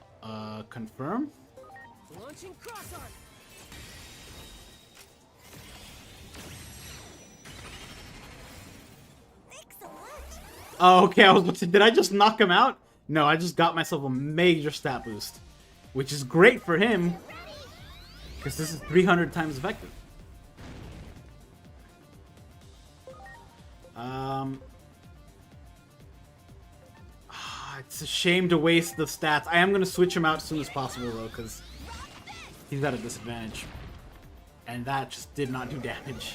confirm? Launching cross art. Excellent! Oh, okay, I was about to, did I just knock him out? No, I just got myself a major stat boost. Which is great for him. Because this is 300 times effective. It's a shame to waste the stats. I am going to switch him out as soon as possible, though, because he's at a disadvantage. And that just did not do damage.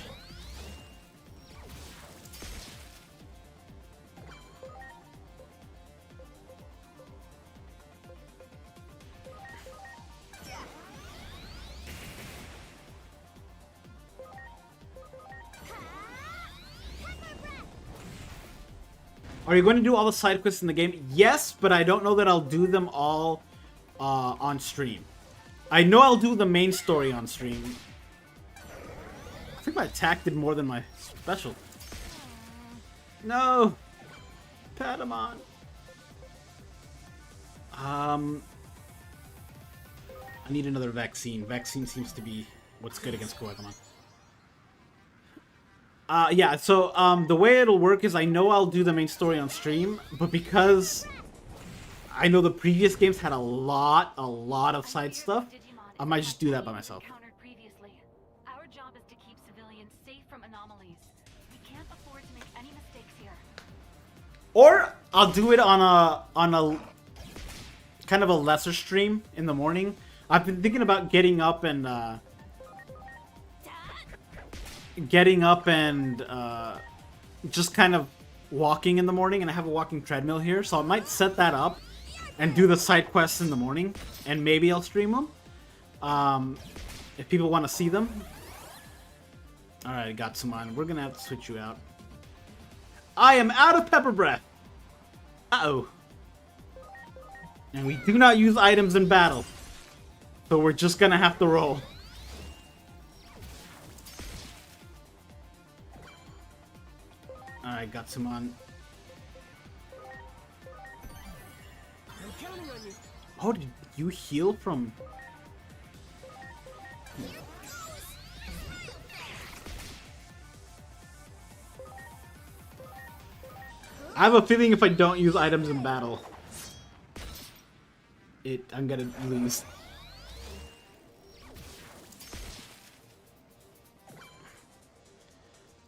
Are you going to do all the side quests in the game? Yes, but I don't know that I'll do them all on stream. I know I'll do the main story on stream. I think my attack did more than my special. No! Patamon! I need another vaccine. Vaccine seems to be what's good against Pokemon. Yeah, so, the way it'll work is I know I'll do the main story on stream, but because I know the previous games had a lot of side stuff, I might just do that by myself. Our job is to keep civilians safe from anomalies. We can't afford to make any mistakes here. Or I'll do it on a kind of a lesser stream in the morning. I've been thinking about getting up and just kind of walking in the morning, and I have a walking treadmill here, so I might set that up and do the side quests in the morning, and maybe I'll stream them if people want to see them. Alright, Gatsumon, we're gonna have to switch you out. I am out of pepper breath! Uh-oh. And we do not use items in battle, so we're just gonna have to roll. Alright, Gatsumon. I'm counting on you. Oh, did you heal from... I have a feeling if I don't use items in battle, I'm gonna lose.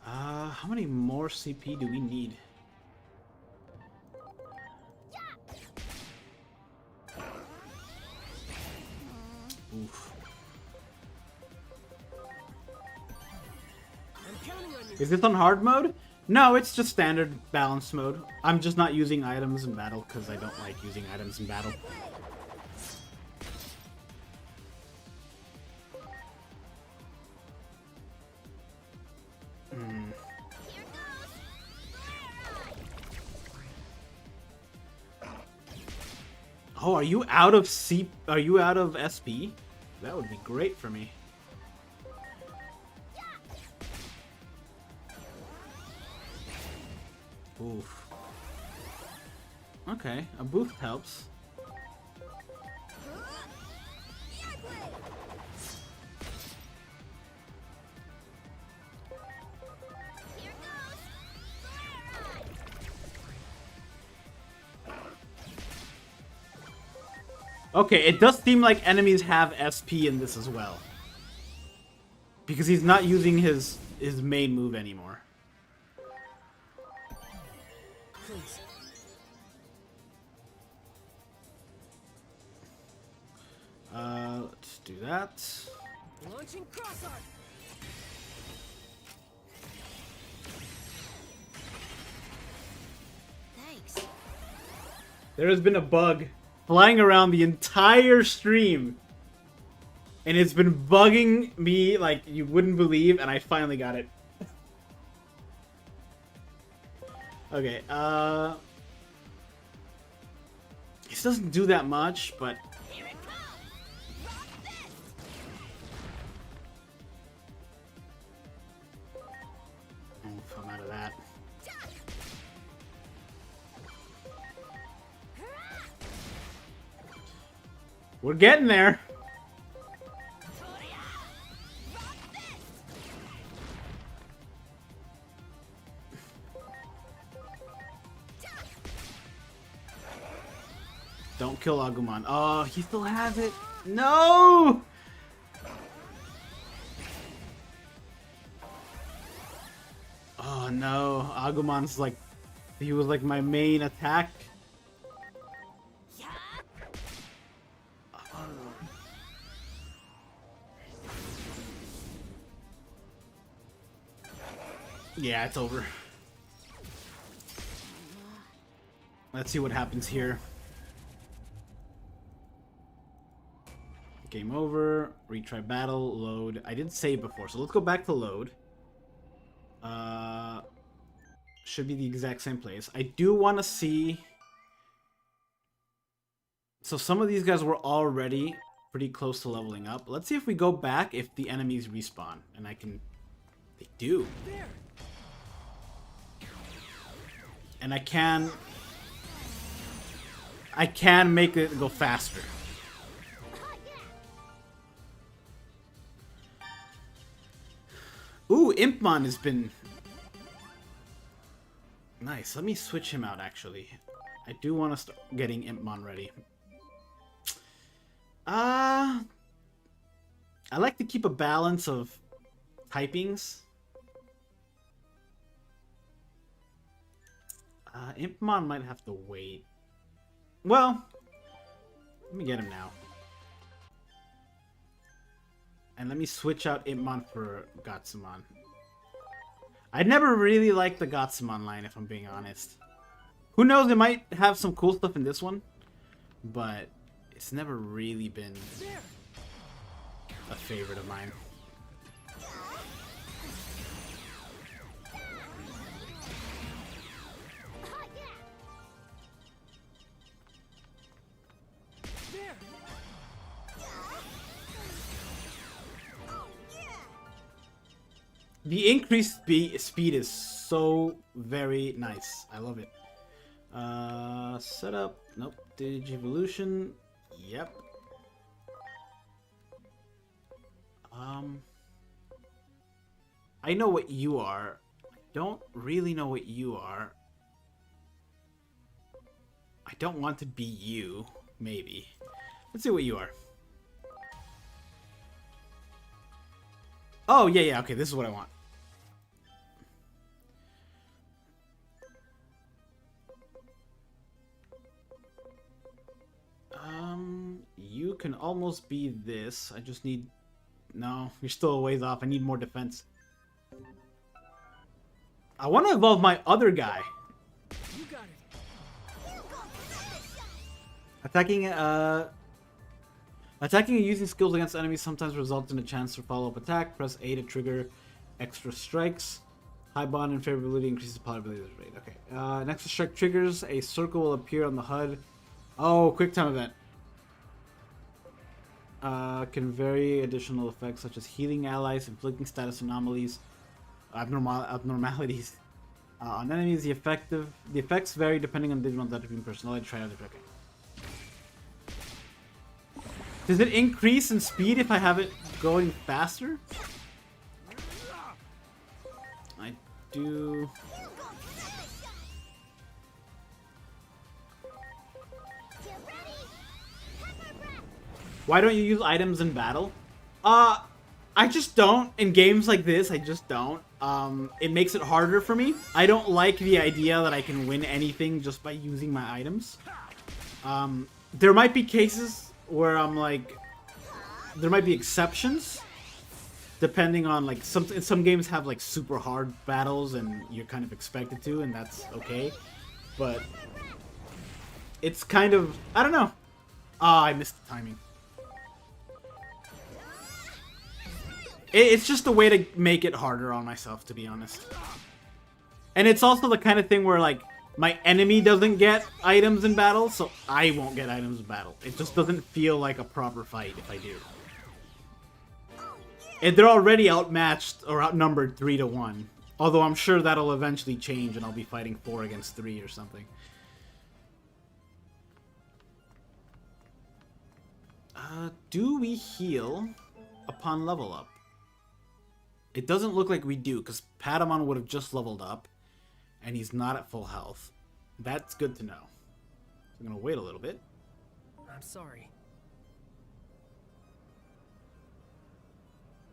How many more CP do we need? Oof. I'm counting on you. Is this on hard mode? No, it's just standard balance mode. I'm just not using items in battle because I don't like using items in battle. Oh, are you out of Are you out of SP? That would be great for me. Oof. Okay, a boost helps. Okay, it does seem like enemies have SP in this as well. Because he's not using his main move anymore. Please. Let's do that. Launching cross arc. Thanks. There has been a bug flying around the entire stream. And it's been bugging me like you wouldn't believe, and I finally got it. Okay, this doesn't do that much, but... Here it comes! Rock this! Oof, I'm out of that. We're getting there. Don't kill Agumon. Oh, he still has it. No! Oh no, Agumon's like, he was like my main attack. Yeah, it's over. Let's see what happens here. Game over. Retry battle. Load. I didn't save before, so let's go back to load. Should be the exact same place. I do want to see... So some of these guys were already pretty close to leveling up. Let's see if we go back if the enemies respawn. And I can... They do. And I can make it go faster. Ooh, Impmon has been... Nice. Let me switch him out, actually. I do want to start getting Impmon ready. I like to keep a balance of typings. Impmon might have to wait. Well, let me get him now. And let me switch out Impmon for Gatsumon. I never really liked the Gatsumon line, if I'm being honest. Who knows, they might have some cool stuff in this one. But it's never really been a favorite of mine. The increased speed is so very nice. I love it. Setup. Nope. Digivolution. Yep. I know what you are. I don't really know what you are. I don't want to be you. Maybe. Let's see what you are. Oh, yeah, okay, this is what I want. You can almost be this. I just need... No, you're still a ways off. I need more defense. I want to evolve my other guy. You got it. Attacking and using skills against enemies sometimes results in a chance for follow-up attack. Press A to trigger extra strikes. High bond and favorability increases the probability of the rate. Okay. An extra strike triggers. A circle will appear on the HUD. Oh, quick time event. Can vary additional effects such as healing allies, inflicting status anomalies, abnormalities on enemies. The effects vary depending on Digimon's attribute and personality. Try other. Okay. Does it increase in speed if I have it going faster? I do. Why don't you use items in battle? I just don't. In games like this, I just don't. It makes it harder for me. I don't like the idea that I can win anything just by using my items. There might be cases where I'm like, there might be exceptions, depending on like some games have like super hard battles and you're kind of expected to, and that's okay. But it's kind of, I don't know. I missed the timing. It's just a way to make it harder on myself, to be honest. And it's also the kind of thing where like my enemy doesn't get items in battle, so I won't get items in battle. It just doesn't feel like a proper fight if I do. And they're already outmatched or outnumbered 3-1. Although I'm sure that'll eventually change and I'll be fighting 4 against 3 or something. Do we heal upon level up? It doesn't look like we do, because Patamon would have just leveled up, and he's not at full health. That's good to know. I'm going to wait a little bit. I'm sorry.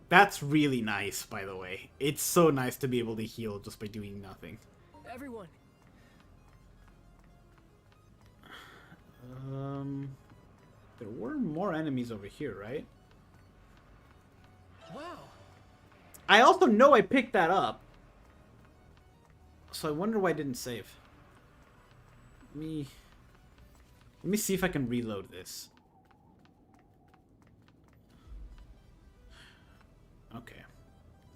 That's really nice, by the way. It's so nice to be able to heal just by doing nothing. Everyone, There were more enemies over here, right? wow. I also know I picked that up. So I wonder why I didn't save. Let me see if I can reload this. Okay.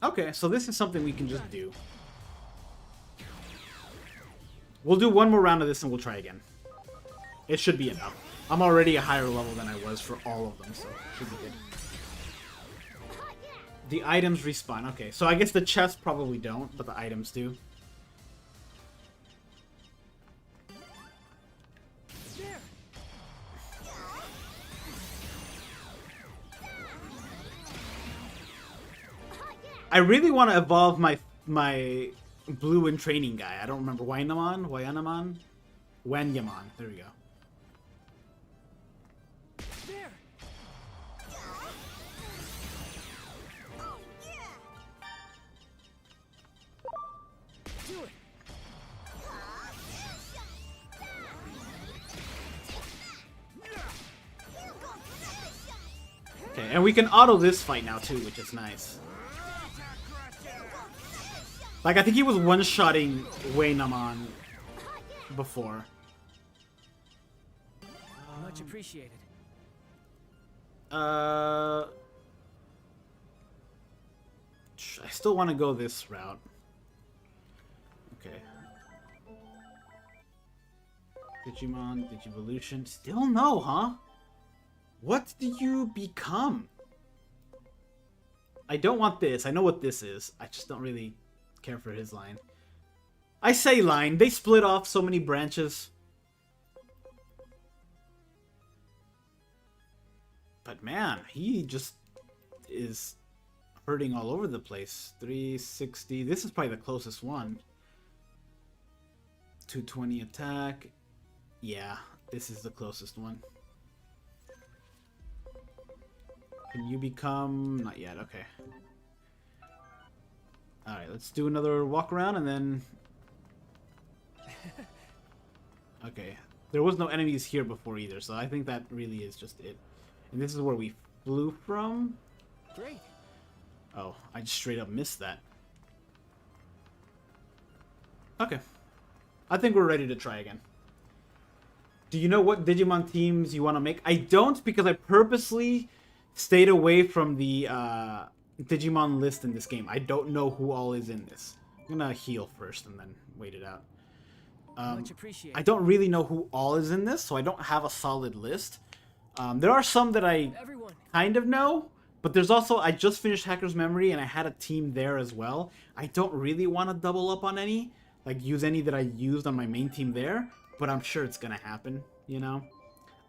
Okay, so this is something we can just do. We'll do one more round of this and we'll try again. It should be enough. I'm already a higher level than I was for all of them, so it should be good. The items respawn. Okay, so I guess the chests probably don't, but the items do. There. I really want to evolve my blue and training guy. I don't remember. Wanyamon? There we go. There. Do it. Okay, and we can auto this fight now too, which is nice. Like, I think he was one-shotting Waynamon before. Much appreciated. I still want to go this route. Okay. Digimon, Digivolution. Still no, huh? What do you become? I don't want this. I know what this is. I just don't really care for his line. I say line. They split off so many branches. But man, he just is hurting all over the place. 360. This is probably the closest one. 220 attack. Yeah, this is the closest one. Can you become... Not yet, okay. Alright, let's do another walk around and then... Okay. There was no enemies here before either, so I think that really is just it. And this is where we flew from? Great. Oh, I just straight up missed that. Okay. I think we're ready to try again. Do you know what Digimon teams you want to make? I don't, because I purposely stayed away from the Digimon list in this game. I don't know who all is in this. I'm gonna heal first and then wait it out. Much appreciated. I don't really know who all is in this, so I don't have a solid list. There are some that I Everyone. kind of know, but there's also, I just finished Hacker's Memory and I had a team there as well. I don't really want to double up on any, like use any that I used on my main team there, but I'm sure it's gonna happen, you know?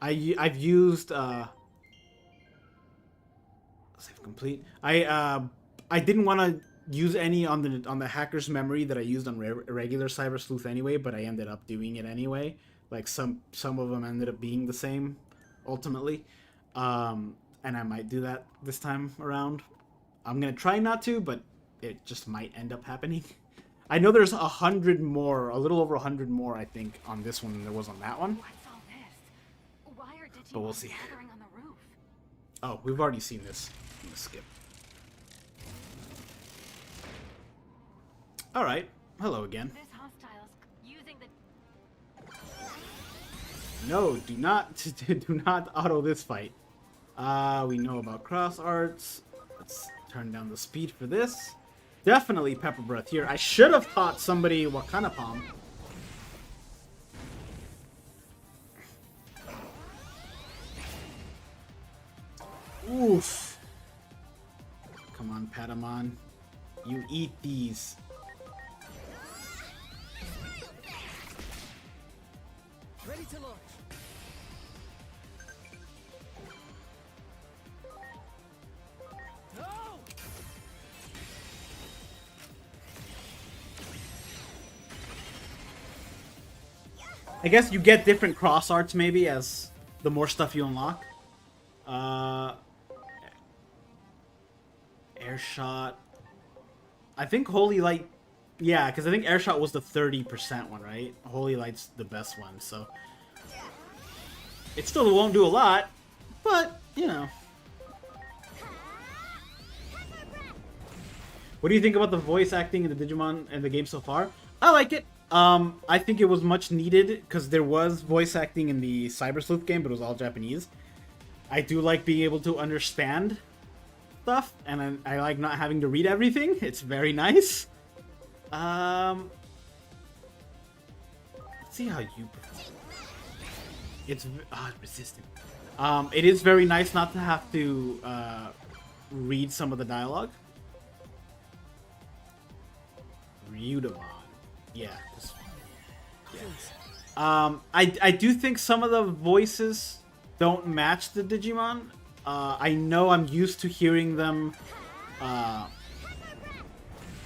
I've used, save complete. I didn't want to use any on the Hacker's Memory that I used on regular Cyber Sleuth anyway, but I ended up doing it anyway. Like some of them ended up being the same ultimately, and I might do that this time around. I'm gonna try not to, but it just might end up happening. I know there's 100 more, a little over 100 more, I think, on this one than there was on that one. What's all this? Why are Digimon But we'll see. gathering on the roof? Oh, we've already seen this. I'm gonna skip. All right. Hello again. This hostile's using the... No, do not do not auto this fight. We know about cross arts. Let's turn down the speed for this. Definitely Pepper Breath here. I should have taught somebody Wakana Palm. Oof. Come on, Patamon. You eat these. Ready to launch. No! I guess you get different cross arts maybe as the more stuff you unlock. Airshot. I think Holy Light. Yeah, because I think Airshot was the 30% one, right? Holy Light's the best one, so it still won't do a lot, but you know. What do you think about the voice acting in the Digimon and the game so far? I like it. I think it was much needed because there was voice acting in the Cyber Sleuth game, but it was all Japanese. I do like being able to understand stuff, and I like not having to read everything. It's very nice. Let's see how you. It's resistant. It is very nice not to have to read some of the dialogue. Ryudamon. Yeah. I do think some of the voices don't match the Digimon. I know I'm used to hearing them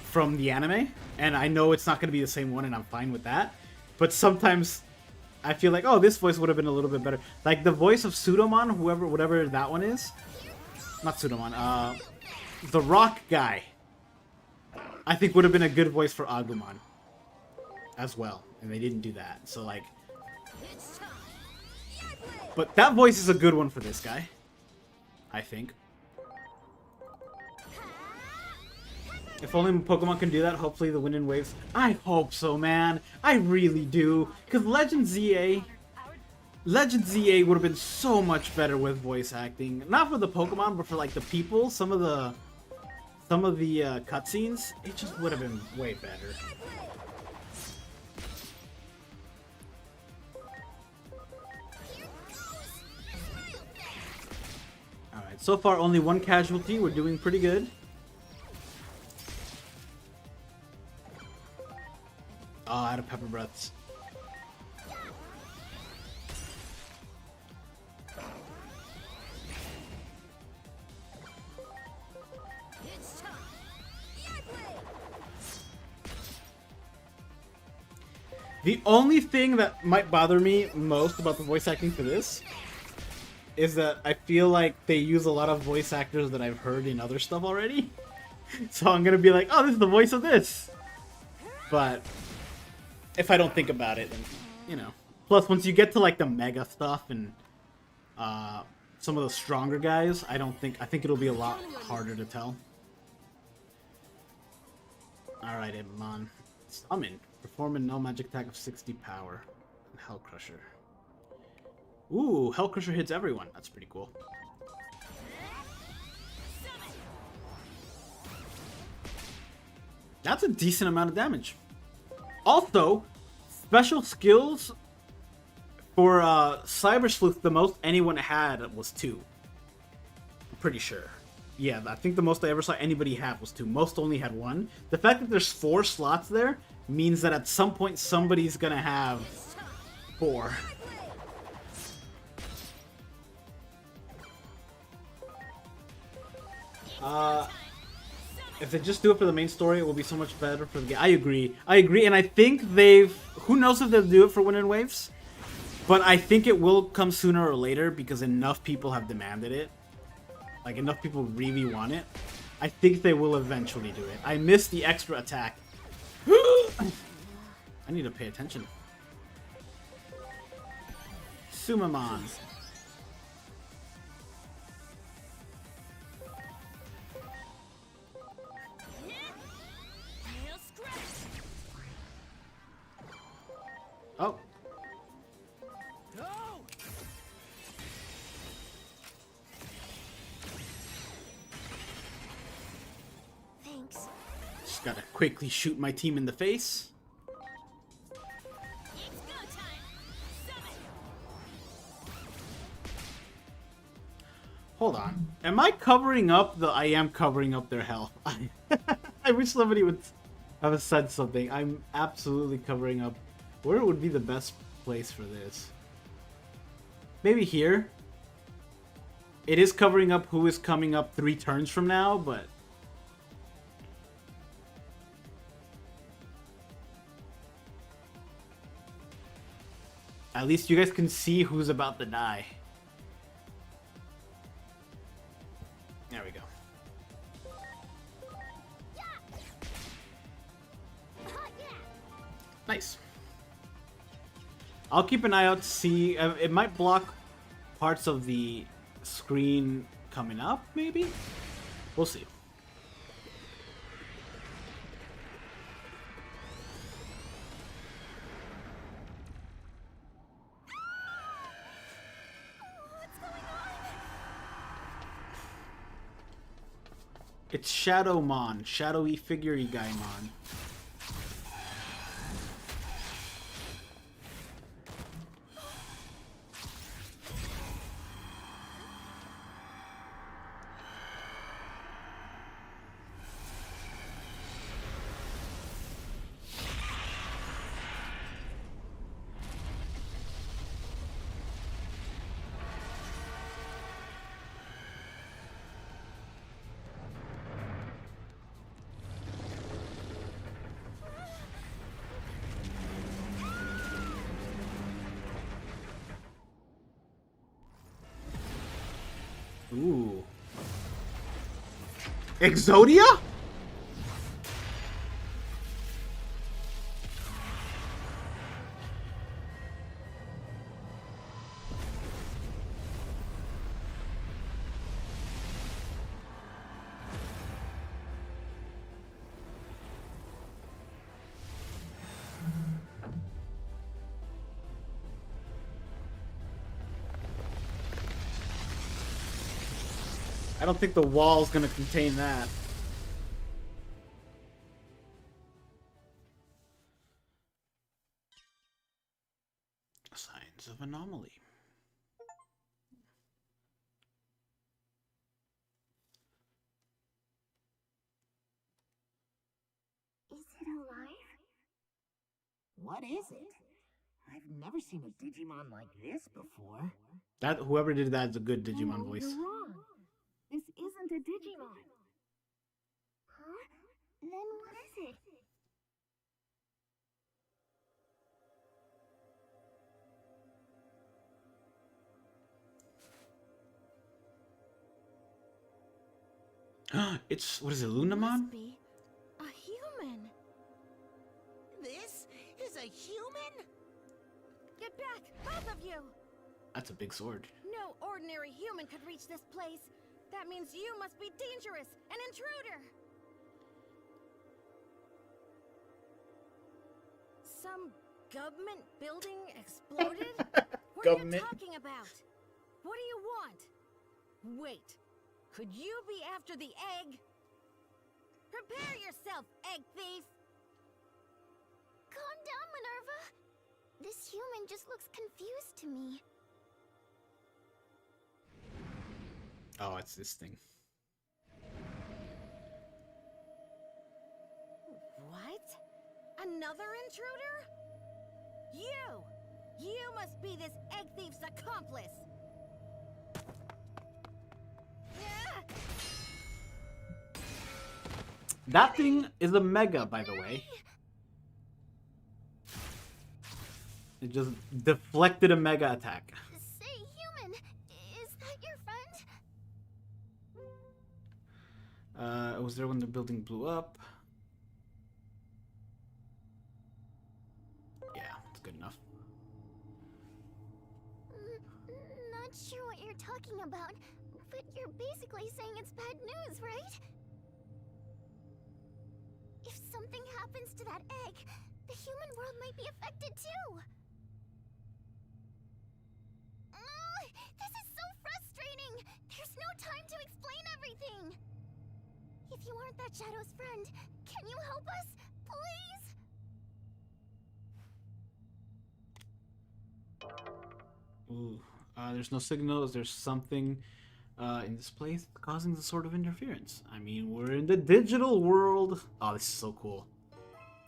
from the anime, and I know it's not going to be the same one, and I'm fine with that. But sometimes I feel like, oh, this voice would have been a little bit better. Like the voice of Pseudomon, whatever that one is. Not Pseudomon. The rock guy. I think would have been a good voice for Agumon as well, and they didn't do that. So like, but that voice is a good one for this guy, I think. If only Pokemon can do that, hopefully the Wind and Waves. I hope so, man. I really do, because Legend ZA would have been so much better with voice acting. Not for the Pokemon, but for like the people. Some of the cutscenes, it just would have been way better. Alright, so far only one casualty. We're doing pretty good. Oh, out of Pepper Breaths. The only thing that might bother me most about the voice acting for this is that I feel like they use a lot of voice actors that I've heard in other stuff already. So I'm gonna be like, oh, this is the voice of this. But if I don't think about it, then, you know. Plus, once you get to like the mega stuff and some of the stronger guys, I think it'll be a lot harder to tell. Alright, Edmon. Summon. Perform a no magic attack of 60 power. Hell Crusher. Ooh, Hell Crusher hits everyone. That's pretty cool. That's a decent amount of damage. Also, special skills for Cyber Sleuth, the most anyone had was 2. I'm pretty sure. Yeah, I think the most I ever saw anybody have was 2. Most only had 1. The fact that there's 4 slots there means that at some point somebody's gonna have 4. If they just do it for the main story, it will be so much better for the game. I agree, and I think who knows if they'll do it for Wind and Waves? But I think it will come sooner or later because enough people have demanded it. Like, enough people really want it. I think they will eventually do it. I missed the extra attack. I need to pay attention. Sumamon. Oh. Thanks. Just gotta quickly shoot my team in the face. It's go time. Summon. Hold on. Am I covering up the... I am covering up their health. I wish somebody would have said something. I'm absolutely covering up. Where would be the best place for this? Maybe here? It is covering up who is coming up 3 turns from now, but... At least you guys can see who's about to die. I'll keep an eye out to see. It might block parts of the screen coming up, maybe? We'll see. What's going on? It's Shadowmon, shadowy figure-y guy mon. Ooh. Exodia? I don't think the wall's gonna contain that. Signs of anomaly. Is it alive? What is it? I've never seen a Digimon like this before. That whoever did that is a good Digimon voice. You're wrong. This isn't a Digimon. Huh? Then what is it? It's what is it, Must Lunamon? be a human. This is a human? Get back, both of you! That's a big sword. No ordinary human could reach this place. That means you must be dangerous, an intruder. Some government building exploded? What are you Government. talking about? What do you want? Wait, could you be after the egg? Prepare yourself, egg thief! Calm down, Minerva. This human just looks confused to me. Oh, it's this thing. What? Another intruder? You! You must be this egg thief's accomplice! Yeah. That thing is a mega, by the way. It just deflected a mega attack. Say, human, is that your friend? I was there when the building blew up. Yeah, it's good enough. Not sure what you're talking about, but you're basically saying it's bad news, right? If something happens to that egg, the human world might be affected too. This is so frustrating! There's no time to explain everything! If you aren't that Shadow's friend, can you help us, please? Ooh, there's no signals. There's something in this place causing the sort of interference. I mean, we're in the digital world. Oh, this is so cool.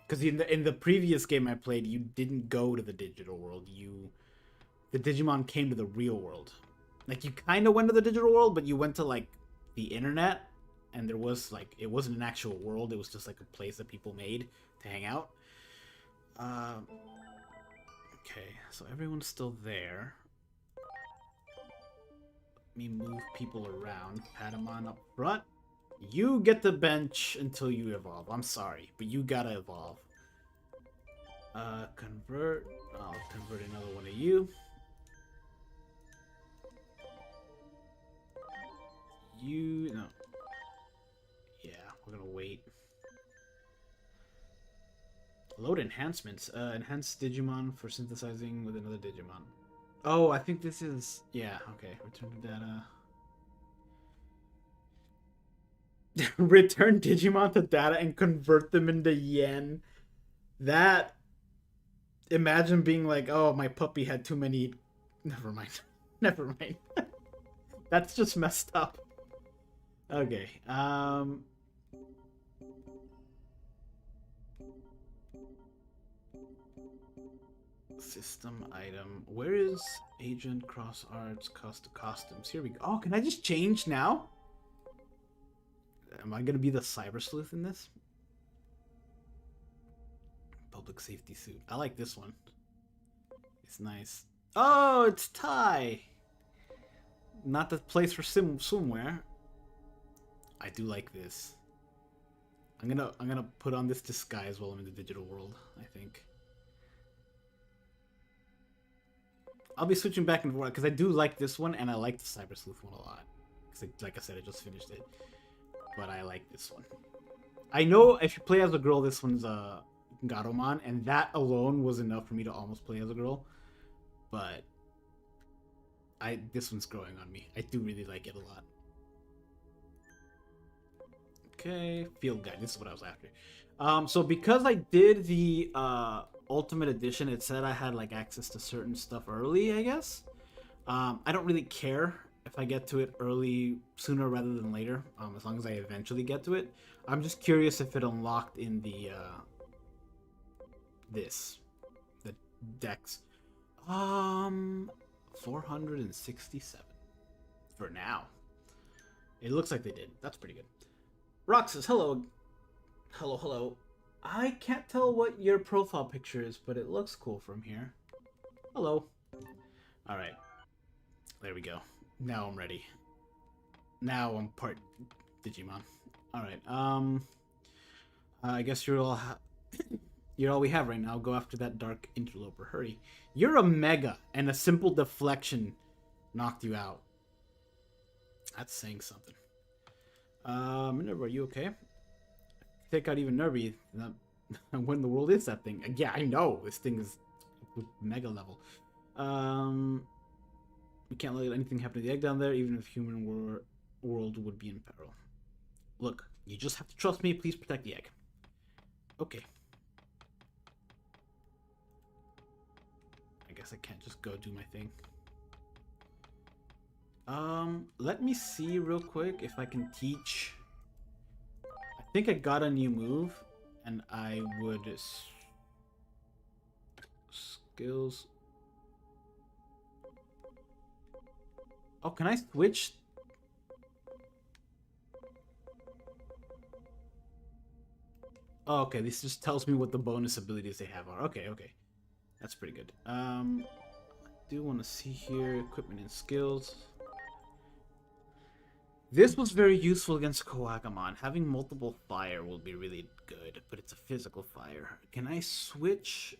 Because in the previous game I played, you didn't go to the digital world. The Digimon came to the real world. Like, you kind of went to the digital world, but you went to, like, the internet. And there was, like, it wasn't an actual world. It was just, like, a place that people made to hang out. Okay, so everyone's still there. Let me move people around. Patamon up front. You get the bench until you evolve. I'm sorry, but you gotta evolve. Convert. I'll convert another one of you. You no. Yeah, we're gonna wait. Load enhancements. Enhance Digimon for synthesizing with another Digimon. Oh, I think this is... Yeah, okay. Return to data. Return Digimon to data and convert them into yen. That... Imagine being like, oh, my puppy had too many... Never mind. Never mind. That's just messed up. Okay, system item. Where is Agent Cross Arts costumes? Here we go. Oh, can I just change now? Am I gonna be the cyber sleuth in this? Public safety suit. I like this one. It's nice. Oh, it's Thai. Not the place for swimwear. I do like this. I'm gonna put on this disguise while I'm in the digital world, I think. I'll be switching back and forth because I do like this one and I like the Cyber Sleuth one a lot. Because, like I said, I just finished it. But I like this one. I know if you play as a girl, this one's Garomon, and that alone was enough for me to almost play as a girl. But this one's growing on me. I do really like it a lot. Okay, field guide. This is what I was after. So because I did the Ultimate Edition, it said I had like access to certain stuff early, I guess. I don't really care if I get to it early, sooner rather than later, as long as I eventually get to it. I'm just curious if it unlocked in the the decks. 467 for now. It looks like they did. That's pretty good. Rock says, hello. Hello, hello. I can't tell what your profile picture is, but it looks cool from here. Hello. Alright. There we go. Now I'm ready. Now I'm part Digimon. Alright, I guess you're all we have right now. Go after that dark interloper. Hurry. You're a mega, and a simple deflection knocked you out. That's saying something. Minerva, are you okay? Take out even Nervy. When the world is that thing? Yeah, I know. This thing is mega level. We can't let anything happen to the egg down there, even if human world would be in peril. Look, you just have to trust me. Please protect the egg. Okay. I guess I can't just go do my thing. Let me see real quick if I can teach. I think I got a new move, and I would skills. Oh, can I switch? Oh, okay, this just tells me what the bonus abilities they have are. Okay, okay. That's pretty good. I do want to see here equipment and skills. This was very useful against Koagamon. Having multiple fire will be really good, but it's a physical fire. Can I switch?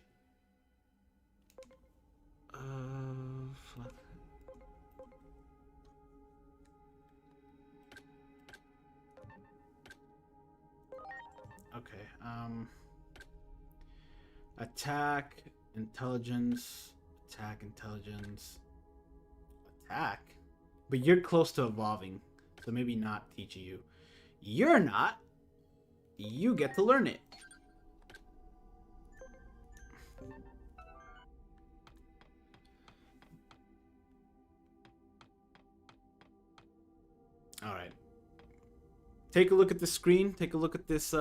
Okay, attack, intelligence, attack, intelligence, attack? But you're close to evolving, so maybe not teaching you. You're not. You get to learn it. Alright. Take a look at the screen. Take a look at this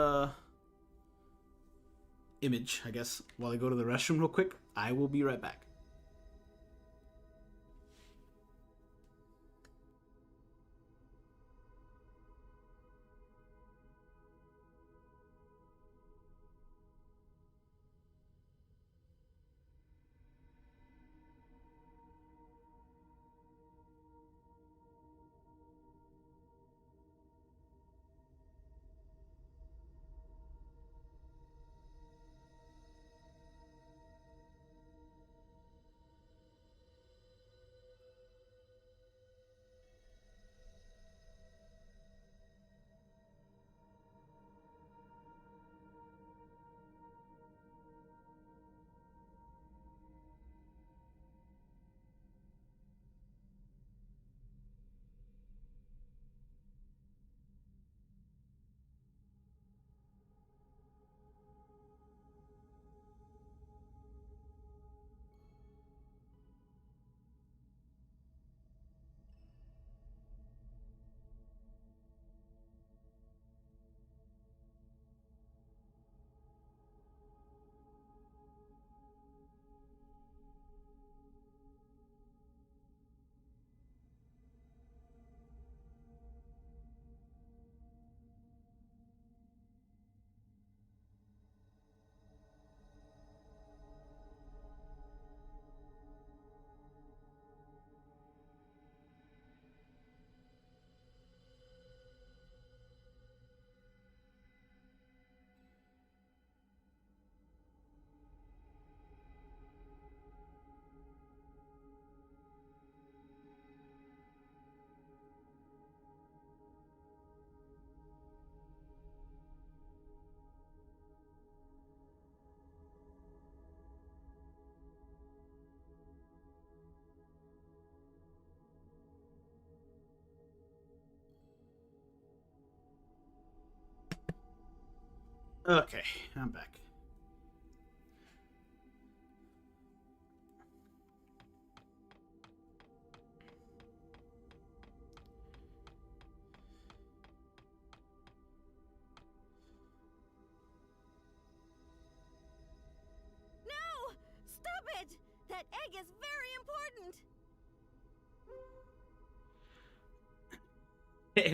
image, I guess, while I go to the restroom real quick. I will be right back. Okay, I'm back. No! Stop it! That egg is very important!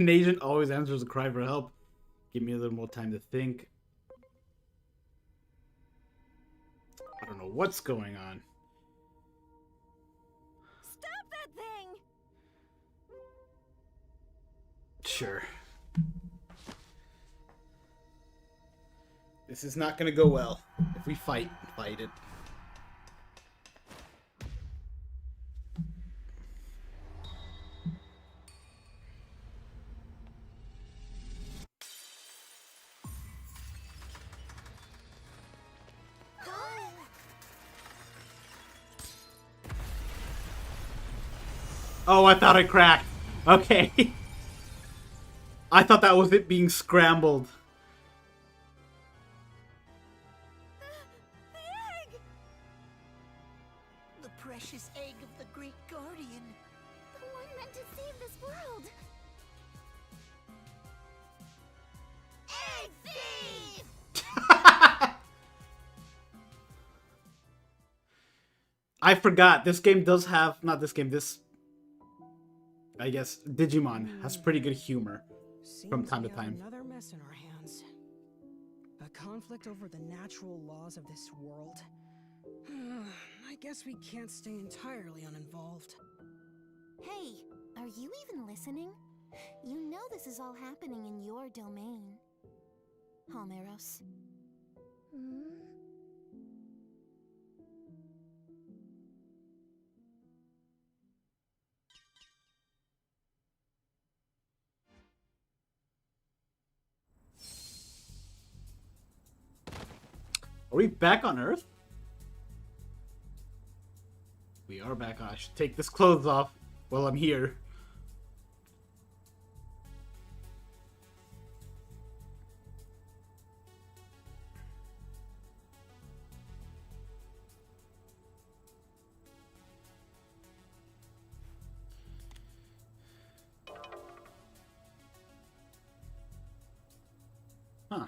An agent always answers a cry for help. Give me a little more time to think. I don't know what's going on. Stop that thing! Sure. This is not gonna go well. If we fight it. Oh, I thought I cracked. Okay. I thought that was it being scrambled. The egg! The precious egg of the Great Guardian. The one meant to save this world. Egg thief! I forgot. This game does have... Not this game, this... I guess Digimon has pretty good humor from time to time. Another mess in our hands. A conflict over the natural laws of this world. I guess we can't stay entirely uninvolved. Hey, are you even listening? You know this is all happening in your domain. Homeros. Are we back on Earth? We are back on. I should take this clothes off while I'm here. Huh.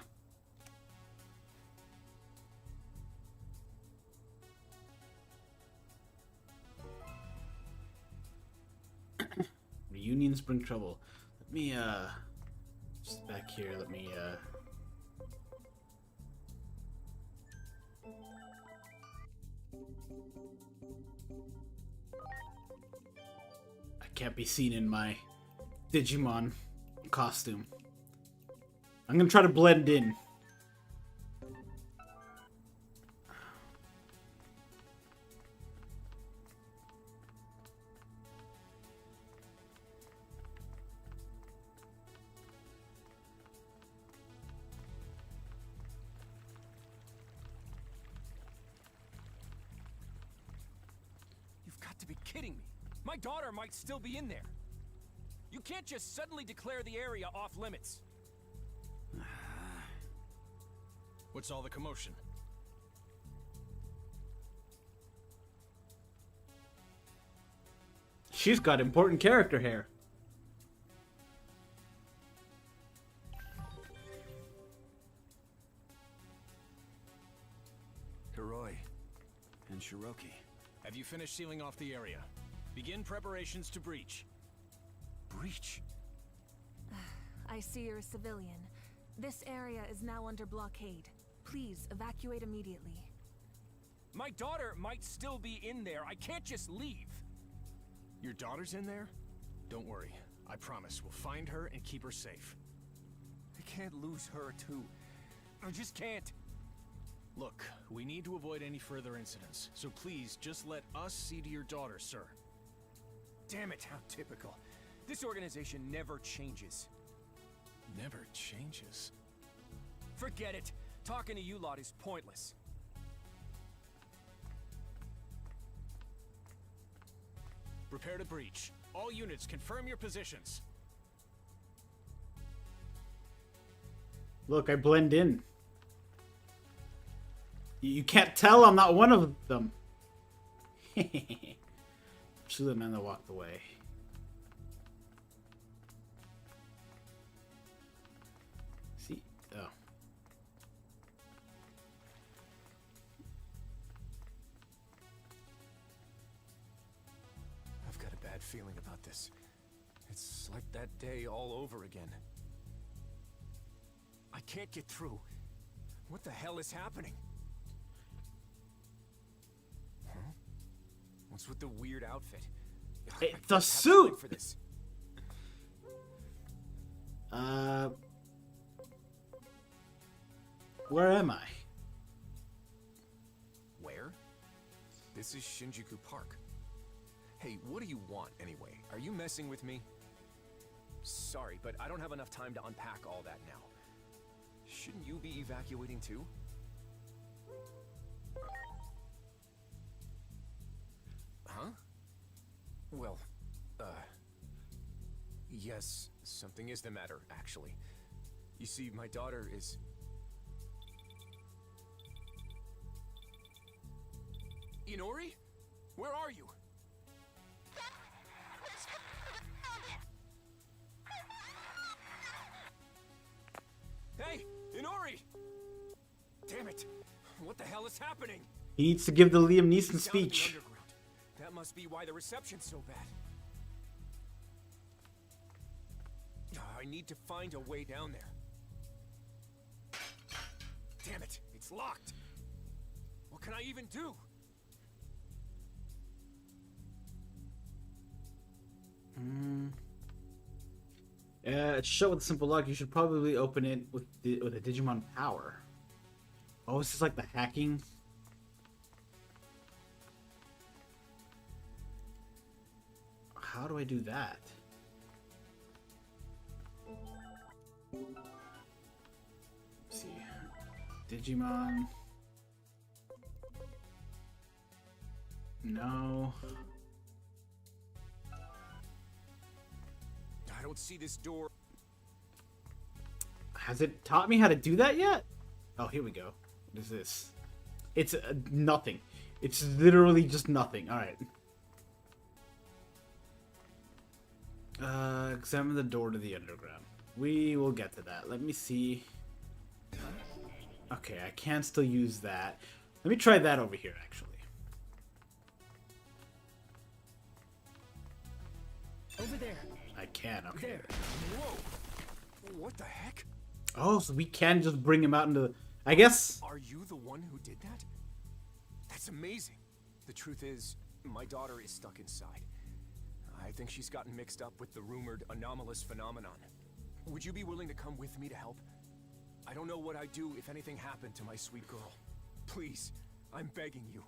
Reunions bring trouble. Let me, just back here, let me, I can't be seen in my Digimon costume. I'm gonna try to blend in. You've got to be kidding me. My daughter might still be in there. You can't just suddenly declare the area off limits. What's all the commotion? She's got important character hair. Hiroi and Shiroki. Have you finished sealing off the area? Begin preparations to breach. Breach? I see you're a civilian. This area is now under blockade. Please evacuate immediately. My daughter might still be in there. I can't just leave. Your daughter's in there? Don't worry. I promise we'll find her and keep her safe. I can't lose her too. I just can't. Look, we need to avoid any further incidents, so please just let us see to your daughter, sir. Damn it, how typical. This organization never changes. Never changes? Forget it. Talking to you lot is pointless. Prepare to breach. All units, confirm your positions. Look, I blend in. You can't tell I'm not one of them. Pursue the man that walked away. See? Oh. I've got a bad feeling about this. It's like that day all over again. I can't get through. What the hell is happening? Huh? What's with the weird outfit? It's a suit! For this. Where am I? Where? This is Shinjuku Park. Hey, what do you want anyway? Are you messing with me? Sorry, but I don't have enough time to unpack all that now. Shouldn't you be evacuating too? Huh? Well, yes, something is the matter, actually. You see, my daughter is... Inori? Where are you? Hey, Inori! Damn it! What the hell is happening? He needs to give the Liam Neeson He's down in the speech. underground. That must be why the reception's so bad. I need to find a way down there. Damn it, it's locked. What can I even do? It's shut with a simple lock. You should probably open it with a Digimon power. Oh, this is like the hacking. How do I do that? Let's see. Digimon. No. I don't see this door. Has it taught me how to do that yet? Oh, here we go. What is this? It's nothing. It's literally just nothing. All right. Examine the door to the underground. We will get to that. Let me see. Okay, I can still use that. Let me try that over here, actually. Over there. I can, okay. There. Whoa. What the heck? Oh, so we can just bring him out into the... I guess... Are you the one who did that? That's amazing. The truth is, my daughter is stuck inside. I think she's gotten mixed up with the rumored anomalous phenomenon. Would you be willing to come with me to help? I don't know what I'd do if anything happened to my sweet girl. Please, I'm begging you.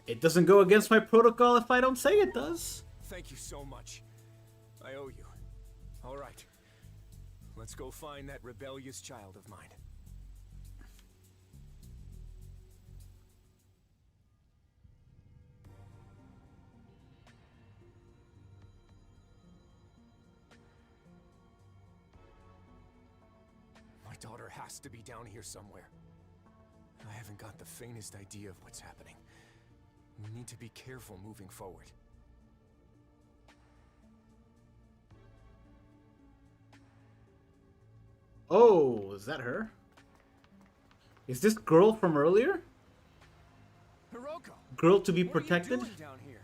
It doesn't go against my protocol if I don't say it does. Thank you so much. I owe you. All right. Let's go find that rebellious child of mine. My daughter has to be down here somewhere. I haven't got the faintest idea of what's happening. We need to be careful moving forward. Oh, is that her? Is this girl from earlier? Hiroko, Girl to be what are you protected? doing down here?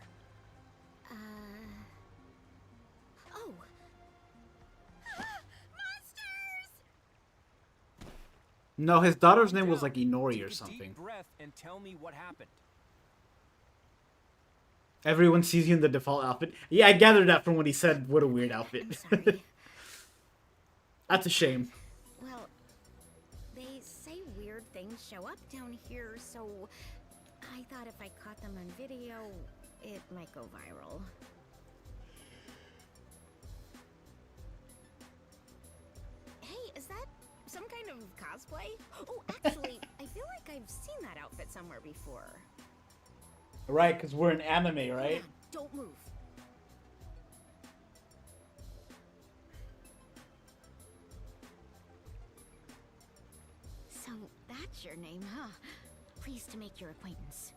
Oh. No, his daughter's name was Down. like Inori Take or a something. Deep breath and tell me what happened. Everyone sees you in the default outfit. Yeah, I gathered that from what he said. What a weird outfit. I'm sorry. That's a shame. Well, they say weird things show up down here, so I thought if I caught them on video, it might go viral. Hey, is that some kind of cosplay? Oh, actually, I feel like I've seen that outfit somewhere before. Right, because we're in anime, right? Yeah, don't move. So that's your name, huh? Pleased to make your acquaintance.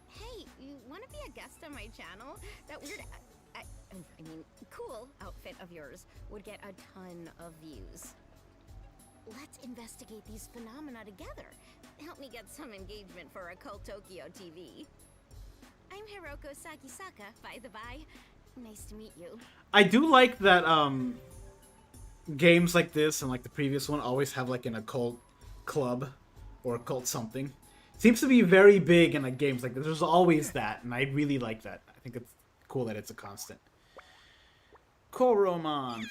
Hey, you want to be a guest on my channel? That weird, I mean, cool outfit of yours would get a ton of views. Let's investigate these phenomena together. Help me get some engagement for Occult Tokyo TV. I'm Hiroko Sakisaka, by the by. Nice to meet you. I do like that games like this and like the previous one always have like an occult club or occult something. Seems to be very big in like games like this. There's always that, and I really like that. I think it's cool that it's a constant. Koromon.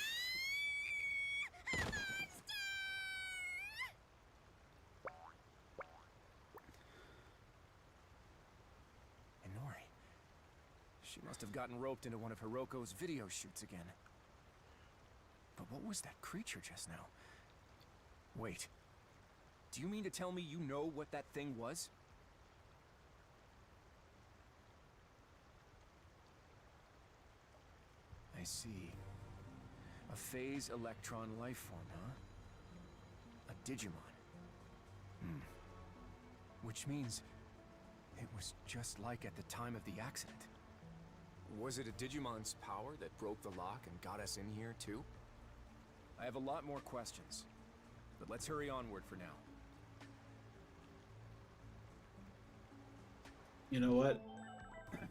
Inori. She must have gotten roped into one of Hiroko's video shoots again. But what was that creature just now? Wait. Do you mean to tell me you know what that thing was? I see. A phase electron life form, huh? A Digimon. Which means it was just like at the time of the accident. Was it a Digimon's power that broke the lock and got us in here, too? I have a lot more questions, but let's hurry onward for now. You know what? I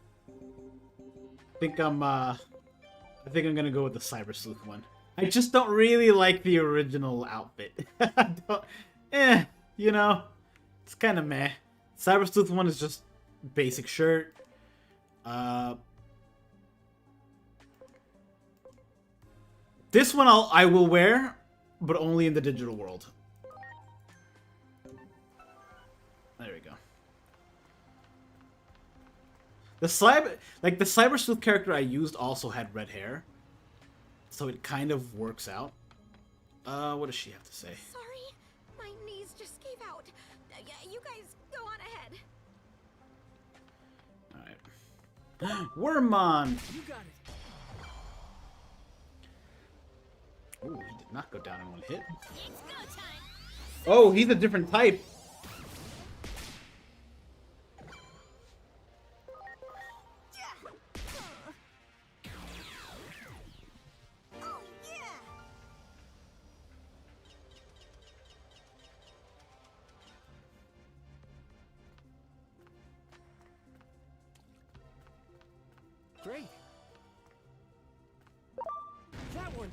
think I'm gonna go with the Cyber Sleuth one. I just don't really like the original outfit. You know, it's kind of meh. Cyber Sleuth one is just basic shirt. This one I will wear, but only in the digital world. There we go. The Cyber Sleuth character I used also had red hair, so it kind of works out. What does she have to say? Sorry, my knees just gave out. You guys go on ahead. Alright. Wormmon! You got it. Ooh, he did not go down in one hit. It's go time. Oh, he's a different type. Oh yeah. Great. That one.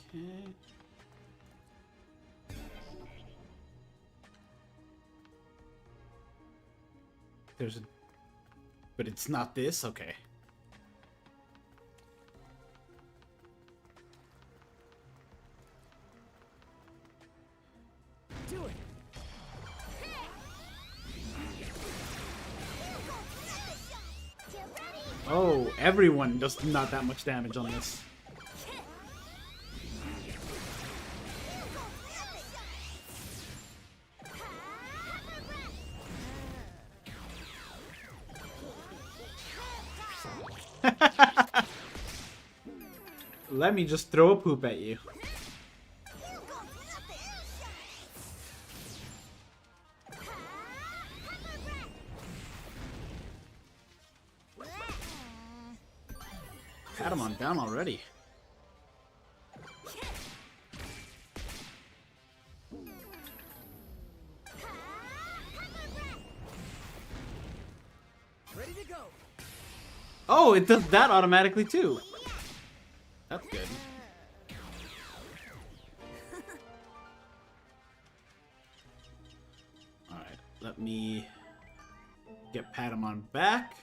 Okay. There's a... But it's not this? Okay. Do it. Oh, everyone does not that much damage on this. Let me just throw a poop at you. Had him on down already. Ready to go. Oh, it does that automatically too. That's good. Alright, let me get Patamon back.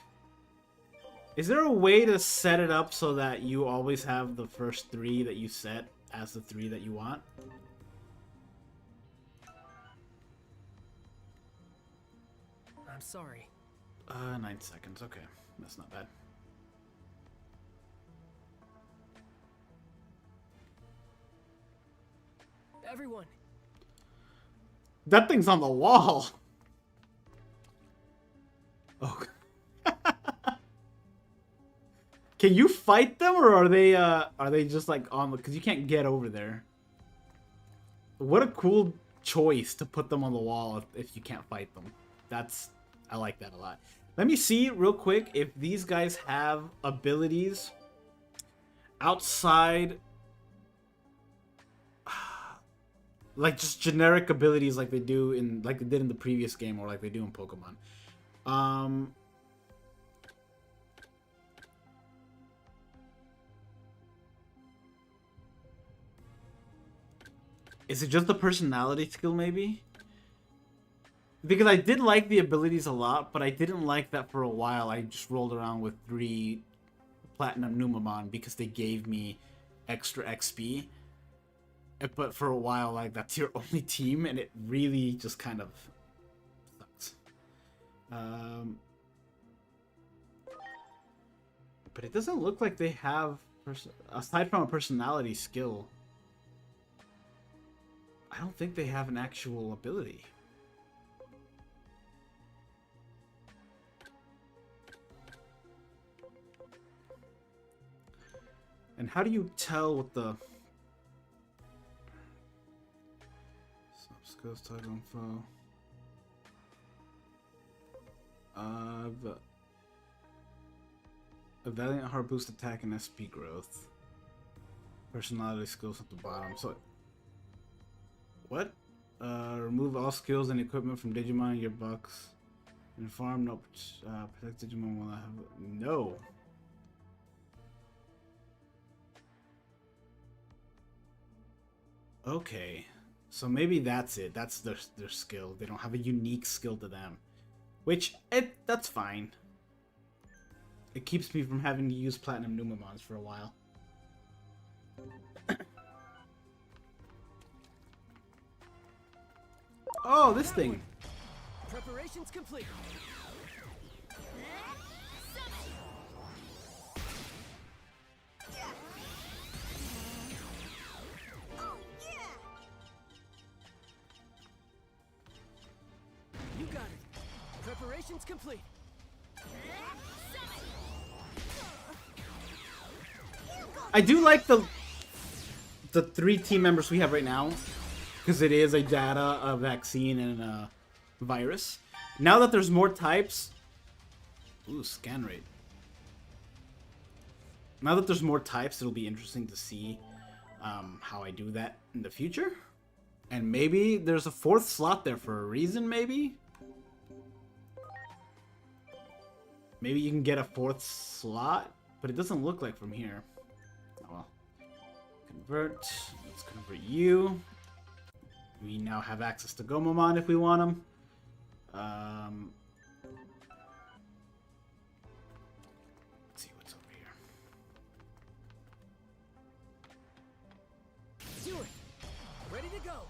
Is there a way to set it up so that you always have the first 3 that you set as the 3 that you want? I'm sorry. 9 seconds. Okay, that's not bad. Everyone. That thing's on the wall. Oh. Can you fight them, or are they just like on the? Because you can't get over there. What a cool choice to put them on the wall if you can't fight them. I like that a lot. Let me see real quick if these guys have abilities outside, like just generic abilities like they did in the previous game, or like they do in Pokemon. Is it just the personality skill, maybe? Because I did like the abilities a lot, but I didn't like that for a while. I just rolled around with 3 Platinum Numamon because they gave me extra XP. But for a while, like, that's your only team, and it really just kind of sucks. But it doesn't look like they have, aside from a personality skill, I don't think they have an actual ability. And how do you tell what the skills toggle info? A Valiant Heart boost attack and SP growth. Personality skills at the bottom. So what? Remove all skills and equipment from Digimon in your box. And farm, no. Protect Digimon will not have. No. Okay. So maybe that's it. That's their skill. They don't have a unique skill to them. Which, that's fine. It keeps me from having to use Platinum Numamons for a while. Oh, this thing. Preparations complete. You got it. Preparations complete. I do like the 3 team members we have right now, because it is a data, a vaccine, and a virus. Now that there's more types, ooh, scan rate. Now that there's more types, it'll be interesting to see how I do that in the future. And maybe there's a 4th slot there for a reason, maybe? Maybe you can get a 4th slot, but it doesn't look like from here. Oh well. Convert. Let's convert you. We now have access to Gomamon if we want them. Let's see what's over here. Do it. Ready to go.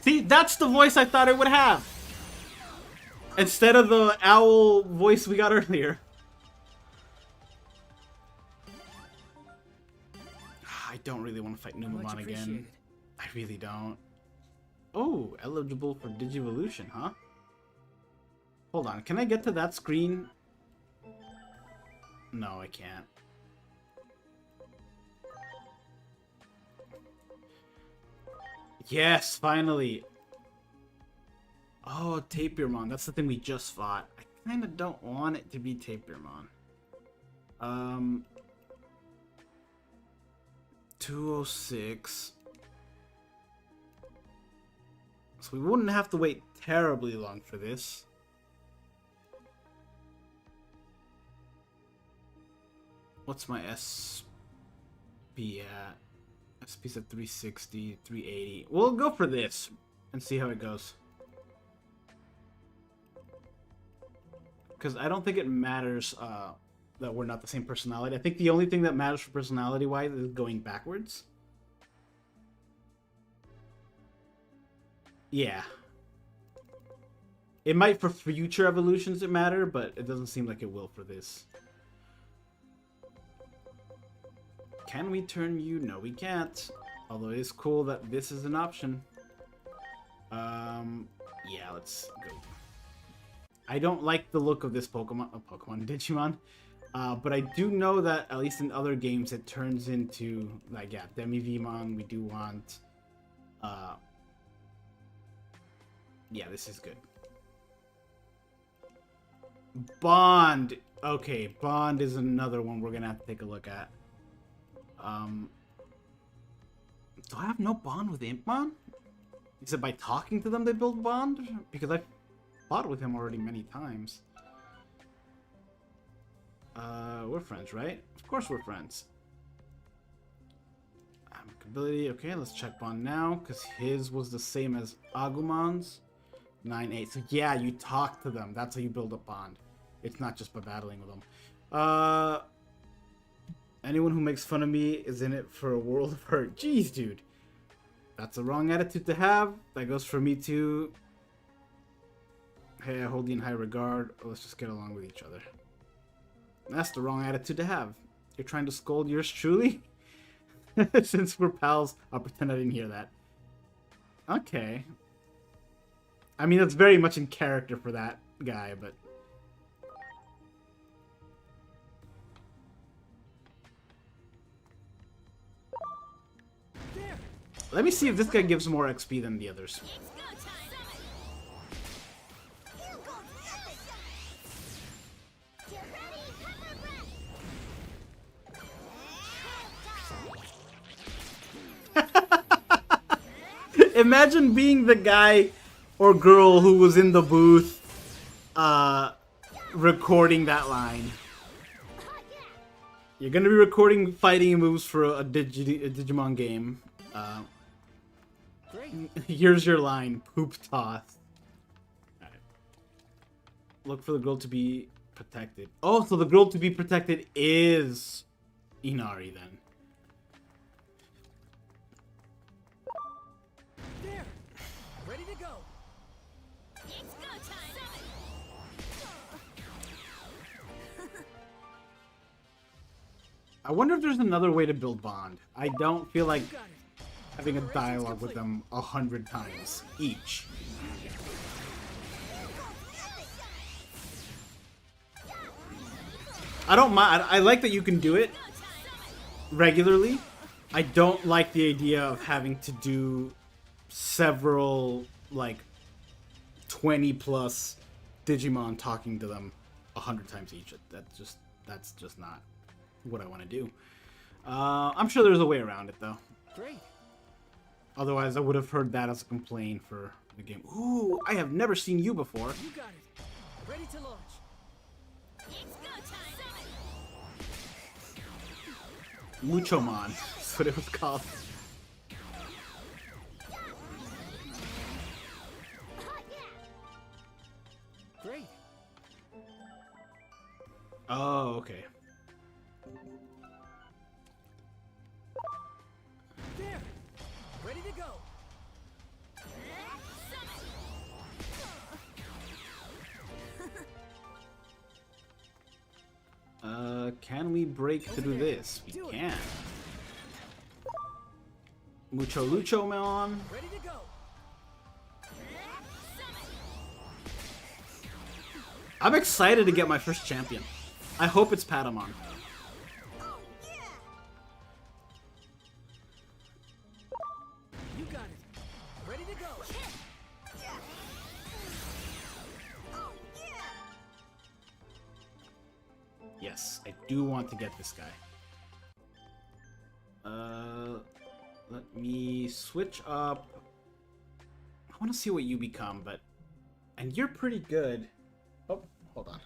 See, that's the voice I thought it would have. Instead of the owl voice we got earlier. I don't really want to fight Numamon again. I really don't. Oh, eligible for Digivolution, huh? Hold on, can I get to that screen? No, I can't. Yes, finally. Oh, Tapirmon. That's the thing we just fought. I kind of don't want it to be Tapirmon. 206. So we wouldn't have to wait terribly long for this. What's my SP at? SP's at 360, 380. We'll go for this and see how it goes. Because I don't think it matters that we're not the same personality. I think the only thing that matters for personality-wise is going backwards. Yeah. It might for future evolutions it matter, but it doesn't seem like it will for this. Can we turn you? No, we can't. Although it is cool that this is an option. Yeah, let's go. I don't like the look of this Digimon. But I do know that, at least in other games, it turns into, like, yeah, Demi-Vmon, we do want, yeah, this is good. Bond! Okay, Bond is another one we're gonna have to take a look at. Do I have no bond with Impmon? Is it by talking to them they build bond? Because I've fought with him already many times. We're friends, right? Of course we're friends. Amicability, okay, let's check bond now, because his was the same as Agumon's. 9-8. So yeah, you talk to them. That's how you build a bond. It's not just by battling with them. Anyone who makes fun of me is in it for a world of hurt. Jeez, dude. That's a wrong attitude to have. That goes for me too. Hey, I hold you in high regard. Let's just get along with each other. That's the wrong attitude to have. You're trying to scold yours truly? Since we're pals, I'll pretend I didn't hear that. Okay. I mean, that's very much in character for that guy, but... Let me see if this guy gives more XP than the others. Imagine being the guy or girl who was in the booth recording that line. You're gonna be recording fighting moves for a Digimon game. Here's your line, poop toss. Right. Look for the girl to be protected. Oh, so the girl to be protected is Inari then. There! Ready to go! It's go time! I wonder if there's another way to build bond. I don't feel like having a dialogue with them 100 times each. I don't mind. I like that you can do it regularly. I don't like the idea of having to do several, like, 20 plus Digimon talking to them 100 times each. That's just not what I want to do. I'm sure there's a way around it, though. Great. Otherwise, I would have heard that as a complaint for the game. Ooh, I have never seen you before. You got it. Ready to launch. It's go time! Muchomon. That's what it was called. Great. Oh, okay. There! Ready to go! Can we break through this? We can. Mucho Luchomon. Ready to go! I'm excited to get my first champion. I hope it's Patamon. You got it. Ready to go! Yes, I do want to get this guy. Let me switch up. I want to see what you become, but... And you're pretty good. Oh, hold on.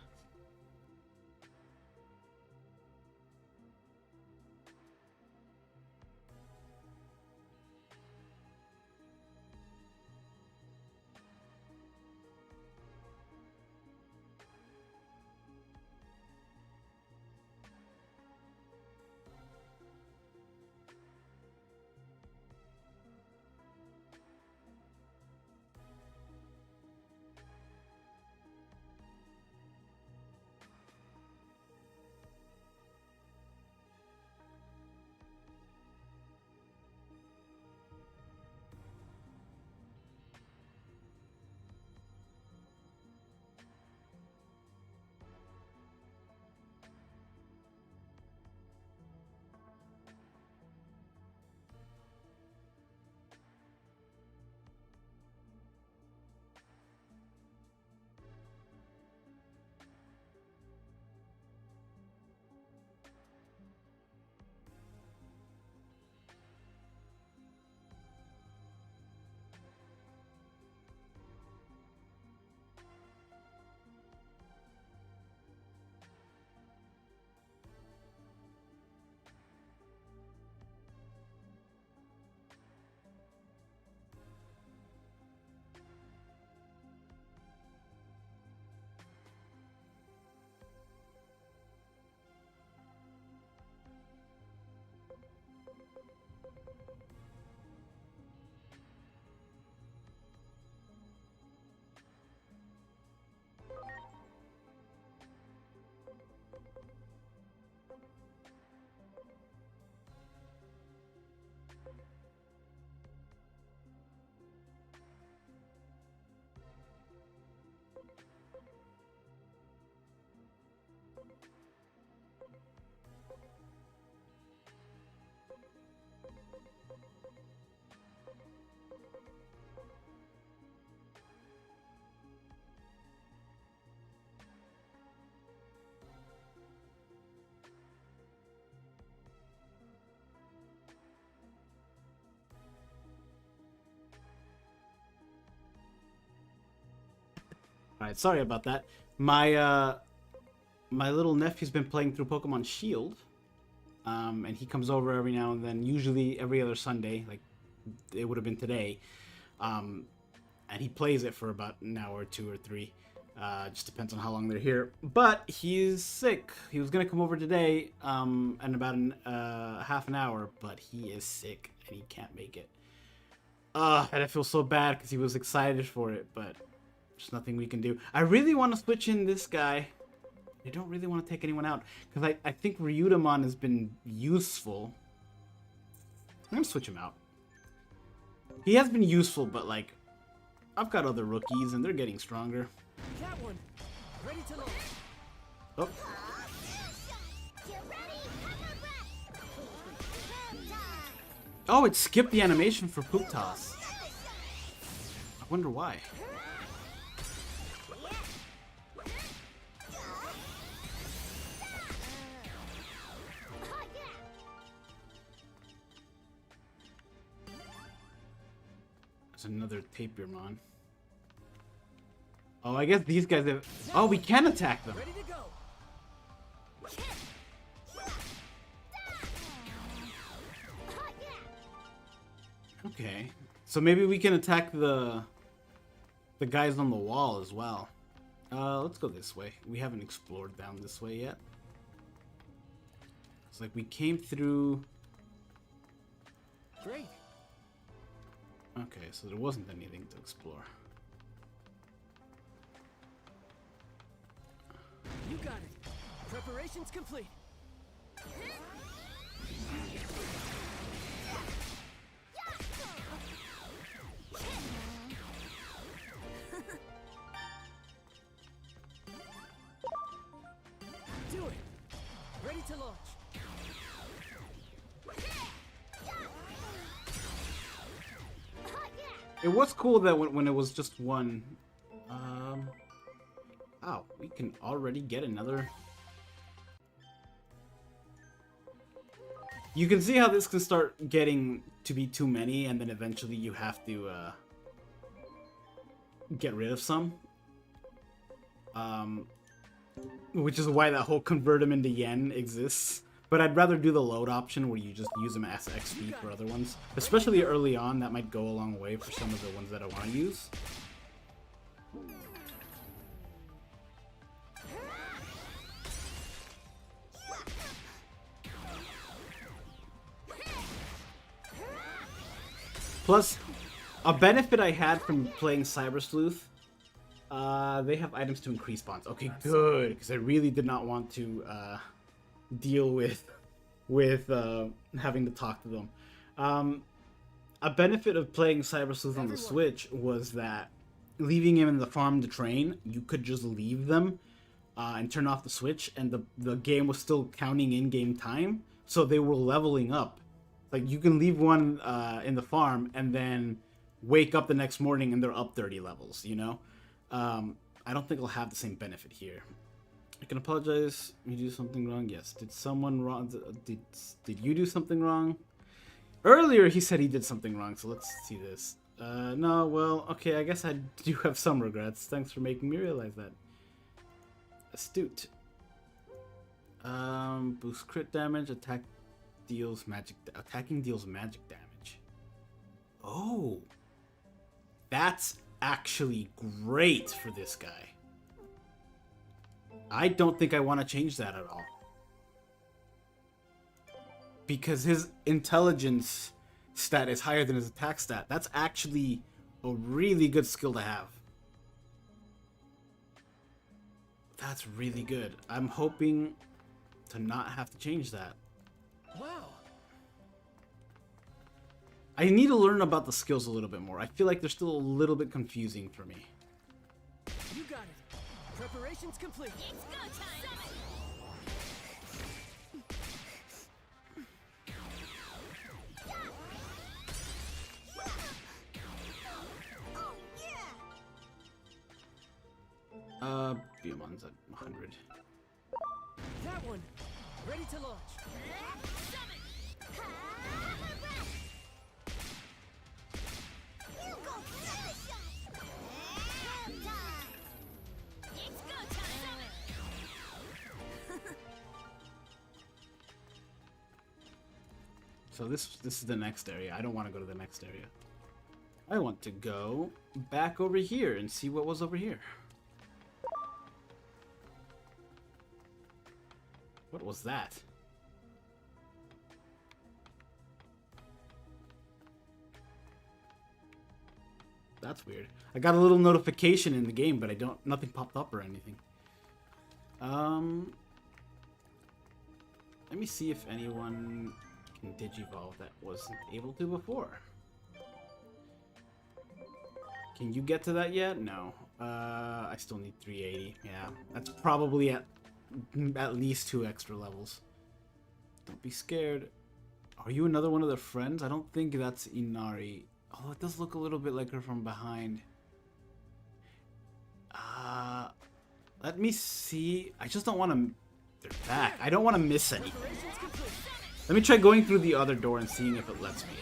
All right, sorry about that. My little nephew's been playing through Pokemon Shield, and he comes over every now and then, usually every other Sunday, like it would have been today, and he plays it for about an hour, 2 or 3. Just depends on how long they're here. But he's sick. He was gonna come over today, in about half an hour, but he is sick and he can't make it. And I feel so bad because he was excited for it, but there's nothing we can do. I really want to switch in this guy. I don't really want to take anyone out because I think Ryudamon has been useful. I'm gonna switch him out. He has been useful, but like, I've got other rookies and they're getting stronger. That one. Ready to launch. Oh. Oh, it skipped the animation for Poop Toss. I wonder why. There's another Tapirmon. Oh, I guess these guys have... Oh, we can attack them. Ready to go. Okay. So maybe we can attack the guys on the wall as well. Let's go this way. We haven't explored down this way yet. It's like we came through... Great. Okay, so there wasn't anything to explore. You got it. Preparations complete. Do it. Ready to launch. It was cool that when it was just one... Oh, we can already get another... You can see how this can start getting to be too many, and then eventually you have to get rid of some. Which is why that whole convert them into yen exists. But I'd rather do the load option where you just use them as XP for other ones. Especially early on, that might go a long way for some of the ones that I want to use. Plus, a benefit I had from playing Cyber Sleuth, they have items to increase bonds. Okay, good, because I really did not want to deal with having to talk to them. A benefit of playing Cyber Sleuth on the Switch was that leaving him in the farm to train, you could just leave them and turn off the Switch, and the game was still counting in-game time, so they were leveling up. Like, you can leave one in the farm and then wake up the next morning and they're up 30 levels, you know? I don't think I'll have the same benefit here. I can apologize. You do something wrong? Yes. Did someone wrong? Did you do something wrong? Earlier he said he did something wrong, so let's see this. No, well, okay, I guess I do have some regrets. Thanks for making me realize that. Astute. Boost crit damage, attacking deals magic damage. Oh. That's actually great for this guy. I don't think I want to change that at all. Because his intelligence stat is higher than his attack stat. That's actually a really good skill to have. That's really good. I'm hoping to not have to change that. Wow. I need to learn about the skills a little bit more. I feel like they're still a little bit confusing for me. You got it. Preparations complete. It's go time. Biomon's at 100. That one. Ready to launch. So this is the next area. I don't want to go to the next area. I want to go back over here and see what was over here. What was that? That's weird. I got a little notification in the game, but nothing popped up or anything. Let me see if anyone can digivolve that wasn't able to before. Can you get to that yet? No. I still need 380. Yeah, that's probably at least 2 extra levels. Don't be scared. Are you another one of their friends? I don't think that's Inari. Oh, it does look a little bit like her from behind. Let me see. I just don't want to... They're back. I don't want to miss anything. Let me try going through the other door and seeing if it lets me in.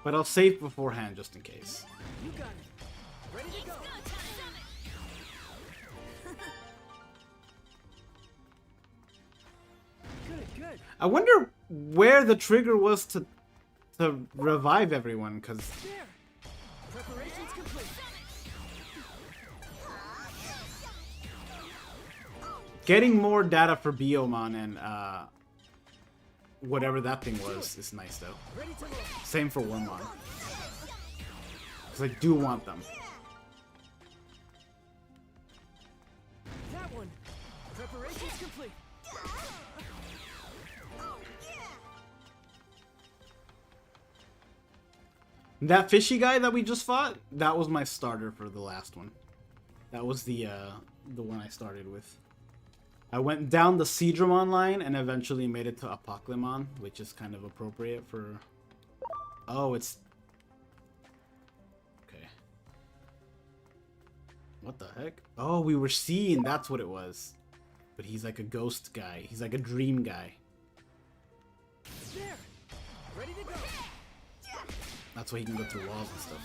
But I'll save beforehand just in case. You got it. Ready to go. Good. I wonder where the trigger was to revive everyone, because... There. Preparations complete. Getting more data for Biomon and whatever that thing was is nice though. Ready to roll. Same for Wormmon. Because I do want them. That one. Preparations complete. That fishy guy that we just fought, that was my starter for the last one. That was the one I started with. I went down the Seadramon line and eventually made it to Apoclymon, which is kind of appropriate for... Oh, it's... Okay. What the heck? Oh, we were seeing, that's what it was. But he's like a ghost guy. He's like a dream guy. There. Ready to go. That's why he can go through walls and stuff.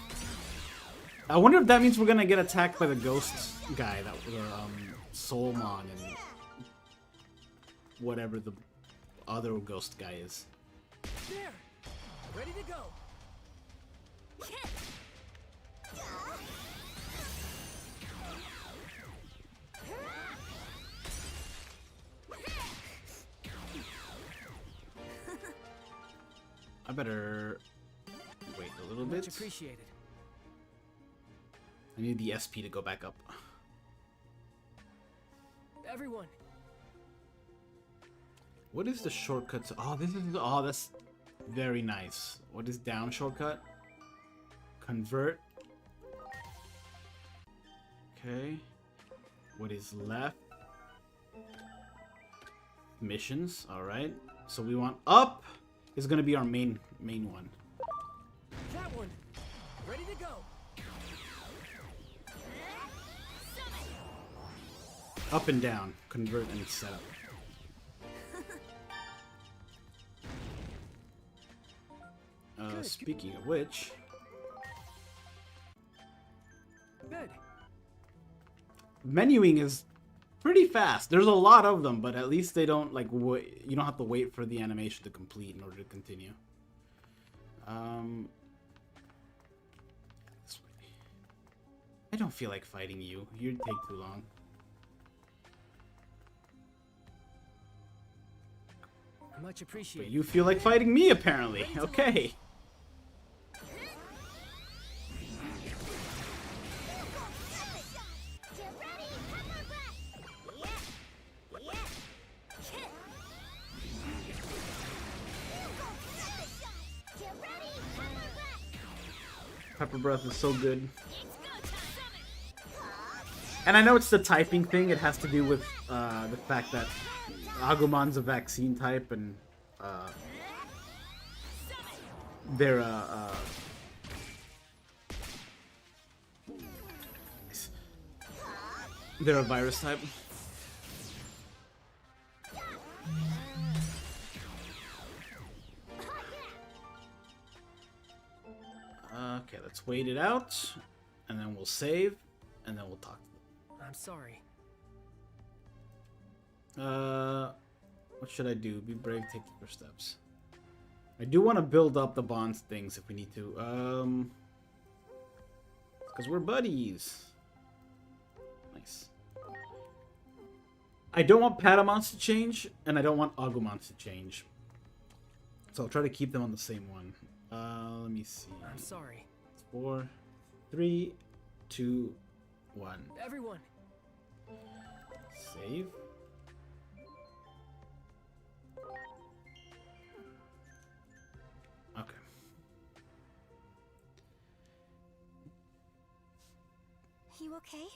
I wonder if that means we're gonna get attacked by the ghost guy, that the Soulmon and whatever the other ghost guy is. There. Ready to go. I better wait a little bit. Much appreciated. I need the SP to go back up. Everyone. What is the shortcut? Oh, this is... Oh, that's very nice. What is down shortcut? Convert. Okay. What is left? Missions. Alright. So we want up is going to be our main one. That one. Ready to go. Up and down. Convert and set up. Speaking of which... Good. Menuing is pretty fast. There's a lot of them, but at least they don't, like, you don't have to wait for the animation to complete in order to continue. This way. I don't feel like fighting you. You'd take too long. Much appreciated. But you feel like fighting me, apparently. Okay. Pepper Breath is so good. And I know it's the typing thing. It has to do with the fact that Agumon's a vaccine type, and they're a virus type. Okay, let's wait it out, and then we'll save, and then we'll talk to them. I'm sorry. What should I do? Be brave, take the first steps. I do want to build up the bonds things if we need to. Because we're buddies. Nice. I don't want Patamons to change, and I don't want Agumons to change. So I'll try to keep them on the same one. Let me see. I'm sorry. 4, 3, 2, 1. Everyone. Save. Okay. You okay?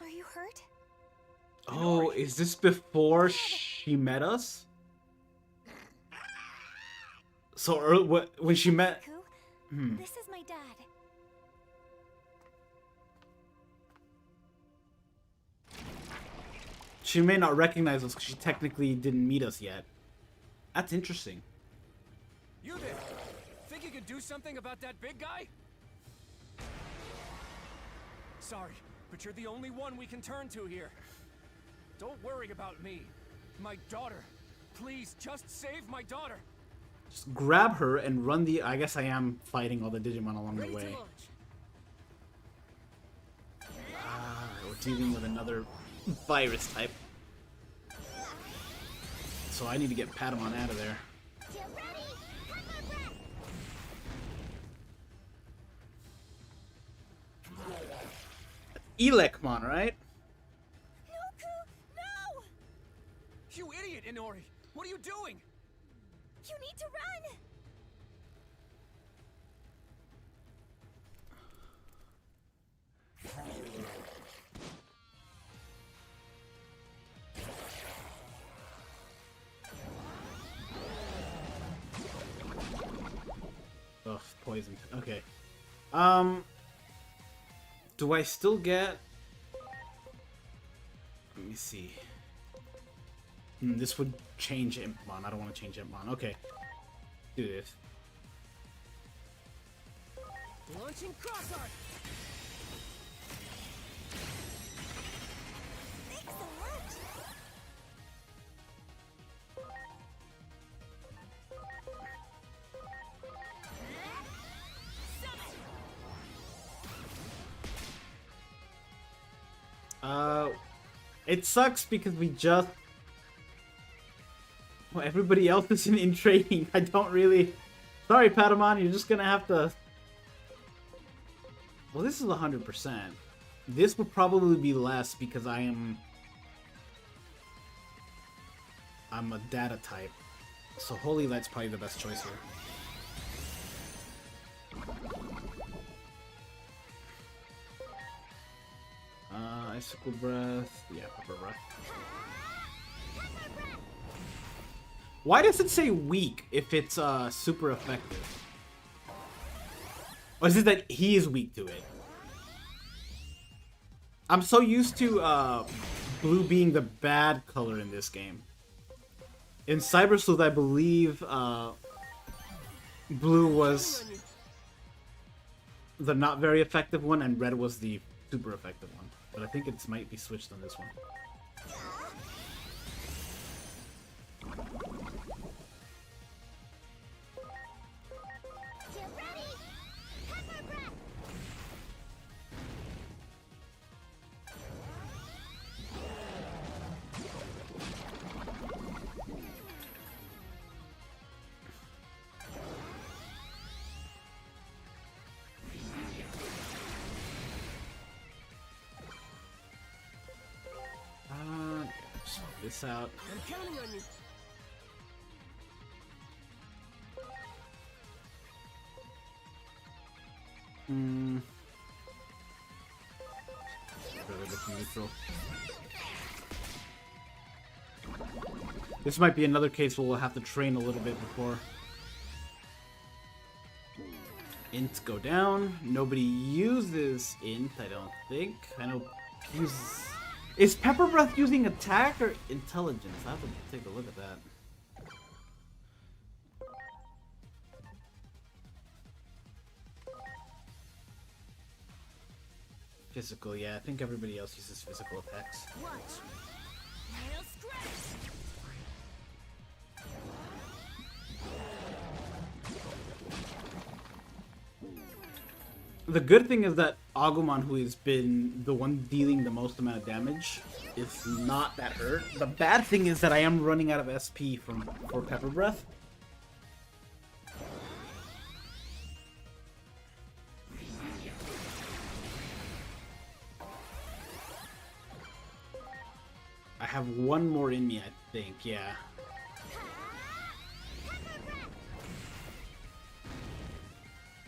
Are you hurt? Oh, is this before she met us? So when she met... Deku, this is my dad. She may not recognize us because she technically didn't meet us yet. That's interesting. You there? Think you could do something about that big guy? Sorry, but you're the only one we can turn to here. Don't worry about me. My daughter. Please, just save my daughter. Just grab her and run the... I guess I am fighting all the Digimon along the way. We're dealing with another virus type. So I need to get Patamon out of there. Elecmon, right? No! You idiot, Inori! What are you doing? You need to run! Ugh, poisoned. Okay. Do I still get... Let me see. This would change Impmon. I don't want to change Impmon. Okay. Do this. Launching cross art. Excellent! It sucks because we just... Well, everybody else is in training. I don't really... Sorry, Patamon, you're just gonna have to... Well, this is 100%. This would probably be less because I'm a data type. So Holy Light's probably the best choice here. Icicle Breath. Yeah, Pepper Breath. Why does it say weak if it's super effective? Or is it that he is weak to it? I'm so used to blue being the bad color in this game. In Cyber Sleuth, I believe blue was the not very effective one and red was the super effective one. But I think it might be switched on this one. This out. I'm counting on you. Rather look neutral. This might be another case where we'll have to train a little bit before. Int go down. Nobody uses int, I don't think. I know uses. Is Pepper Breath using attack or intelligence? I have to take a look at that. Physical, yeah. I think everybody else uses physical attacks. Watch. Nail scratch. the good thing is that Agumon, who has been the one dealing the most amount of damage, is not that hurt. The bad thing is that I am running out of SP for Pepper Breath. I have one more in me, I think, yeah.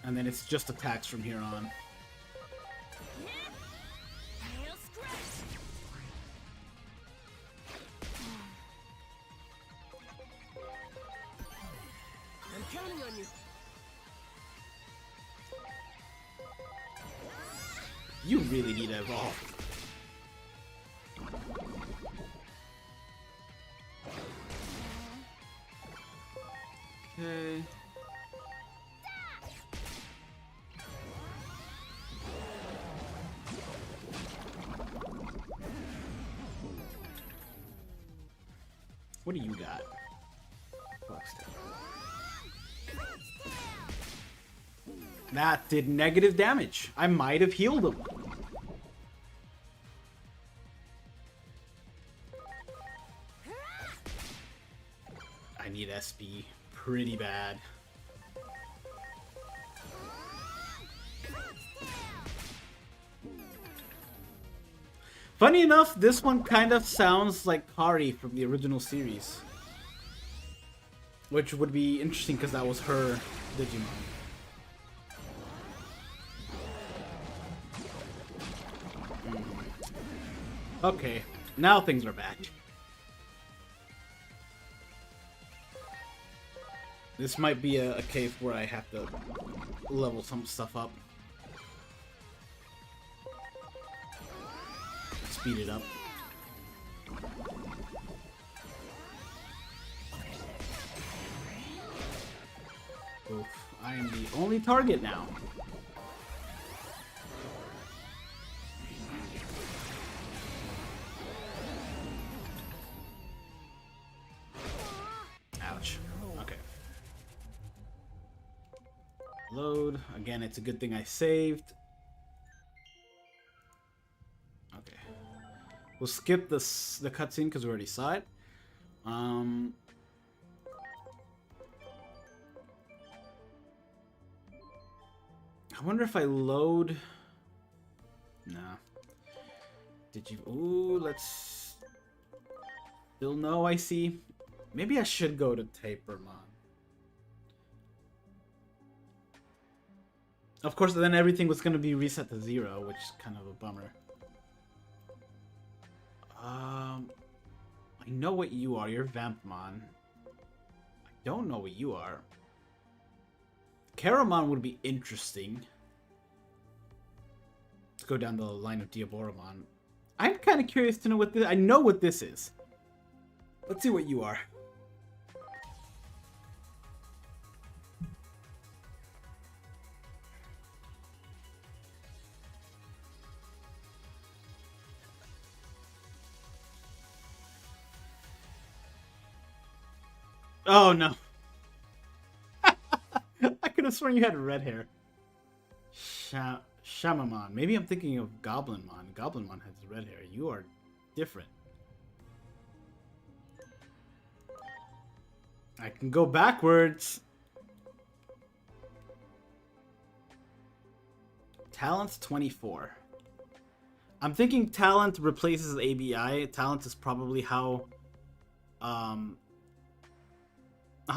And then it's just attacks from here on. I'm counting on you. You really need to evolve. Okay. What do you got? That did negative damage. I might have healed him. I need SP pretty bad. Funny enough, this one kind of sounds like Kari from the original series. Which would be interesting because that was her Digimon. Okay, now things are back. This might be a case where I have to level some stuff up. Speed it up. Oof, I am the only target now. Ouch. Okay. Load. Again, it's a good thing I saved. Okay. We'll skip the cutscene because we already saw it. I wonder if I load... Nah. Did you... Ooh, let's... Still no, I see. Maybe I should go to Tapermon. Of course, then everything was going to be reset to 0, which is kind of a bummer. I know what you are. You're Vampmon. I don't know what you are. Caramon would be interesting. Let's go down the line of Diaboromon. I'm kind of curious to know what this... I know what this is. Let's see what you are. Oh, no. I could have sworn you had red hair. Shamamon. Maybe I'm thinking of Goblinmon. Goblinmon has red hair. You are different. I can go backwards. Talent's 24. I'm thinking talent replaces ABI. Talent is probably how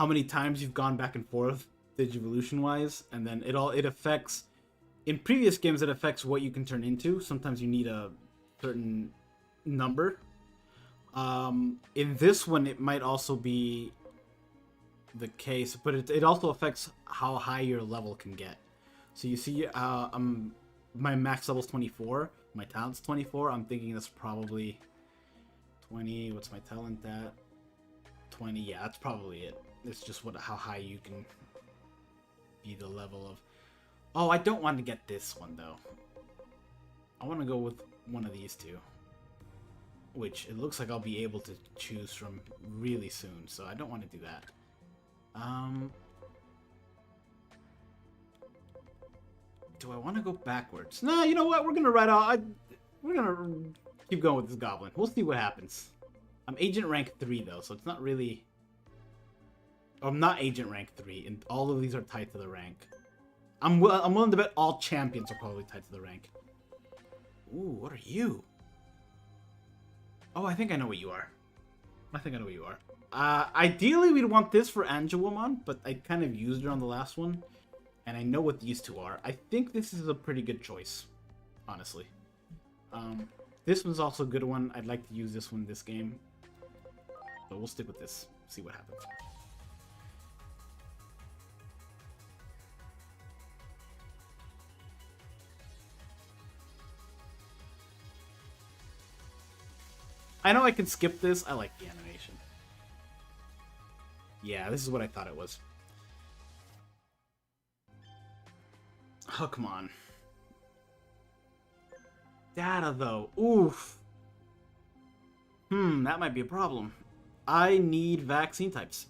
many times you've gone back and forth Digivolution wise, and then it affects, in previous games it affects what you can turn into. Sometimes you need a certain number. In this one it might also be the case, but it also affects how high your level can get. So you see, my max level's 24, my talent's 24. I'm thinking that's probably 20. What's my talent at? 20. Yeah, that's probably it. It's just how high you can be the level of. Oh, I don't want to get this one though. I want to go with one of these two, which it looks like I'll be able to choose from really soon. So I don't want to do that. Do I want to go backwards? Nah, you know what? We're gonna we're gonna keep going with this goblin. We'll see what happens. I'm agent rank 3 though, so it's not really. Oh, I'm not agent rank 3, and all of these are tied to the rank. I'm willing to bet all champions are probably tied to the rank. Ooh, what are you? Oh, I think I know what you are. Ideally, we'd want this for Angelwomon, but I kind of used her on the last one, and I know what these two are. I think this is a pretty good choice, honestly. This one's also a good one. I'd like to use this one this game, but we'll stick with this. See what happens. I know I can skip this. I like the animation. Yeah, this is what I thought it was. Oh, come on. Data, though. Oof. That might be a problem. I need vaccine types.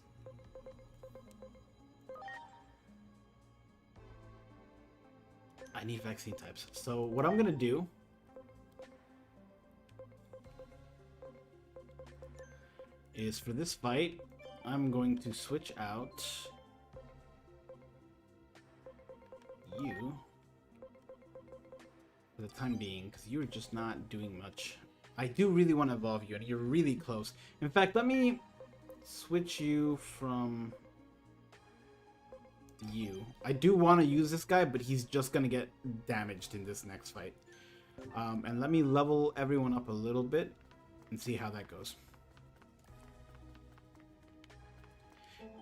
So what I'm going to do is for this fight, I'm going to switch out you for the time being, because you're just not doing much. I do really want to evolve you, and you're really close. In fact, let me switch you from you. I do want to use this guy, but he's just going to get damaged in this next fight. And let me level everyone up a little bit and see how that goes.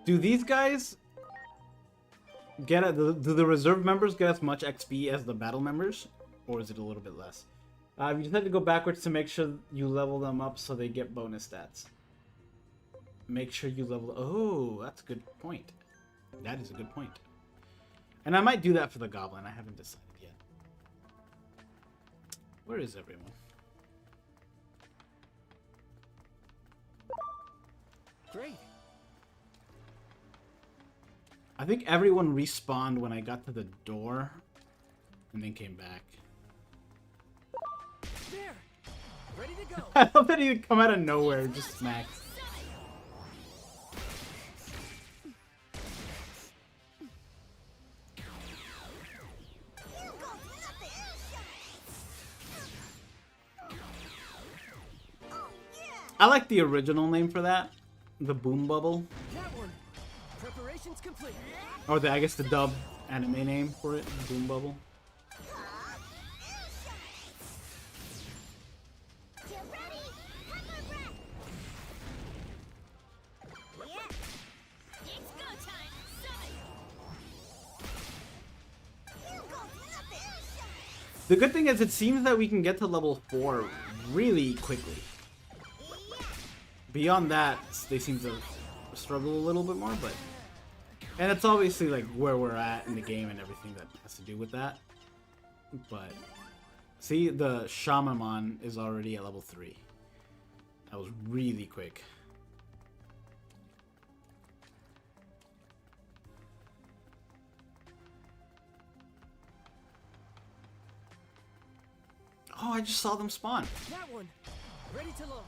Do these guys get do the reserve members get as much XP as the battle members, or is it a little bit less? You just have to go backwards to make sure you level them up so they get bonus stats. Make sure you level. Oh, that's a good point. That is a good point. And I might do that for the goblin. I haven't decided yet. Where is everyone? Great. I think everyone respawned when I got to the door and then came back. There. Ready to go. I love that he would come out of nowhere and just smack. I like the original name for that. The Boom Bubble. That one. Preparations complete. Or I guess the dub anime name for it, Boom Bubble. The good thing is it seems that we can get to level 4 really quickly. Beyond that, they seem to struggle a little bit more, but... And it's obviously like where we're at in the game and everything that has to do with that. But... See, the Shamanmon is already at level 3. That was really quick. Oh, I just saw them spawn. That one. Ready to launch.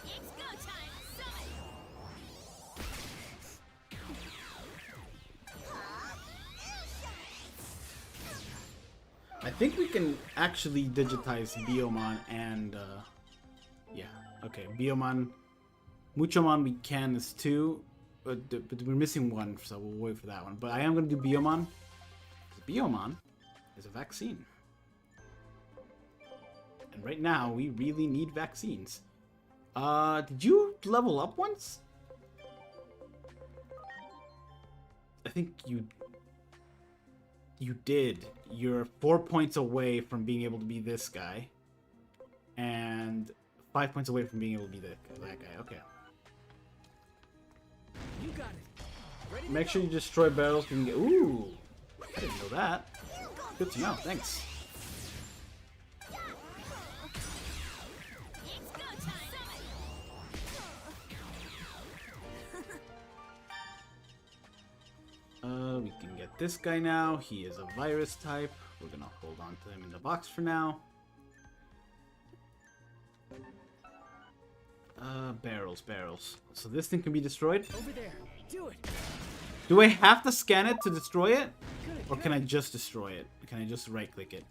It's go time, summon! I think we can actually digitize Biomon and, yeah, okay, Biomon. Muchomon we can as 2, but we're missing one, so we'll wait for that one. But I am going to do Biomon. Biomon is a vaccine. And right now, we really need vaccines. Did you level up once? I think you did. You're 4 points away from being able to be this guy. And 5 points away from being able to be that guy. Okay. You got it. Ready Make sure you destroy barrels. You can get... Ooh! I didn't know that. Good to know. Thanks. We can get this guy now. He is a virus type. We're gonna hold on to him in the box for now. Barrels. So this thing can be destroyed? Over there. Do it. Do I have to scan it to destroy it? Or can I just destroy it? Can I just right-click it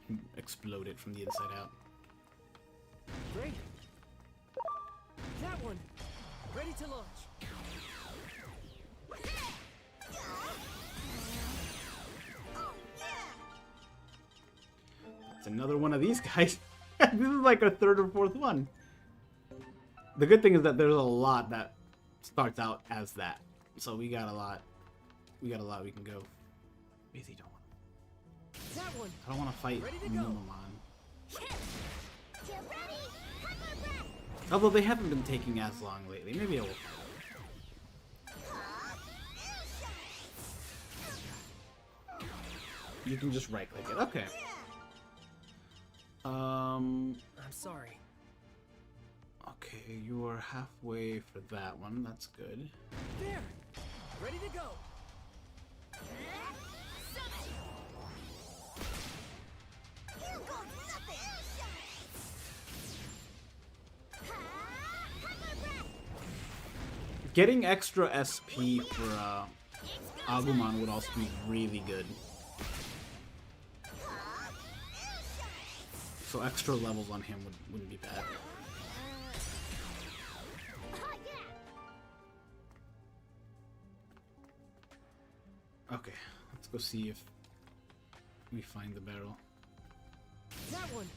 and explode it from the inside out? Great. That one. Ready to launch. It's another one of these guys. This is like our third or fourth one. The good thing is that there's a lot that starts out as that. So we got a lot. We can go. Really don't want. That one. I don't want to fight Numamon. Although they haven't been taking as long lately. Maybe I will fight it. You can just right click it. Okay. I'm sorry. Okay, you are halfway for that one. That's good. There. Ready to go. Getting extra SP for Agumon would also be really good. So extra levels on him wouldn't be bad. Okay, let's go see if we find the barrel. That one.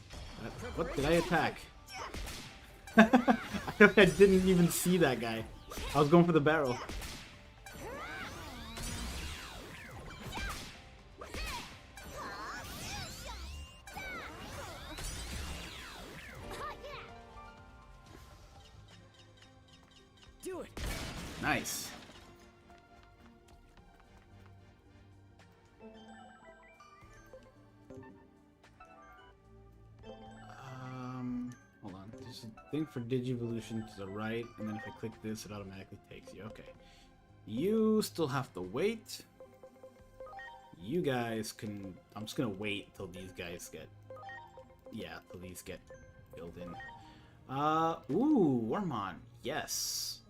What did I attack? I didn't even see that guy. I was going for the barrel. Do it. Nice. Hold on. There's a thing for Digivolution to the right, and then if I click this, it automatically takes you. Okay. You still have to wait. You guys can... I'm just gonna wait till these guys get... Yeah, till these get filled in. Ooh, Wormmon. Yes.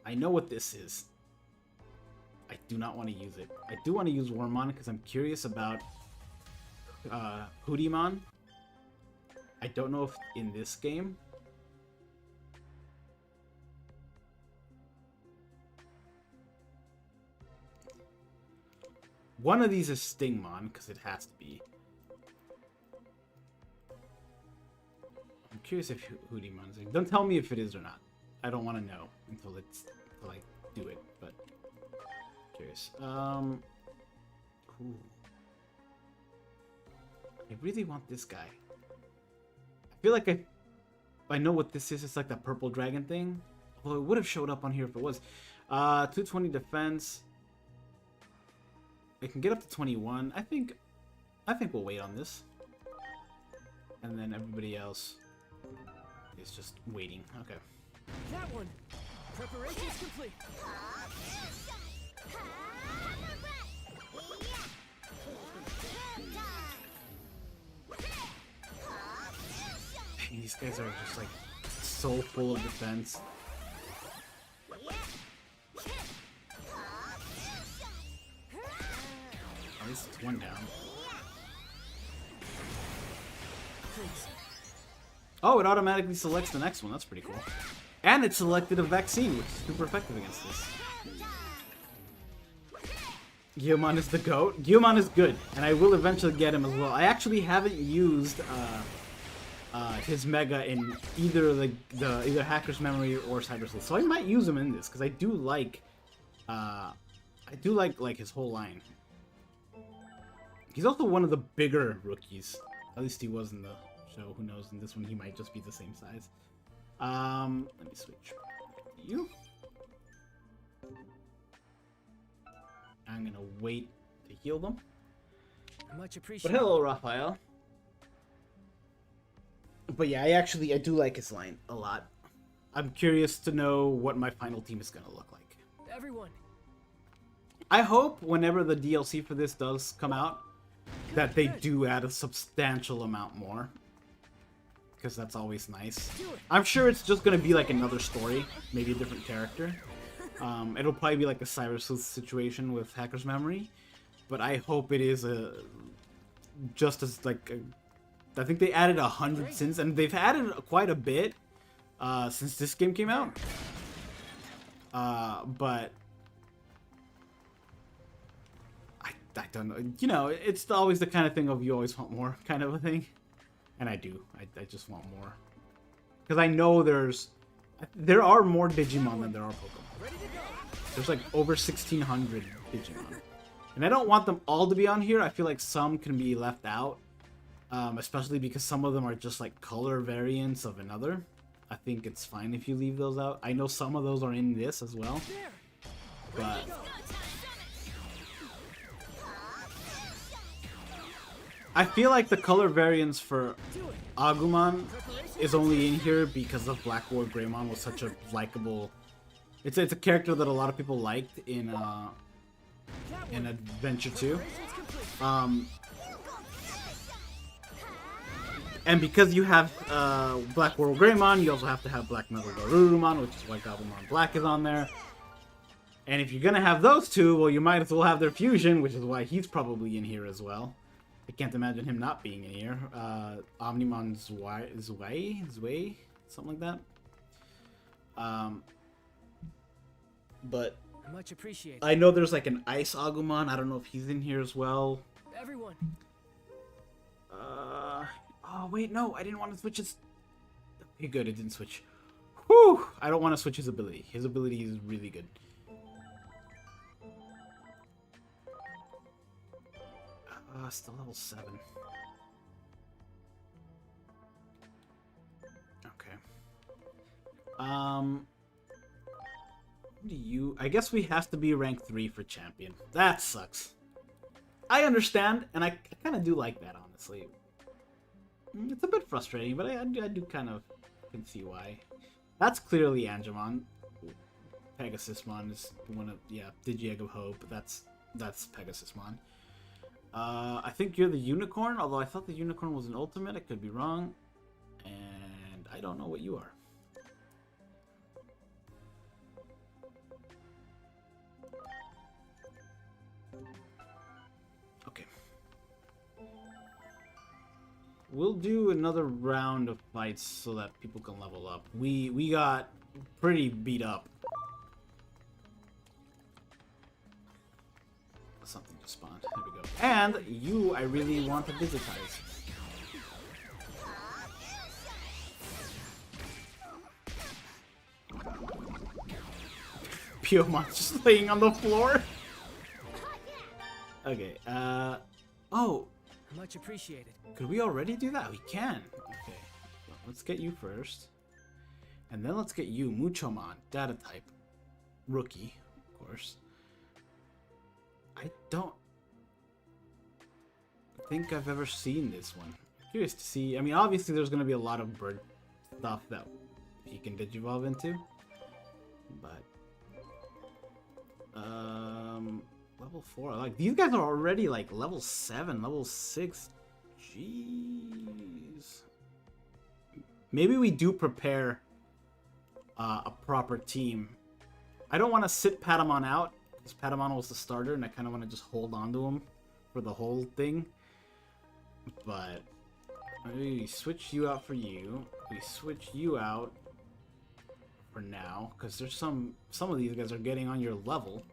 I know what this is. I do not want to use it. I do want to use Wormmon because I'm curious about Hoodimon. I don't know if in this game. One of these is Stingmon, because it has to be. I'm curious if Hoodimon's in. Don't tell me if it is or not. I don't want to know until I do it, but curious. Cool. I really want this guy. I feel like I know what this is. It's like that purple dragon thing. Well, it would have showed up on here if it was. 220 defense. It can get up to 21. I think we'll wait on this. And then everybody else is just waiting. Okay. That one. Preparations complete. These guys are just like so full of defense. At least it's one down. Oh, it automatically selects the next one. That's pretty cool. And it selected a vaccine, which is super effective against this. Guilmon is the GOAT. Guilmon is good, and I will eventually get him as well. I actually haven't used his Mega in either either Hacker's Memory or Cyber Sleuth, so I might use him in this because I do like his whole line. He's also one of the bigger rookies. At least he was in the show. Who knows? In this one, he might just be the same size. Let me switch. You. I'm gonna wait to heal them. Much appreciated. But hello, Raphael. But yeah, I do like his line a lot. I'm curious to know what my final team is gonna look like. Everyone, I hope whenever the DLC for this does come out, that they do add a substantial amount more. Because that's always nice. I'm sure it's just going to be like another story, maybe a different character. It'll probably be like a Cyber Sleuth situation with Hacker's Memory. But I hope it is just as like... I think they added 100 since, and they've added quite a bit since this game came out. But... I don't know. You know, it's always the kind of thing of you always want more kind of a thing. And I do. I just want more. Because I know there are more Digimon than there are Pokemon. There's like over 1,600 Digimon. And I don't want them all to be on here. I feel like some can be left out. Especially because some of them are just like color variants of another. I think it's fine if you leave those out. I know some of those are in this as well. But... I feel like the color variants for Agumon is only in here because of Black War Greymon was such a likable... It's a character that a lot of people liked in Adventure 2. And because you have Black War Greymon, you also have to have Black Metal Garurumon, which is why Gabumon Black is on there. And if you're gonna have those two, well, you might as well have their fusion, which is why he's probably in here as well. I can't imagine him not being in here. Omnimon Zwei, something like that. But much appreciated. I know there's like an Ice Agumon. I don't know if he's in here as well. Everyone. Oh wait, no, I didn't want to switch his. Okay, good, it didn't switch. Whew! I don't want to switch his ability. His ability is really good. Still level 7. Okay. Do you... I guess we have to be rank 3 for champion. That sucks. I understand, and I kind of do like that, honestly. It's a bit frustrating, but I do kind of can see why. That's clearly Angemon. Pegasusmon is one of... Yeah, Digi-Egg of Hope. That's Pegasusmon. I think you're the unicorn, although I thought the unicorn was an ultimate. I could be wrong. And I don't know what you are. Okay. We'll do another round of fights so that people can level up. We got pretty beat up. Something just spawned. There we go. And you, I really want to visitize. Piomon's just laying on the floor. Okay. Oh. Much appreciated. Could we already do that? We can. Okay. Well, let's get you first, and then let's get you, Muchomon, data type, rookie, of course. I don't think I've ever seen this one. I'm curious to see. I mean, obviously there's going to be a lot of bird stuff that he can digivolve into. But, level 4. Like, these guys are already, like, level 7, level 6. Jeez. Maybe we do prepare a proper team. I don't want to sit Patamon out. Because Patamon was the starter, and I kind of want to just hold on to him for the whole thing. But we switch you out for you. We switch you out for now, because there's some of these guys are getting on your level.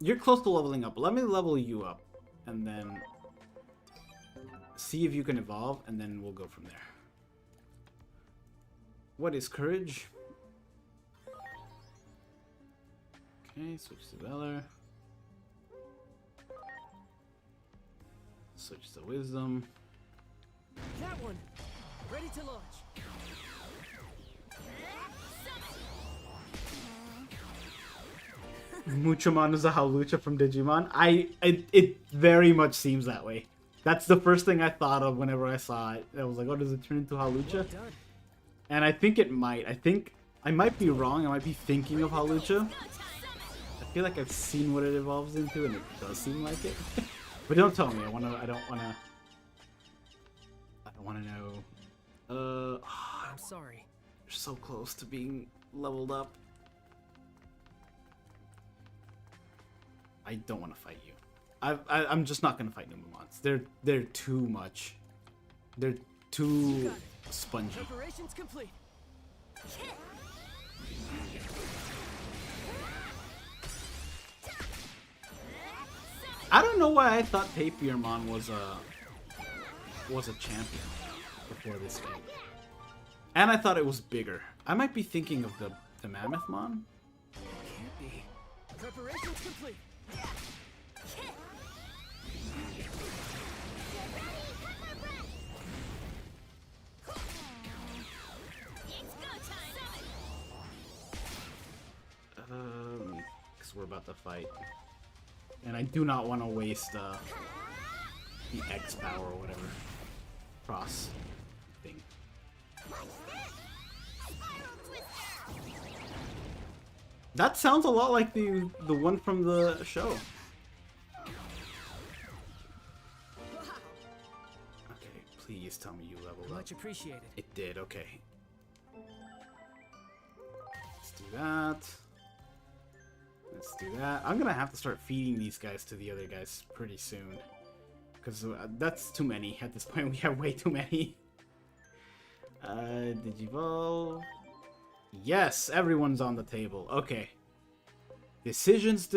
You're close to leveling up. Let me level you up, and then see if you can evolve, and then we'll go from there. What is courage? Okay, switch to Valor. Switch to Wisdom. That one, ready to launch. Muchomon is a Hawlucha from Digimon. It very much seems that way. That's the first thing I thought of whenever I saw it. I was like, oh, does it turn into Hawlucha? Well done. And I think it might. I think I might be wrong. I might be thinking of Hawlucha. I feel like I've seen what it evolves into, and it does seem like it. But don't tell me. I don't wanna know. I'm sorry. You're so close to being leveled up. I don't want to fight you. I'm just not gonna fight Numemons. They're too much. They're too spongy. Preparations complete. I don't know why I thought Tapirmon was a champion before this game. And I thought it was bigger. I might be thinking of the Mammothmon. Can't be. Preparations complete. Because we're about to fight. And I do not want to waste the X power or whatever. Cross thing. That sounds a lot like the one from the show. Okay, please tell me you leveled up. Much appreciated. It did, okay. Let's do that. Let's do that. I'm gonna have to start feeding these guys to the other guys pretty soon. Because that's too many. At this point, we have way too many. Digivolve. Yes, everyone's on the table. Okay. Decisions.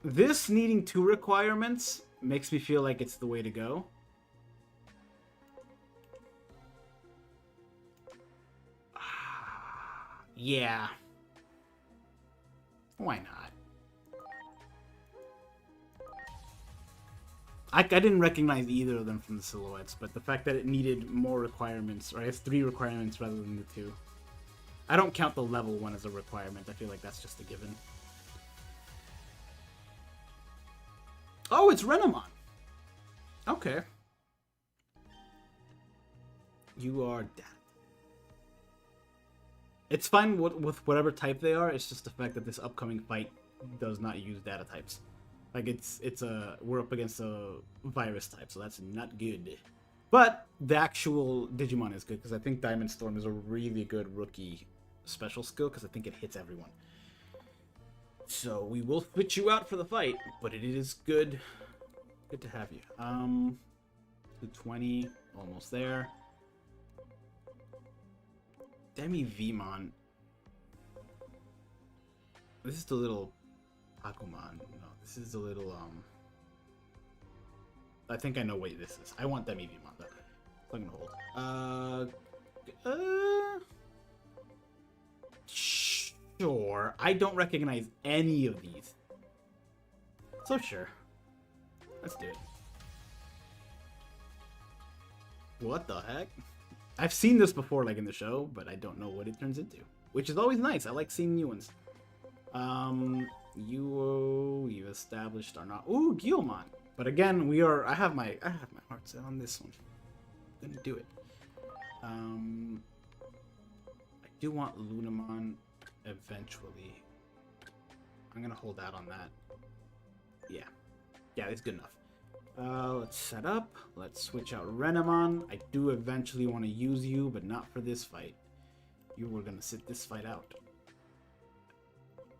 This needing 2 requirements makes me feel like it's the way to go. Yeah. Why not? I didn't recognize either of them from the silhouettes, but the fact that it needed more requirements, or I guess 3 requirements rather than the 2. I don't count the level one as a requirement. I feel like that's just a given. Oh, it's Renamon. Okay. You are dead. It's fine with whatever type they are. It's just the fact that this upcoming fight does not use data types. Like we're up against a virus type, so that's not good. But the actual Digimon is good because I think Diamond Storm is a really good rookie special skill because I think it hits everyone. So we will switch you out for the fight, but it is good. Good to have you. 220, almost there. Demi Vmon. This is the little Pakumon. No, this is the little I think I know what this is. I want Demi Vmon though. So I'm gonna hold. Sure. I don't recognize any of these. So sure. Let's do it. What the heck? I've seen this before, like in the show, but I don't know what it turns into. Which is always nice. I like seeing new ones. We've established our not. Ooh, Guilmon. But again, I have my heart set on this one. I'm gonna do it. I do want Lunamon eventually. I'm gonna hold out on that. Yeah. Yeah, it's good enough. Let's set up. Let's switch out Renamon. I do eventually want to use you, but not for this fight. You were gonna sit this fight out.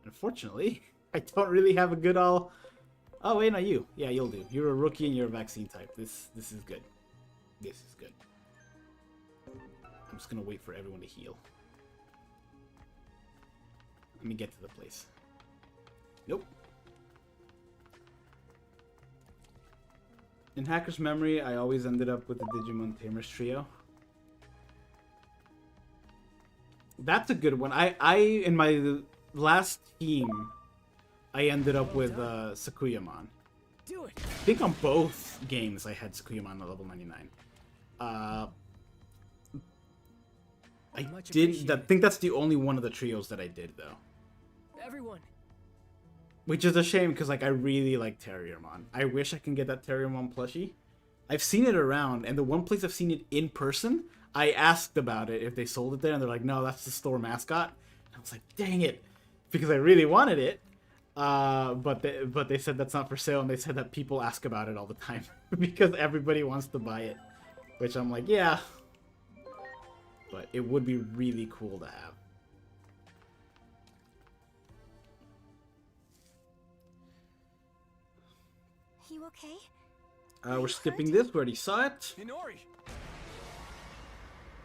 Unfortunately, I don't really have a good all. Oh wait, not you. Yeah, you'll do. You're a rookie and you're a vaccine type. This is good. This is good. I'm just gonna wait for everyone to heal. Let me get to the place. Nope. In Hacker's Memory, I always ended up with the Digimon Tamers trio. That's a good one. In my last team, I ended up with Sakuyamon. Do it. I think on both games I had Sakuyamon at level 99. I think that's the only one of the trios that I did though. Everyone. Which is a shame because like I really like Terriermon. I wish I can get that Terriermon plushie. I've seen it around, and the one place I've seen it in person, I asked about it if they sold it there, and they're like, no, that's the store mascot. I was like, dang it, because I really wanted it. But they said that's not for sale, and they said that people ask about it all the time because everybody wants to buy it. Which I'm like, yeah. But it would be really cool to have. You okay? We're skipping this. We already saw it. Inori!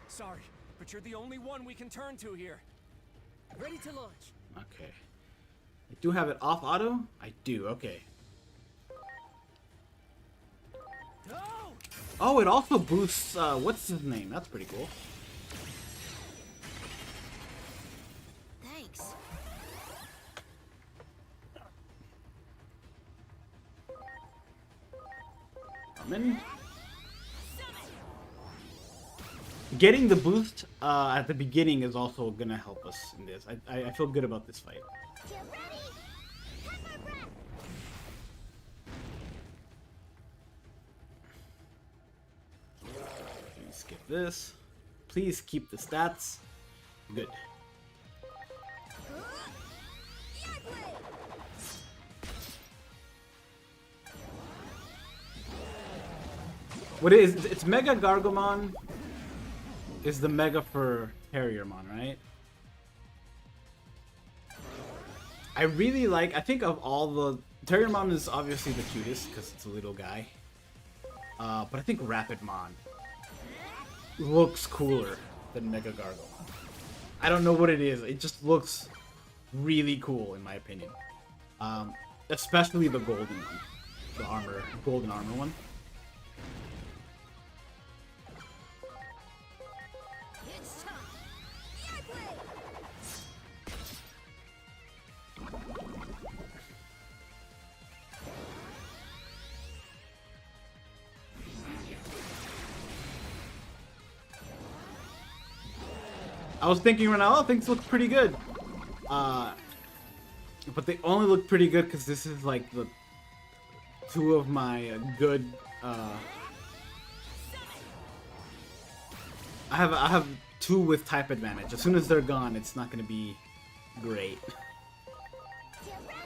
Sorry, but you're the only one we can turn to here. Ready to launch. Okay. I do have it off auto? I do, okay. No! Oh, it also boosts, what's his name? That's pretty cool. Thanks. Summon. Getting the boost at the beginning is also gonna help us in this. I feel good about this fight. Get ready! Catch my breath! Please skip this. Please keep the stats. Good. What it is, it's Mega Gargomon is the Mega for Harriermon, right? I really like, I think of all the, Harriermon is obviously the cutest because it's a little guy. But I think Rapidmon looks cooler than Mega Gargomon. I don't know what it is, it just looks really cool in my opinion. Especially the golden one. The golden armor one. I was thinking right now, oh, things look pretty good. But they only look pretty good because this is like the two of my good. I have two with type advantage. As soon as they're gone, it's not gonna be great.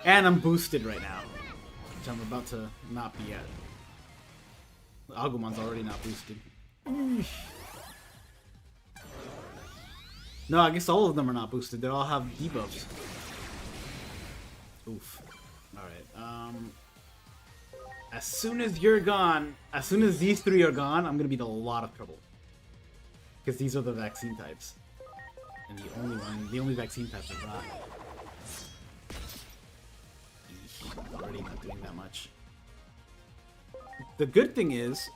And I'm boosted right now, which I'm about to not be at. Agumon's already not boosted. No, I guess all of them are not boosted. They all have debuffs. Oof. Alright, as soon as you're gone, as soon as these three are gone, I'm gonna be in a lot of trouble. Because these are the vaccine types. And the only vaccine types I brought. Eesh, already not doing that much. The good thing is,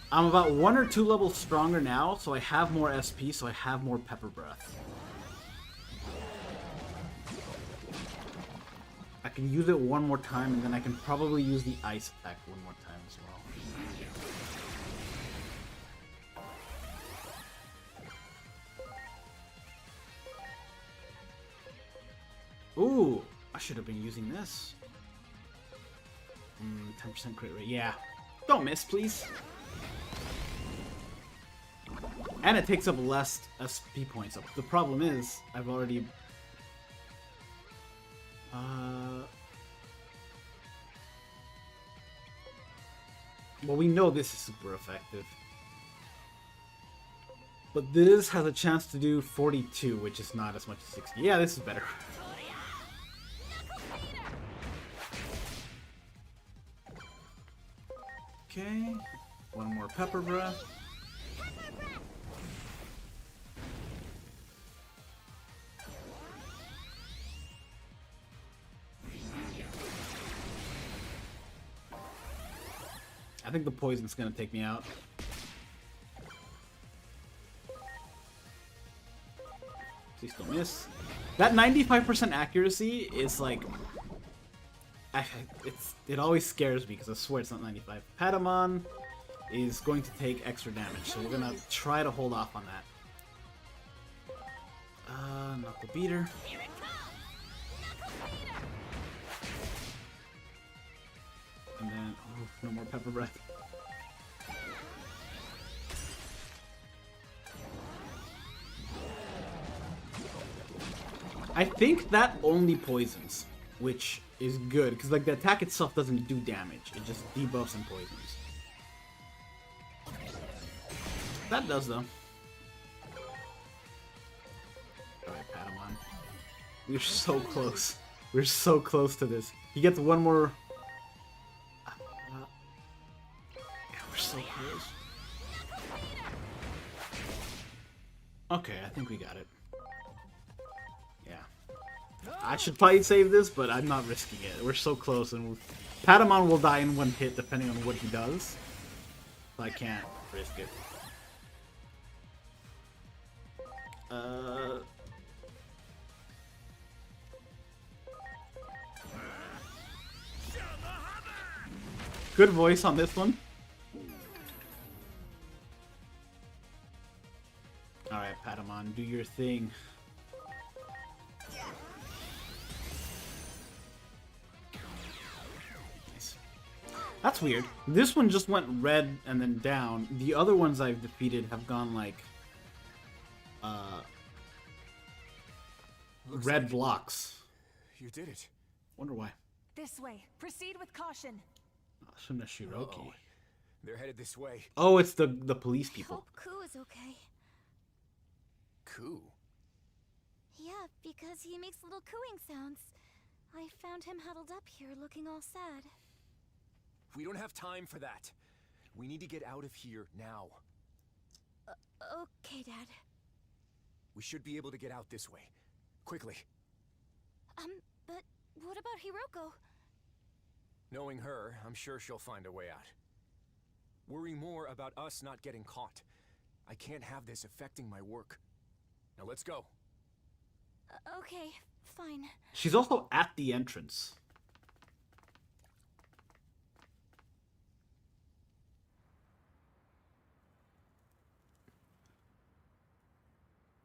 I'm about 1 or 2 levels stronger now, so I have more SP, so I have more Pepper Breath. I can use it one more time, and then I can probably use the Ice attack one more time as well. Ooh, I should have been using this. 10% crit rate, yeah. Don't miss, please. And it takes up less SP points. The problem is, I've already... Well, we know this is super effective. But this has a chance to do 42, which is not as much as 60. Yeah, this is better. Okay. One more Pepper Breath. I think the poison's gonna take me out. Please don't miss. That 95% accuracy is like... It always scares me because I swear it's not 95. Patamon is going to take extra damage, so we're gonna try to hold off on that. Knuckle Beater. And then, oh, no more Pepper Breath. I think that only poisons, which is good, because like the attack itself doesn't do damage. It just debuffs and poisons. That does, though. Alright, Patamon. We're so close. We're so close to this. He gets one more... Yeah, we're so close. Okay, I think we got it. Yeah. I should probably save this, but I'm not risking it. We're so close, and Patamon will die in one hit depending on what he does. So I can't risk it. Good voice on this one. Alright, Patamon, do your thing. Nice. That's weird. This one just went red and then down. The other ones I've defeated have gone like... red like blocks. You did it. Wonder why. This way. Proceed with caution. Shouldn't have Shiroki. Uh-oh. They're headed this way. Oh, it's the police people. Hope Ku is okay. Ku? Yeah, because he makes little cooing sounds. I found him huddled up here looking all sad. We don't have time for that. We need to get out of here now. Okay, Dad. We should be able to get out this way. Quickly. But what about Hiroko? Knowing her, I'm sure she'll find a way out. Worry more about us not getting caught. I can't have this affecting my work. Now let's go. Okay, fine. She's also at the entrance.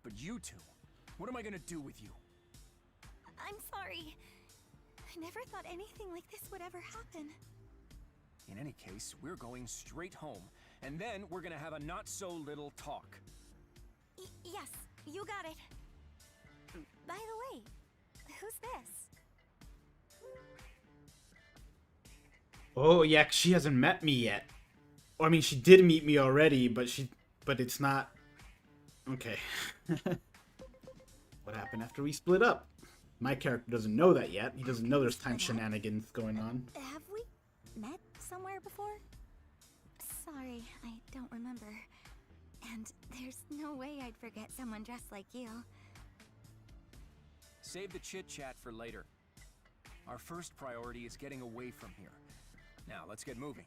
But you two, what am I gonna do with you? I'm sorry. I never thought anything like this would ever happen. In any case, we're going straight home, and then we're gonna have a not-so-little talk. Yes, you got it. By the way, who's this? Oh yeah, she hasn't met me yet. Or I mean, she did meet me already, but it's not. Okay. What happened after we split up? My character doesn't know that yet. He doesn't know there's time shenanigans going on. Have we met somewhere before? Sorry, I don't remember. And there's no way I'd forget someone dressed like you. Save the chit-chat for later. Our first priority is getting away from here. Now, let's get moving.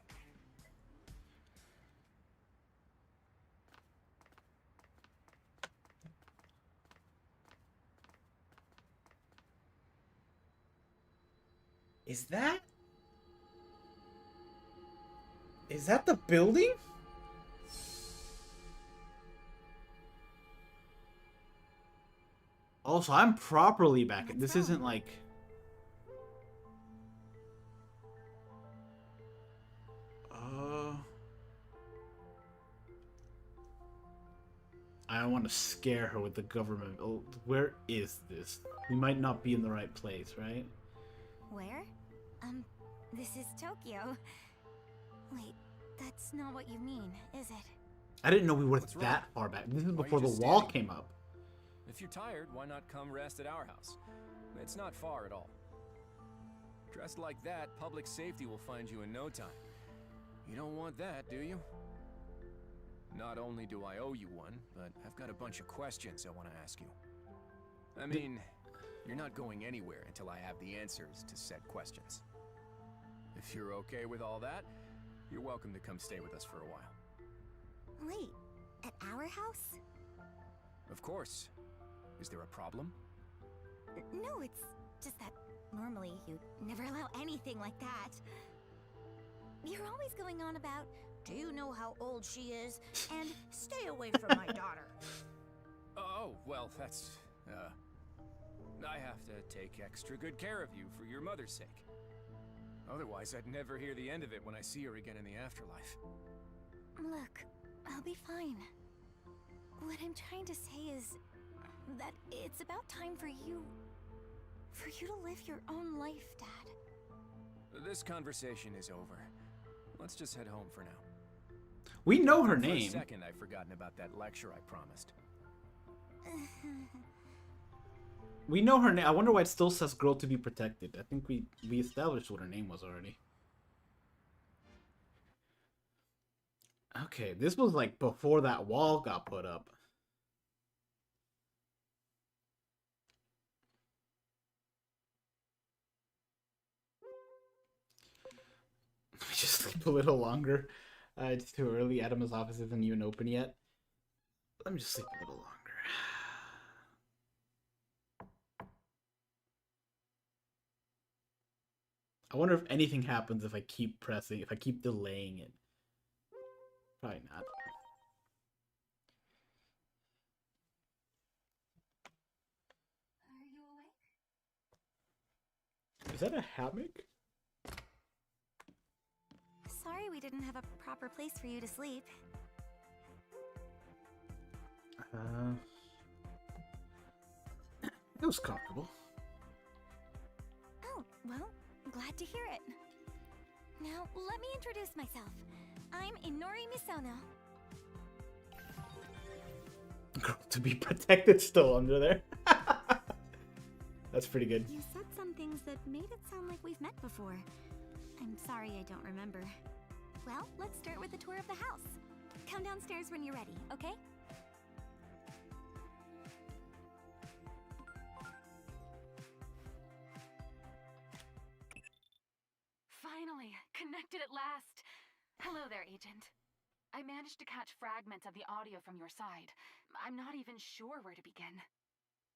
Is that the building? Also, I'm properly back. This isn't like... I don't want to scare her with the government. Oh, where is this? We might not be in the right place, right? Where? This is Tokyo. Wait, that's not what you mean, is it? I didn't know we were What's that wrong? far back. This is Why are you before the just wall standing came up. If you're tired, why not come rest at our house? It's not far at all. Dressed like that, public safety will find you in no time. You don't want that, do you? Not only do I owe you one, but I've got a bunch of questions I want to ask you. I mean, you're not going anywhere until I have the answers to said questions. If you're okay with all that, you're welcome to come stay with us for a while. Wait, at our house? Of course. Is there a problem? No, it's just that normally you never allow anything like that. You're always going on about, do you know how old she is? And stay away from my daughter. Oh, well, that's, I have to take extra good care of you for your mother's sake. Otherwise, I'd never hear the end of it when I see her again in the afterlife. Look, I'll be fine. What I'm trying to say is that it's about time for you For you to live your own life, Dad. This conversation is over. Let's just head home for now. We know her For a name. second, I've forgotten about that lecture I promised. We know her name. I wonder why it still says girl to be protected. I think we established what her name was already. Okay, this was like before that wall got put up. We just sleep a little longer. It's too early. Adam's office isn't even open yet. Let me just sleep a little longer. I wonder if anything happens if I keep pressing, if I keep delaying it. Probably not. Are you awake? Is that a hammock? Sorry we didn't have a proper place for you to sleep. It was comfortable. Oh, well, glad to hear it. Now, let me introduce myself. I'm Inori Misono. Girl to be protected still under there. That's pretty good. You said some things that made it sound like we've met before. I'm sorry I don't remember. Well, let's start with a tour of the house. Come downstairs when you're ready, okay? Finally, connected at last. Hello there, Agent. I managed to catch fragments of the audio from your side. I'm not even sure where to begin.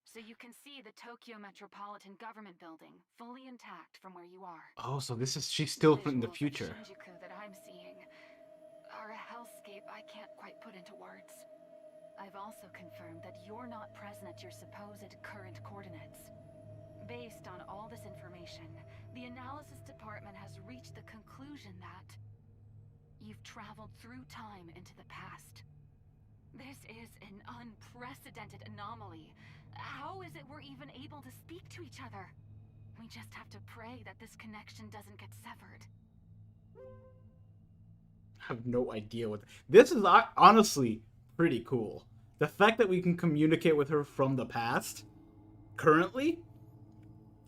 So you can see the Tokyo Metropolitan Government Building, fully intact from where you are. Oh, so she's still in the Visuals of future. Shinjuku that I'm seeing are a hellscape I can't quite put into words. I've also confirmed that you're not present at your supposed current coordinates. Based on all this information, the analysis department has reached the conclusion that you've traveled through time into the past. This is an unprecedented anomaly. How is it we're even able to speak to each other? We just have to pray that this connection doesn't get severed. I have no idea what... This is honestly pretty cool. The fact that we can communicate with her from the past, currently,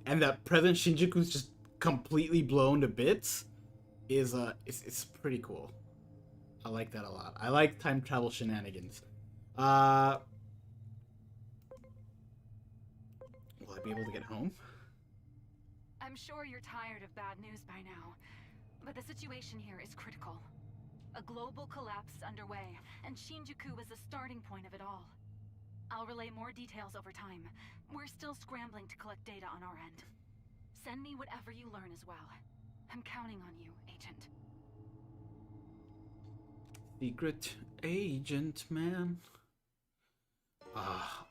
and that present Shinjuku's just completely blown to bits, is it's pretty cool. I like that a lot. I like time travel shenanigans. Will I be able to get home? I'm sure you're tired of bad news by now, but the situation here is critical. A global collapse is underway, and Shinjuku is the starting point of it all. I'll relay more details over time. We're still scrambling to collect data on our end. Send me whatever you learn as well. I'm counting on you, Agent. Secret agent, man. Ah.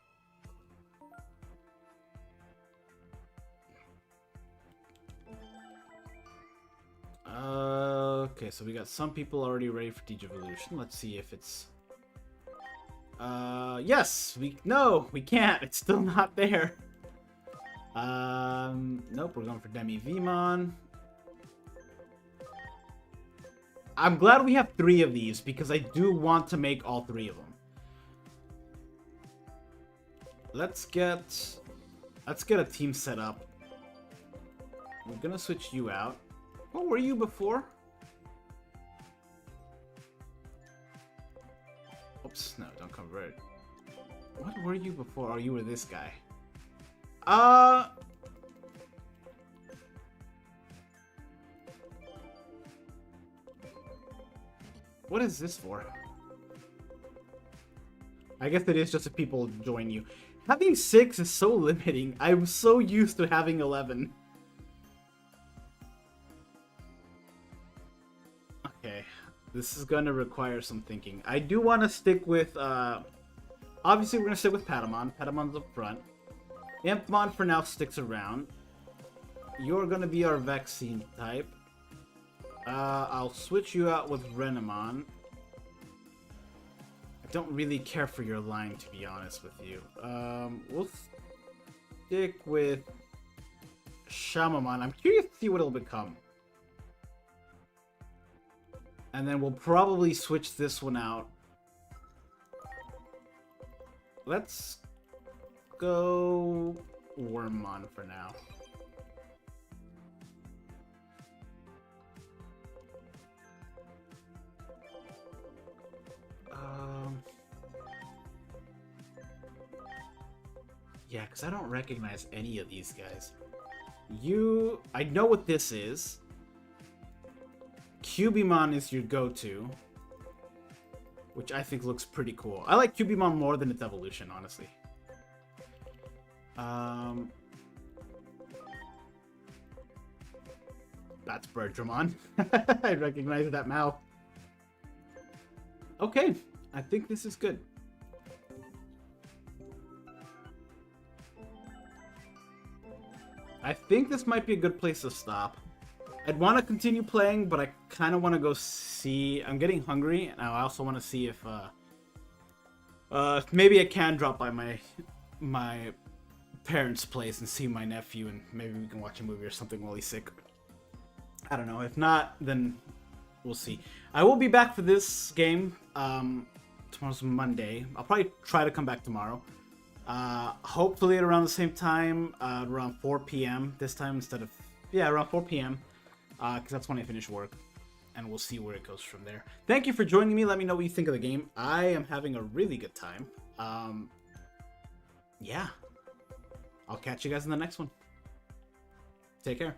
Okay, so we got some people already ready for Digivolution. Let's see if it's... yes! No, we can't. It's still not there. Nope, we're going for Demi-Vimon. I'm glad we have 3 of these, because I do want to make all 3 of them. Let's get a team set up. We're gonna switch you out. What were you before? Oops, no, don't convert. What were you before? Oh, you were this guy. What is this for? I guess it is just if people join you. Having 6 is so limiting. I'm so used to having 11. Okay, this is gonna require some thinking. I do want to stick with, obviously we're gonna stick with Patamon. Patamon's up front. Impmon for now sticks around. You're gonna be our vaccine type. I'll switch you out with Renamon. I don't really care for your line, to be honest with you. We'll stick with Shamamon. I'm curious to see what it'll become. And then we'll probably switch this one out. Let's go Wormmon for now. Yeah, because I don't recognize any of these guys. I know what this is. Cubimon is your go-to, which I think looks pretty cool. I like Cubimon more than its evolution, honestly. That's Birdramon. I recognize that mouth. Okay, I think this is good. I think this might be a good place to stop. I'd want to continue playing, but I kind of want to go see... I'm getting hungry, and I also want to see if maybe I can drop by my parents' place and see my nephew, and maybe we can watch a movie or something while he's sick. I don't know. If not, then we'll see. I will be back for this game. Tomorrow's Monday. I'll probably try to come back tomorrow. Hopefully at around the same time, around 4 p.m. this time instead of... Yeah, around 4 p.m. Because that's when I finish work. And we'll see where it goes from there. Thank you for joining me. Let me know what you think of the game. I am having a really good time. Yeah. I'll catch you guys in the next one. Take care.